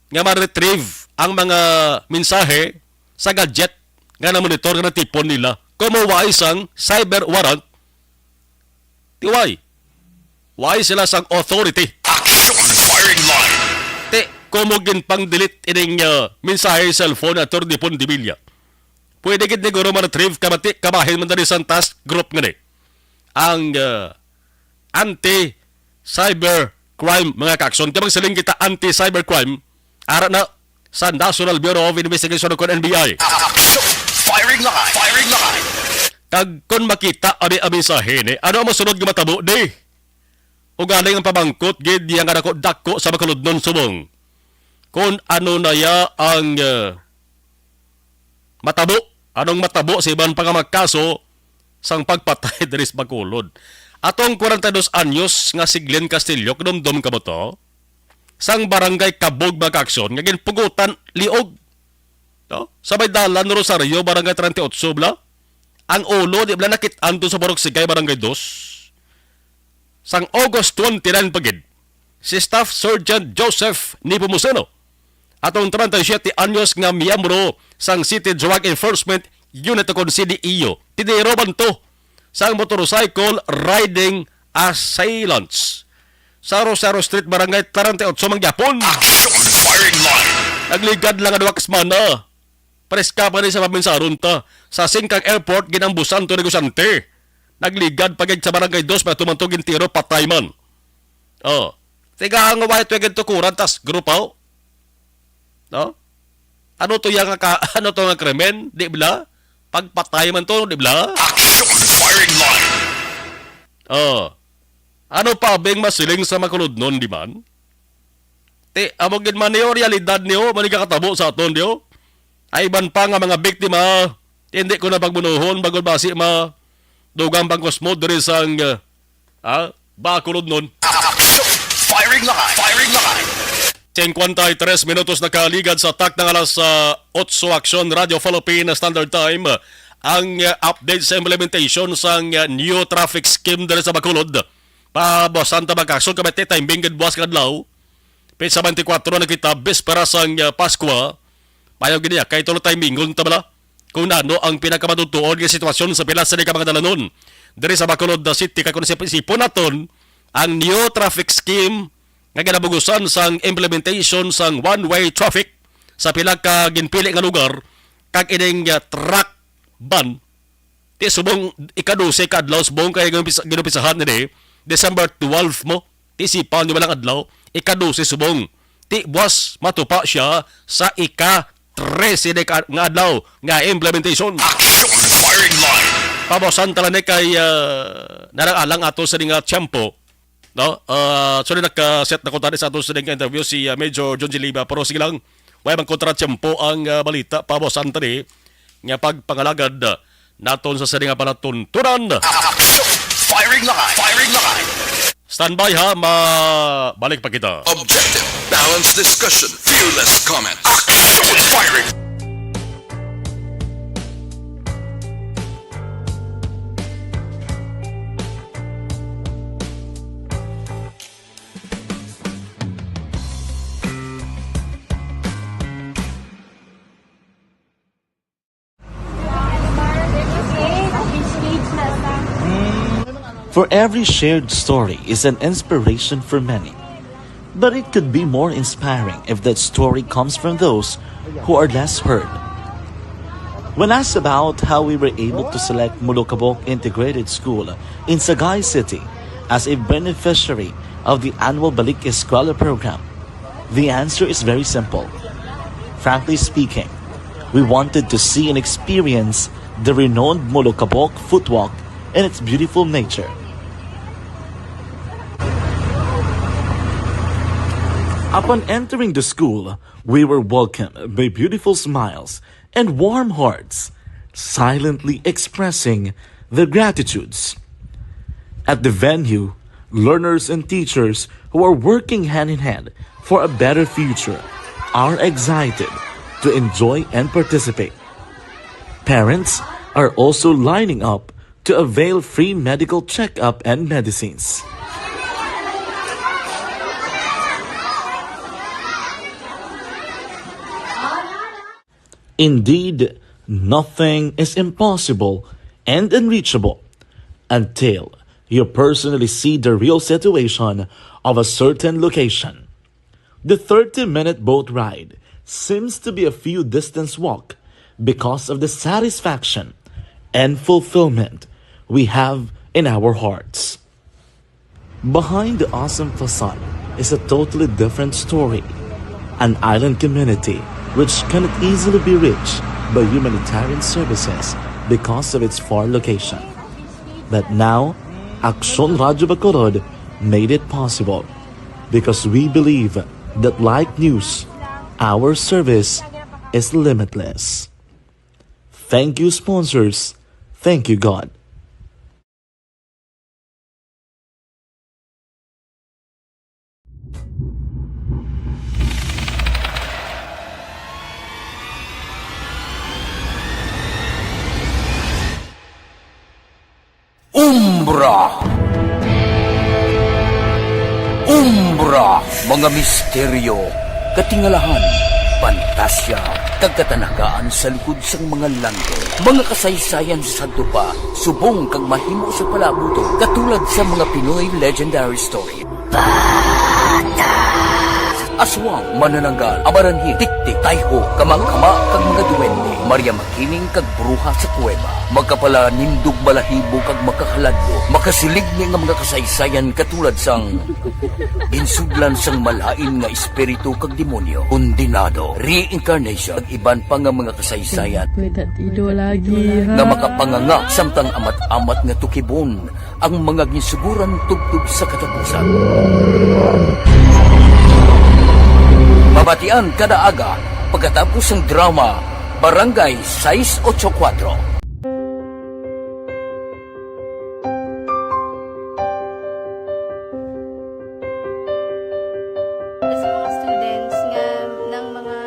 nga ma-retrieve ang mga mensahe sa gadget nga na-monitor nga natipon nila. Kung mawai sang cyber warrant, tiwai. Why sila sang authority? Action firing line. Kumugin pang delete ining mensahe cellphone at Atty. Pondevilla. Pwede gid niguro ma-retrieve kabahin man dali sang task group nga ni. Ang anti-cybercrime mga kakson. Kamang siling kita anti-cybercrime, ara na sa National Bureau of Investigation o NBI. Action firing line. Firing line. Kag kung makita ani ang mensahe ni, ano ang masunod nga matabo di? O galing ang pabangkot, gid yang dako sa makuludnon subong. Kung ano na ya ang matabo, anong matabo sa ibang pangamagkaso sang pagpatay diri sa Bacolod. Atong 42 anyos nga si Glenn Castillo, kudumdum ka mo to, sang barangay Kabog Bagaksyon, nga ginpugutan liog. No? Sabay dalan Rosario, barangay 38 bla. Ang ulo, di bla nakitaan to sa Boroksigay, barangay 2. Sang August 29 pagid, si Staff Sergeant Joseph Nipomuceno, atong 37 anyos nga miyembro sang City Drug Enforcement Unit o CDEO. Tiniroban to sang motorcycle riding assailants sa Rosario Street, barangay 38 Mangyapon. Action firing line. Nagligad lang ang wakasmana. Preska pa rin sa paminsaron ta. Sa Singkang Airport, ginambusan to negosante. Nagligad pagig sa barangay 2, may tumantugin tiro patay man. Tiga ang white wagon to kuran, tas grupaw. No? Ano to yung ano to nga krimen? Di bla? Pagpatay man to, di bla? Action firing line. Ano pa beng masiling sa makuludnon, di man? Amogin man niyo, realidad niyo, manikakatabo sa aton niyo. Ay iban pa nga mga biktima, hindi ko na pagbunuhon, bagol basi dugang pangkosmo diri sang Bacolod nun. Action firing line. Firing line. 53 minutos na kaligad sa tak ng alas 8 Action Radio Philippine Standard Time. Ang update sa implementation sang new traffic scheme dali sa Bacolod. Pabasan ta magkakson kami timing gid buwas kadlaw. Pesa 24 na kita bespera sang Paskwa. Payo gini kay tulo tayo mingon tabala kung ano ang pinakamatutuon nga sitwasyon sa pila sa mga dalanon. Diri sa Bacolod City kay kun sipon naton ang new traffic scheme nga ginabugusan sang implementation sang one-way traffic sa pila ka ginpili nga lugar kag ining truck ban ti subong ikaduse ka adlaw subong kay ginupisahan ni December 12 mo ti sipan di balang adlaw ikaduse subong ti buwas matupa siya sa ika-13 nga adlaw nga implementation. Action firing line. Pabosan tala ni kay narang-alang ato sa nga tiyempo. No? So naka-set na ko tani sa ato sa nga interview si Major John G. Liba. Pero sige lang, may bang kontra tiyempo ang balita. Pabosan tani nga pagpangalagad naton sa nga palatuntunan. Action firing line. Firing line. Standby ha, balik pa kita. Objective, balanced discussion, fearless comment. Action firing. For every shared story is an inspiration for many. But it could be more inspiring if that story comes from those who are less heard. When asked about how we were able to select Mulukabok Integrated School in Sagay City as a beneficiary of the annual Balik Eskwela program, the answer is very simple. Frankly speaking, we wanted to see and experience the renowned Mulukabok footwalk in its beautiful nature. Upon entering the school, we were welcomed by beautiful smiles and warm hearts, silently expressing their gratitudes. At the venue, learners and teachers who are working hand in hand for a better future are excited to enjoy and participate. Parents are also lining up to avail free medical checkup and medicines. Indeed, nothing is impossible and unreachable until you personally see the real situation of a certain location. The 30-minute boat ride seems to be a few distance walk because of the satisfaction and fulfillment we have in our hearts. Behind the awesome facade is a totally different story. An island community which cannot easily be reached by humanitarian services because of its far location. But now, Aksyon Radio Bacolod made it possible because we believe that like news, our service is limitless. Thank you, sponsors. Thank you, God. Umbra, mga misteryo, katingalahan, pantasya, kagkatanakaan sa likod sang mga lando, mga kasaysayan sa dupa, subong kag mahimo sa palabuto, katulad sa mga Pinoy legendary story. Aswang, manananggal, amaranhit, tiktik, tayho, kamang-kama, kag mga duwende, Maria Makining kag bruha sa kuweba, magkapala nindog balahibo kag makahaladlo, makasilig ni nga mga kasaysayan katulad sang ginsudlan sang malain nga espiritu kag demonyo, kondinado, reincarnation, kag iban pa nga mga kasaysayan nga makapanganga samtang amat-amat nga tukibon ang mga ginsuguran tugtog sa katapusan. Mabatian kada aga pagkatapos ng drama Barangay 684. Sa mga students nga ng mga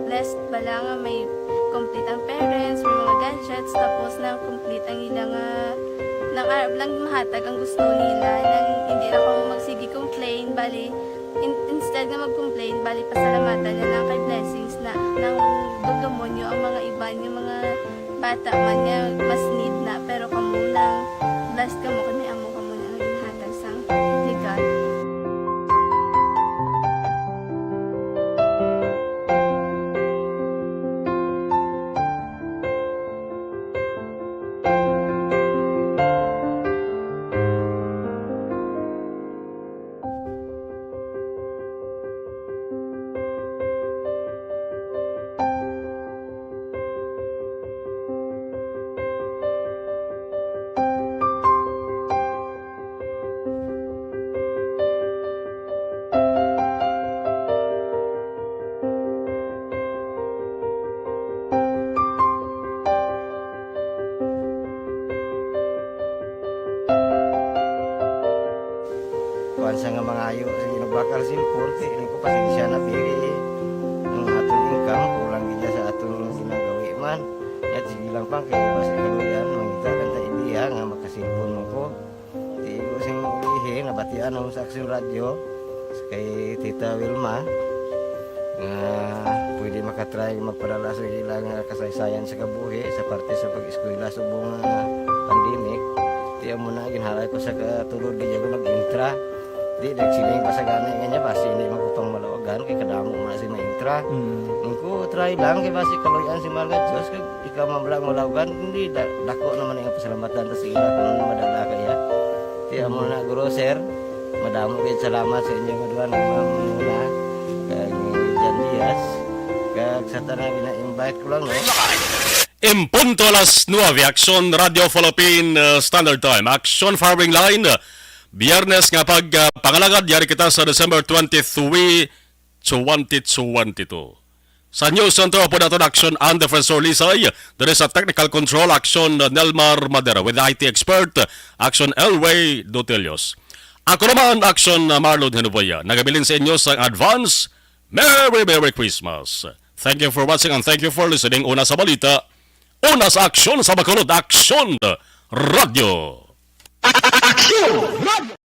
blessed bala nga may complete ang parents, may mga gadgets, tapos na complete ang ilang lang mahatag ang gusto nila nang hindi na ako magsigi complain bali instead nga mag-complain bali pasalamatan na lang kay blessings na ng demonyo ang mga iba yung mga bata man niya mas need na pero kamo nang last kamo kani amo kamo na ginhatag sang legal. Kuan sa nga mga ayo sa ginubakal silpor ti ini ko pasensya na pili ang atong income kulang gid sa atong ginagawi man at sige lang pang kay basta kaluyan mangita kan ta idea nga makasilpon mo ko ti ko sing ulihi nabatian ang sa Aksyon Radio kay Tita Wilma nga pwede makatry magpadala sa ilang kasaysayan sa kabuhi sa parte sa pag-eskwela subong pandemic ti amo na ginhalay ko sa katulod di ko nag-intra di nagsiling pa sa gana nga niya basi hindi magupang malawagan kay kadamo man si maintra ko try lang kay basi kaluyan si Malga Diyos kay ikaw mamlang malawagan hindi dako naman ang pasalamatan ta sa ila kung madala kaya ti amo na guro sir madamo gid salamat sa inyo nga duha ng mamuna kag Jan Diaz kag sa tanan ina-invite ko lang no. En punto a las 9, Aksyon Radio Philippine Standard Time, Aksyon Farming Line, Biyernes nga pangalagad, yari kita sa December 23, 2022. Sa News Center po natin Aksyon and Defensor Lisay, there is a technical control Aksyon Nelmar Madera with IT expert Aksyon Elway Dotelios. Ako naman Aksyon Marlon Henovoya, nagabilin sa inyo sa advance, Merry Christmas. Thank you for watching and thank you for listening. Una sa balita, una sa Aksyon sa Bacolod, Aksyon Radio. Aksyon Radio!